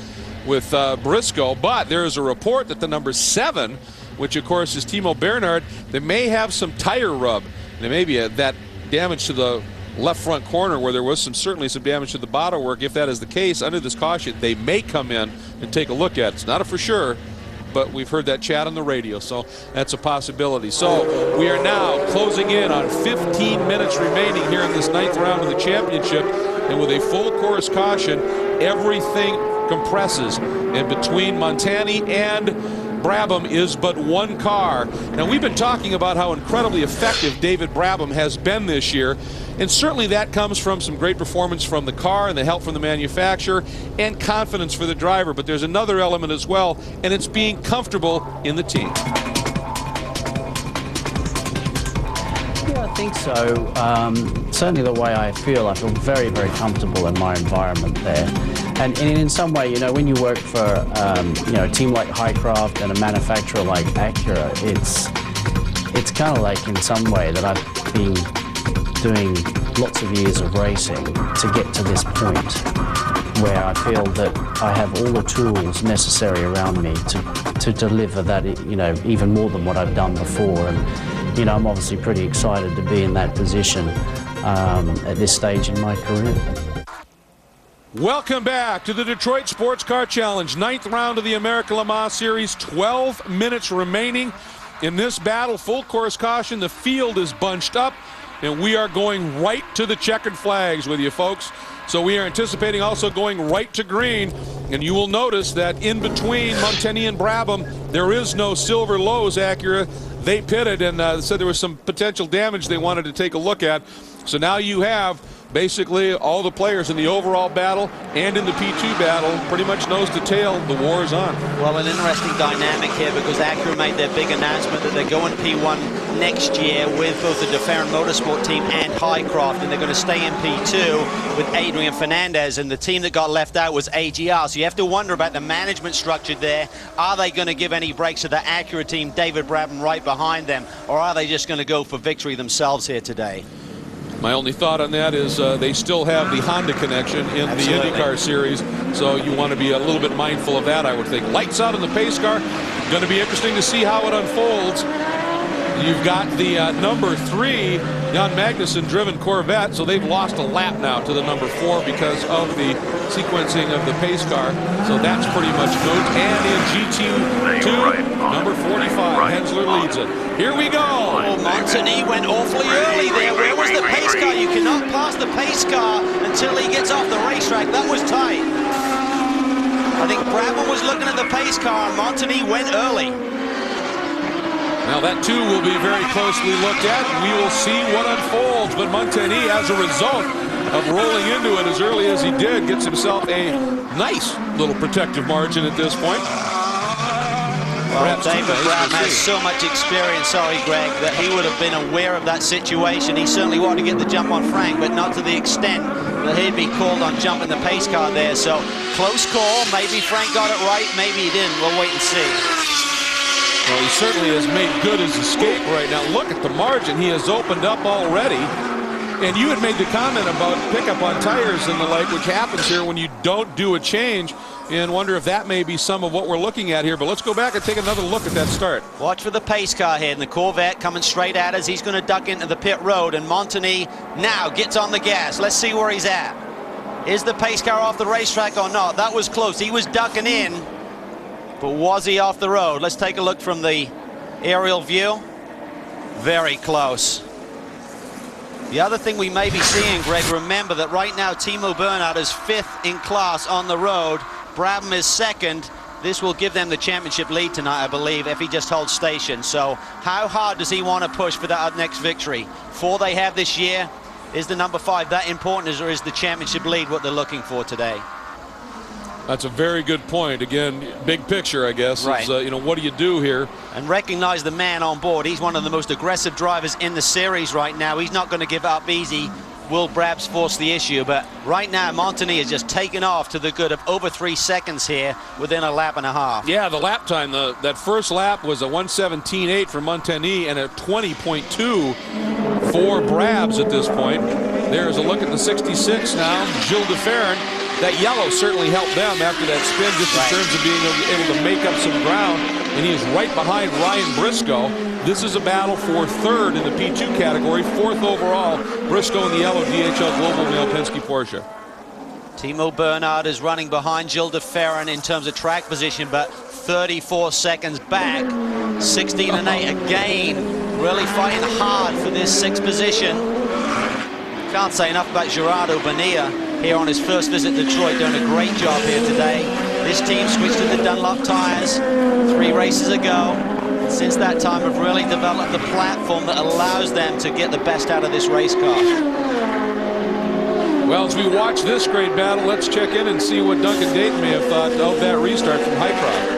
with Briscoe, but there is a report that the number 7, which of course is Timo Bernhard, they may have some tire rub. There may be that damage to the left front corner where there was certainly some damage to the bottle work. If that is the case, under this caution, they may come in and take a look at it. It's not a for sure, but we've heard that chat on the radio, so that's a possibility. So we are now closing in on 15 minutes remaining here in this 9th round of the championship, and with a full course caution, everything compresses. And between Montani and Brabham is but one car. Now, we've been talking about how incredibly effective David Brabham has been this year, and certainly that comes from some great performance from the car and the help from the manufacturer and confidence for the driver. But there's another element as well, and it's being comfortable in the team. Yeah, I think so. Certainly the way I feel very, very comfortable in my environment there. And in some way, you know, when you work for, you know, a team like Highcraft and a manufacturer like Acura, it's kind of like in some way that I've been doing lots of years of racing to get to this point where I feel that I have all the tools necessary around me to deliver that, you know, even more than what I've done before. And, you know, I'm obviously pretty excited to be in that position at this stage in my career. Welcome back to the Detroit Sports Car Challenge, 9th round of the American Le Mans Series. 12 minutes remaining in this battle. Full course caution. The field is bunched up, and we are going right to the checkered flags with you, folks. So we are anticipating also going right to green, and you will notice that in between Montani and Brabham, there is no silver lows. Acura, they pitted and said there was some potential damage they wanted to take a look at. So now you have basically all the players in the overall battle and in the P2 battle pretty much nose to tail. The war is on. Well, an interesting dynamic here because Acura made their big announcement that they're going P1 next year with both the DeFerrin Motorsport team and Highcraft, and they're going to stay in P2 with Adrian Fernandez, and the team that got left out was AGR. So you have to wonder about the management structure there. Are they going to give any breaks to the Acura team, David Brabham right behind them, or are they just going to go for victory themselves here today? My only thought on that is they still have the Honda connection in the IndyCar series, so you want to be a little bit mindful of that, I would think. Lights out in the pace car. Going to be interesting to see how it unfolds. You've got the number 3 Jan Magnussen-driven Corvette, so they've lost a lap now to the number 4 because of the sequencing of the pace car. So that's pretty much good. And in GT2, number 45, Hensler leads it. Here we go. Oh, Montani went awfully early there. Where was the pace car? You cannot pass the pace car until he gets off the racetrack. That was tight. I think Brabham was looking at the pace car, and Montani went early. Now that too will be very closely looked at. We will see what unfolds. But Montani, as a result of rolling into it as early as he did, gets himself a nice little protective margin at this point. Well, David Brabham has so much experience, sorry Greg, that he would have been aware of that situation. He certainly wanted to get the jump on Frank, but not to the extent that he'd be called on jumping the pace car there. So close call. Maybe Frank got it right, maybe he didn't. We'll wait and see. Well, he certainly has made good his escape right now. Look at the margin he has opened up already. And you had made the comment about pickup on tires and the like, which happens here when you don't do a change, and wonder if that may be some of what we're looking at here. But let's go back and take another look at that start. Watch for the pace car here, and the Corvette coming straight at us. He's going to duck into the pit road, and Montani now gets on the gas. Let's see where he's at. Is the pace car off the racetrack or not? That was close. He was ducking in. But was he off the road? Let's take a look from the aerial view. Very close. The other thing we may be seeing, Greg, remember that right now Timo Bernhard is 5th in class on the road. Brabham is 2nd. This will give them the championship lead tonight, I believe, if he just holds station. So how hard does he want to push for that next victory? 4 they have this year. Is the number 5 that important, or is the championship lead what they're looking for today? That's a very good point. Again, big picture, I guess. Right. Is, you know, what do you do here? And recognize the man on board. He's one of the most aggressive drivers in the series right now. He's not going to give up easy. will perhaps force the issue, but right now Montagny has just taken off to the good of over 3 seconds here within a lap and a half. Yeah, the lap time, that first lap was a 1:17.8 for Montagny and a 20.2 for Brabs at this point. There's a look at the 66 now, Gilles de Ferran. That yellow certainly helped them after that spin, just in terms of being able to make up some ground, and he is right behind Ryan Briscoe. This is a battle for third in the P2 category, fourth overall. Briscoe in the yellow DHL Global Male Penske Porsche. Timo Bernhard is running behind Gilles de Ferran in terms of track position, but 34 seconds back. 16.8 again, really fighting hard for this 6th position. Can't say enough about Gerardo Bonilla here on his first visit to Detroit, doing a great job here today. This team switched to the Dunlop tires 3 races ago. Since that time, have really developed the platform that allows them to get the best out of this race car. Well, as we watch this great battle, let's check in and see what Duncan Dayton may have thought of that restart from Hycroft.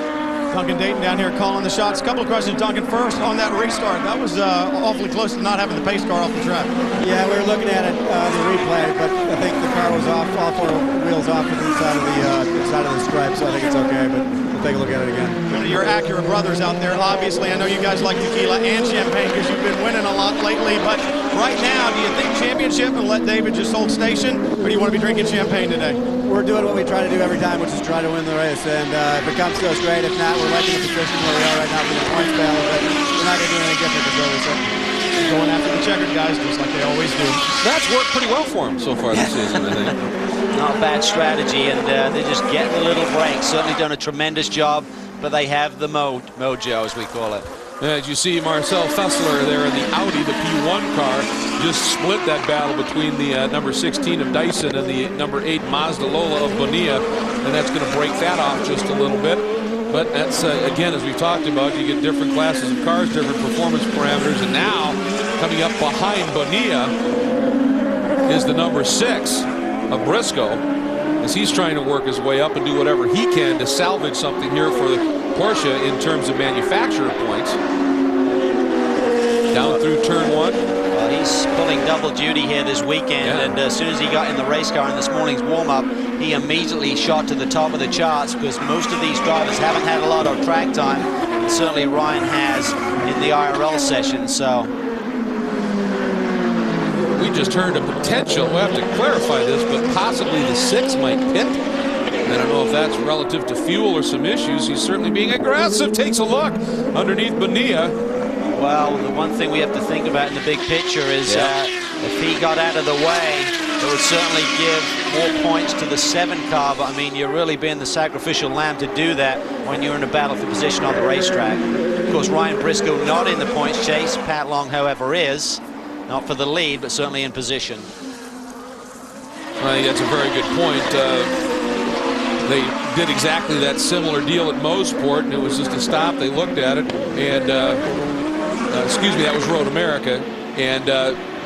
Duncan Dayton down here calling the shots. A couple of questions, Duncan. First, on that restart, that was awfully close to not having the pace car off the track. Yeah, we were looking at it, the replay, but I think the car was off, all 4 wheels off to the inside of the stripe, so I think it's okay, but we'll take a look at it again. One of your Acura brothers out there, obviously, I know you guys like tequila and champagne because you've been winning a lot lately, but right now, do you think championship and let David just hold station, or do you want to be drinking champagne today? We're doing what we try to do every time, which is try to win the race, and if it comes to us, great. If not, we're liking the position where we are right now for the points battle, but we're not going to do anything different than where we're sitting. Going after the checkered guys, just like they always do. That's worked pretty well for him so far this season, I think. Not a bad strategy, and they're just getting a little break. Certainly done a tremendous job, but they have the mojo, as we call it. As you see, Marcel Fessler there in the Audi, the P1 car, just split that battle between the number 16 of Dyson and the number 8 Mazda Lola of Bonilla, and that's going to break that off just a little bit. But that's, again, as we've talked about, you get different classes of cars, different performance parameters, and now coming up behind Bonilla is the number 6 of Briscoe, as he's trying to work his way up and do whatever he can to salvage something here for Porsche in terms of manufacturer points. Down through turn 1. Well, he's pulling double duty here this weekend, and as soon as he got in the race car in this morning's warm-up, he immediately shot to the top of the charts, because most of these drivers haven't had a lot of track time, and certainly Ryan has in the IRL session. So we just heard a potential, we'll have to clarify this, but possibly the 6 might pit. I don't know if that's relative to fuel or some issues. He's certainly being aggressive. Takes a look underneath Bonilla. Well, the one thing we have to think about in the big picture is if he got out of the way, it would certainly give more points to the 7 car, but I mean, you're really being the sacrificial lamb to do that when you're in a battle for position on the racetrack. Of course, Ryan Briscoe not in the points chase. Pat Long, however, is. Not for the lead, but certainly in position. I think that's a very good point. They did exactly that similar deal at Mosport, and it was just a stop. They looked at it, and excuse me, that was Road America, and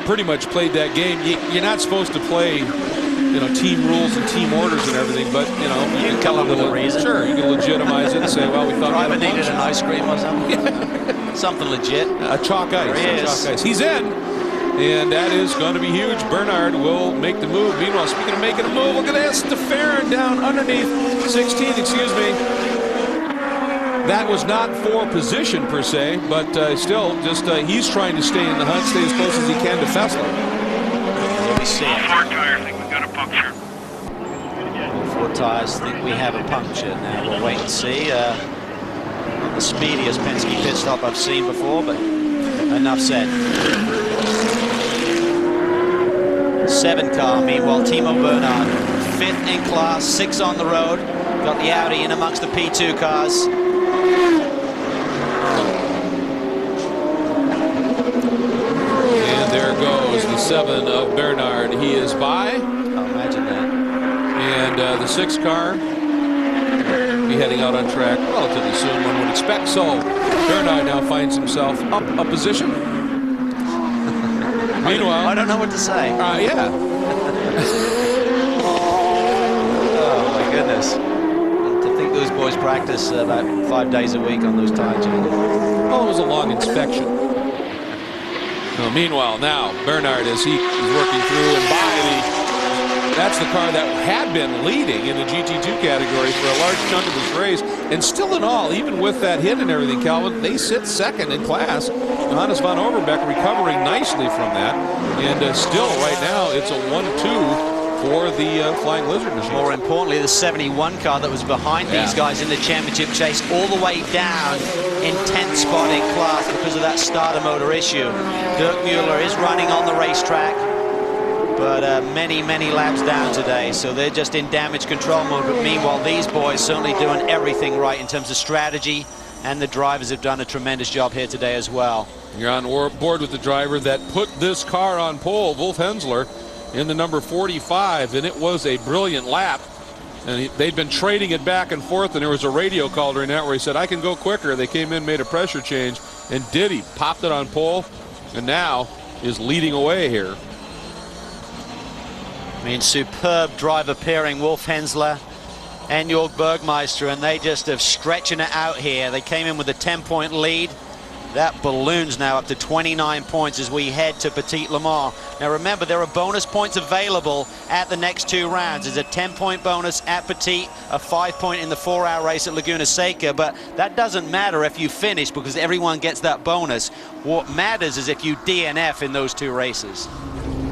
pretty much played that game. You're not supposed to play, you know, team rules and team orders and everything, but you know, you can come up with a reason. Sure, you can legitimize it and say, well, we thought driver needed an ice cream or something. Something legit. A chalk ice. Chalk ice. He's in. And that is going to be huge. Bernhard will make the move. Meanwhile, speaking of making a move, look at this. de Ferran down underneath 16, excuse me. That was not for position per se, but still, just he's trying to stay in the hunt, stay as close as he can to Fessler. Let me see. Ford tire, I think we've got a puncture. Ford tires think we have a puncture. Now we'll wait and see. Not the speediest Penske pit stop I've seen before, but enough said. 7 car, meanwhile, Timo Bernhard, 5th in class, 6 on the road. Got the Audi in amongst the P2 cars. And there goes the 7 of Bernhard. He is by. Oh, imagine that. And the 6 car be heading out on track relatively soon, one would expect. So Bernhard now finds himself up a position. Meanwhile, I don't know what to say. Yeah. Oh my goodness. To think those boys practice about 5 days a week on those tires. Well, it was a long inspection. Well, meanwhile, now Bernard, as he is working through and that's the car that had been leading in the GT2 category for a large chunk of this race, and still in all, even with that hit and everything, Calvin, they sit second in class. Johannes van Overbeek recovering nicely from that, and still right now it's a 1-2 for the Flying Lizard machine. More importantly, the 71 car that was behind these guys in the championship chase all the way down in 10th spot in class because of that starter motor issue. Dirk Mueller is running on the racetrack, but many laps down today, so they're just in damage control mode. But meanwhile, these boys certainly doing everything right in terms of strategy, and the drivers have done a tremendous job here today as well. You're on board with the driver that put this car on pole, Wolf Hensler, in the number 45, and it was a brilliant lap. And they'd been trading it back and forth, and there was a radio call during that where he said, I can go quicker. They came in, made a pressure change, and did. He popped it on pole, and now is leading away here. I mean, superb driver pairing, Wolf Hensler and Jörg Bergmeister, and they just have stretching it out here. They came in with a 10-point lead. That balloons now up to 29 points as we head to Petit Le Mans. Now remember, there are bonus points available at the next 2 rounds. There's a 10-point bonus at Petit, a 5-point in the 4-hour race at Laguna Seca, but that doesn't matter if you finish because everyone gets that bonus. What matters is if you DNF in those 2 races.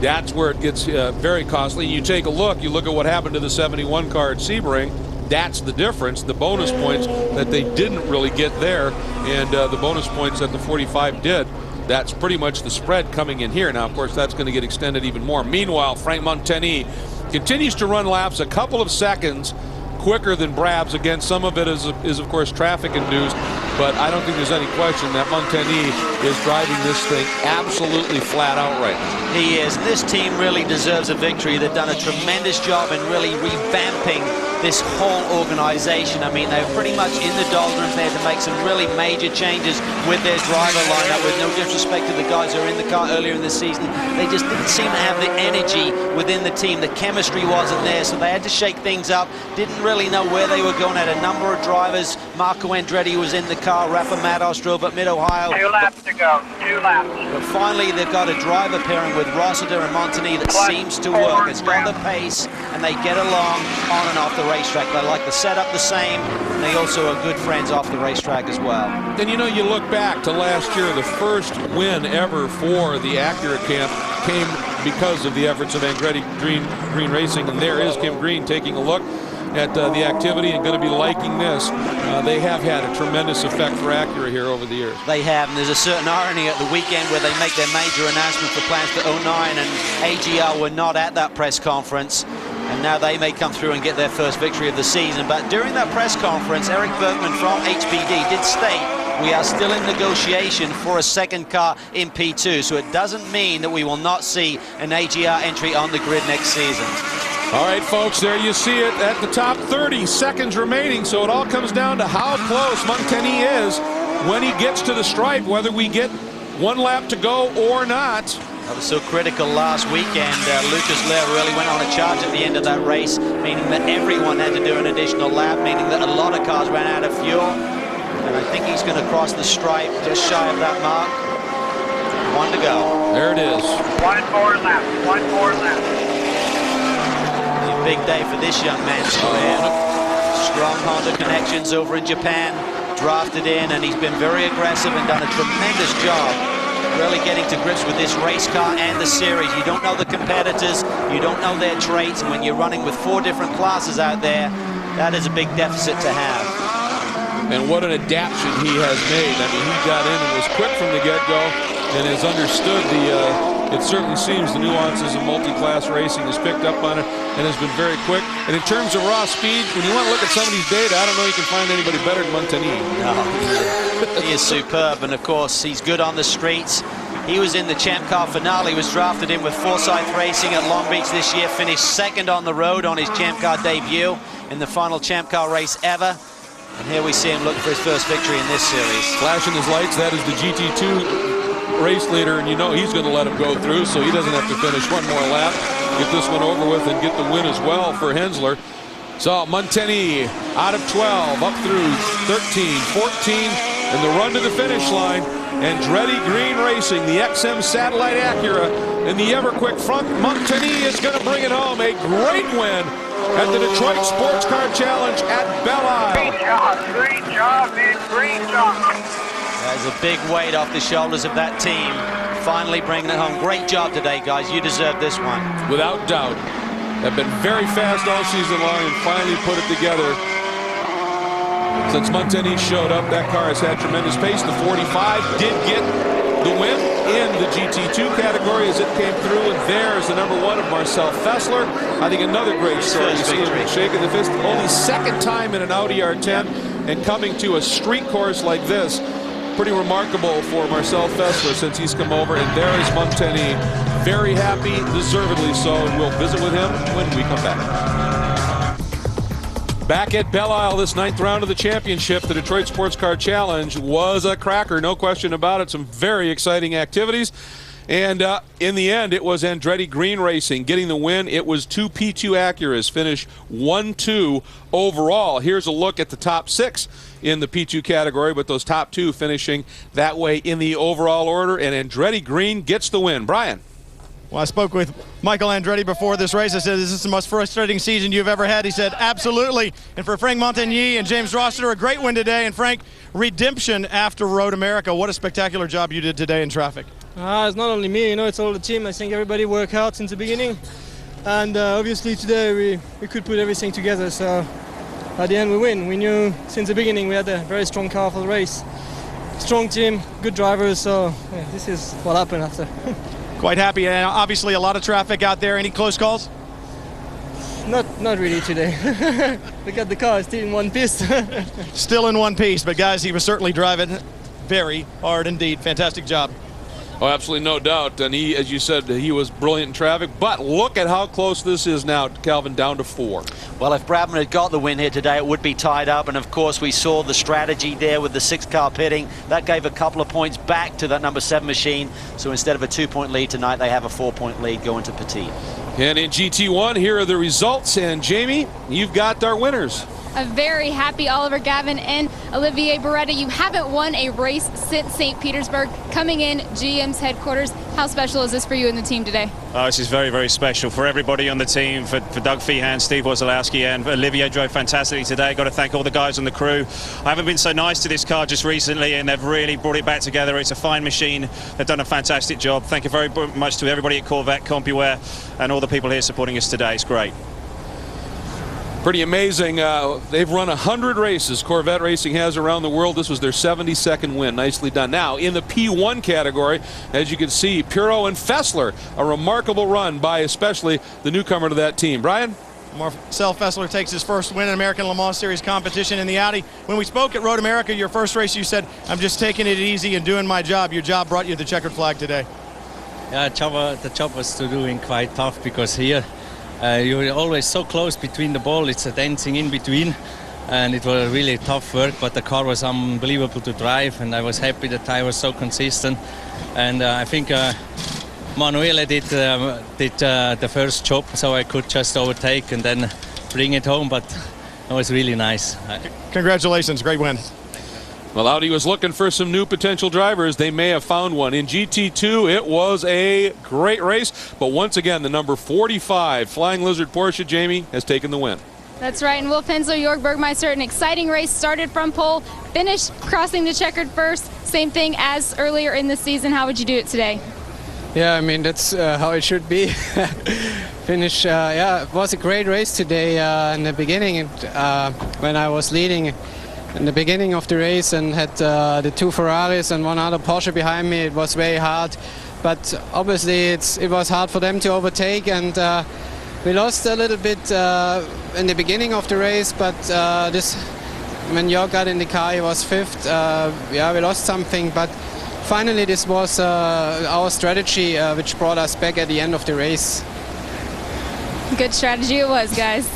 That's where it gets very costly. You take a look, you look at what happened to the 71 car at Sebring. That's the difference, the bonus points that they didn't really get there, and the bonus points that the 45 did. That's pretty much the spread coming in here. Now, of course, that's going to get extended even more. Meanwhile, Frank Montagny continues to run laps a couple of seconds quicker than Brabs. Again, some of it is of course traffic induced, but I don't think there's any question that Montagny is driving this thing absolutely flat out right now. He is. This team really deserves a victory. They've done a tremendous job in really revamping this whole organization. I mean, they're pretty much in the doldrums. They had to make some really major changes with their driver lineup, with no disrespect to the guys who were in the car earlier in the season. They just didn't seem to have the energy within the team. The chemistry wasn't there, so they had to shake things up. Didn't really know where they were going. Had a number of drivers. Marco Andretti was in the car. Rafa Matos drove at Mid-Ohio. 2 laps to go. 2 laps. But finally, they've got a driver pairing with Rossiter and Montagny that seems to work. It's got the pace, and they get along on and off the racetrack. They like the setup the same. And they also are good friends off the racetrack as well. And you know, you look back to last year, the first win ever for the Acura camp came because of the efforts of Andretti Green Racing, and there is Kim Green taking a look at the activity and going to be liking this. They have had a tremendous effect for Acura here over the years. They have, and there's a certain irony at the weekend where they make their major announcement for plans for 09, and AGR were not at that press conference, and now they may come through and get their first victory of the season. But during that press conference, Eric Bergman from HPD did state, we are still in negotiation for a second car in P2, so it doesn't mean that we will not see an AGR entry on the grid next season. All right, folks, there you see it at the top. 30 seconds remaining, so it all comes down to how close Montagny is when he gets to the stripe, whether we get 1 lap to go or not. That was so critical last weekend. Lucas Lehr really went on a charge at the end of that race, meaning that everyone had to do an additional lap, meaning that a lot of cars ran out of fuel. And I think he's going to cross the stripe just shy of that mark. 1 to go. There it is. 1 more lap. 1 more lap. Big day for this young man's career. Strong Honda connections over in Japan, drafted in, and he's been very aggressive and done a tremendous job really getting to grips with this race car and the series. You don't know the competitors, you don't know their traits, and when you're running with 4 different classes out there, that is a big deficit to have. And what an adaptation he has made. I mean, he got in and was quick from the get-go and has understood it certainly seems the nuances of multi-class racing, has picked up on it and has been very quick. And in terms of raw speed, when you want to look at some of these data, I don't know you can find anybody better than Montagny. No, he is superb, and of course he's good on the streets. He was in the Champ Car finale, was drafted in with Forsyth Racing at Long Beach this year, finished 2nd on the road on his Champ Car debut in the final Champ Car race ever. And here we see him looking for his first victory in this series. Flashing his lights, that is the GT2 race leader, and you know he's going to let him go through, so he doesn't have to finish 1 more lap, get this one over with, and get the win as well for Hensler. So Montagny out of 12, up through 13, 14, and the run to the finish line. Andretti Green Racing, the XM Satellite Acura, and the ever-quick Frank Montagny is going to bring it home. A great win at the Detroit Sports Car Challenge at Belle Isle. Great job, man. Great job. There's a big weight off the shoulders of that team. Finally bringing it home. Great job today, guys. You deserve this one. Without doubt. They've been very fast all season long and finally put it together. Since Montagny showed up, that car has had tremendous pace. The 45 did get the win in the GT2 category as it came through, and there's the #1 of Marcel Fessler. I think another great story. You see him shaking the fist. Only second time in an Audi R10, and coming to a street course like this. Pretty remarkable for Marcel Fessler since he's come over, and there is Montagny. Very happy, deservedly so, and we'll visit with him when we come back. Back at Belle Isle, this 9th round of the championship, the Detroit Sports Car Challenge was a cracker, no question about it. Some very exciting activities. And in the end, it was Andretti Green Racing getting the win. It was 2 P2 Acuras, finish 1-2 overall. Here's a look at the top 6 in the P2 category, but those top 2 finishing that way in the overall order, and Andretti Green gets the win. Brian. Well, I spoke with Michael Andretti before this race. I said, is this the most frustrating season you've ever had? He said, absolutely. And for Frank Montagny and James Rossiter, a great win today. And Frank, redemption after Road America. What a spectacular job you did today in traffic. It's not only me, it's all the team. I think everybody worked hard since the beginning. And obviously today we could put everything together. So at the end we win. We knew since the beginning we had a very strong car for the race. Strong team, good drivers. So yeah, this is what happened after. Quite happy, and obviously a lot of traffic out there. Any close calls? Not really today. Look at the car, it's still in one piece. Still in one piece, but guys, he was certainly driving very hard indeed. Fantastic job. Oh, absolutely no doubt. And he, as you said, he was brilliant in traffic. But look at how close this is now, Calvin, down to 4. Well, if Bradman had got the win here today, it would be tied up. And, of course, we saw the strategy there with the 6-car pitting. That gave a couple of points back to that #7 machine. So instead of a 2-point lead tonight, they have a 4-point lead going to Petit. And in GT1, here are the results. And, Jamie, you've got our winners. A very happy Oliver Gavin and Olivier Beretta. You haven't won a race since St. Petersburg. Coming in GM's headquarters, how special is this for you and the team today? Oh, this is very, very special for everybody on the team, for Doug Feehan, Steve Wozolowski, and Olivier drove fantastically today. Got to thank all the guys on the crew. I haven't been so nice to this car just recently, and they've really brought it back together. It's a fine machine. They've done a fantastic job. Thank you very much to everybody at Corvette, CompuWare, and all the people here supporting us today. It's great. Pretty amazing. They've run 100 races, Corvette Racing has, around the world. This was their 72nd win. Nicely done. Now, in the P1 category, as you can see, Pirro and Fessler, a remarkable run by especially the newcomer to that team. Brian? Marcel Fessler takes his first win in American Le Mans Series competition in the Audi. When we spoke at Road America, your first race, you said, I'm just taking it easy and doing my job. Your job brought you the checkered flag today. Yeah, the job was doing quite tough because here you're always so close between the ball. It's a dancing in between, and it was really tough work, but the car was unbelievable to drive, and I was happy that I was so consistent. And I think Manuele did the first job, so I could just overtake and then bring it home, but it was really nice. Congratulations, great win. Well, Audi was looking for some new potential drivers. They may have found one. In GT2, it was a great race, but once again, the number 45 Flying Lizard Porsche, Jamie, has taken the win. That's right, and Wolf Hensler, Jörg Bergmeister, an exciting race, started from pole, finished crossing the checkered first. Same thing as earlier in the season. How would you do it today? Yeah, I mean, that's how it should be. Finish, yeah, it was a great race today in the beginning, and when I was leading in the beginning of the race and had the 2 Ferraris and 1 other Porsche behind me, it was very hard. But obviously it was hard for them to overtake, and we lost a little bit in the beginning of the race, but when Jörg got in the car, he was 5th. Yeah, we lost something, but finally this was our strategy which brought us back at the end of the race. Good strategy it was, guys.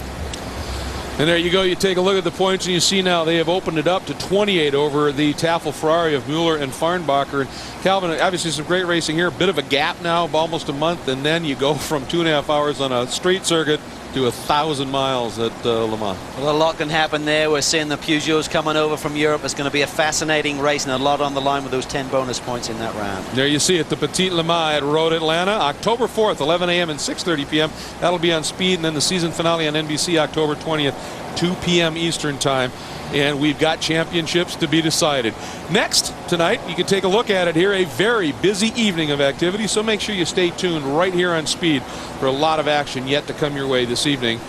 And there you go. You take a look at the points, and you see now they have opened it up to 28 over the Tafel Ferrari of Mueller and Farnbacher. And Calvin, obviously some great racing here. A bit of a gap now of almost a month, and then you go from 2.5 hours on a street circuit to 1,000 miles at Le Mans. Well, a lot can happen there. We're seeing the Peugeots coming over from Europe. It's going to be a fascinating race and a lot on the line with those 10 bonus points in that round. There you see it, the Petit Le Mans at Road Atlanta, October 4th, 11 a.m. and 6:30 p.m. That'll be on Speed, and then the season finale on NBC October 20th, 2 p.m. Eastern time. And we've got championships to be decided. Next, tonight, you can take a look at it here, a very busy evening of activity, so make sure you stay tuned right here on Speed for a lot of action yet to come your way this evening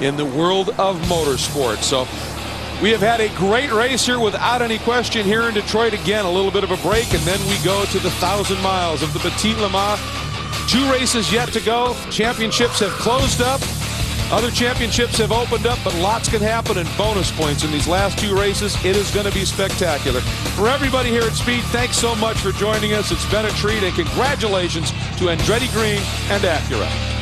in the world of motorsports. So we have had a great race here without any question here in Detroit. Again, a little bit of a break, and then we go to the 1,000 miles of the Petit Le Mans. 2 races yet to go. Championships have closed up. Other championships have opened up, but lots can happen in bonus points in these last 2 races. It is going to be spectacular. For everybody here at Speed, thanks so much for joining us. It's been a treat, and congratulations to Andretti Green and Acura.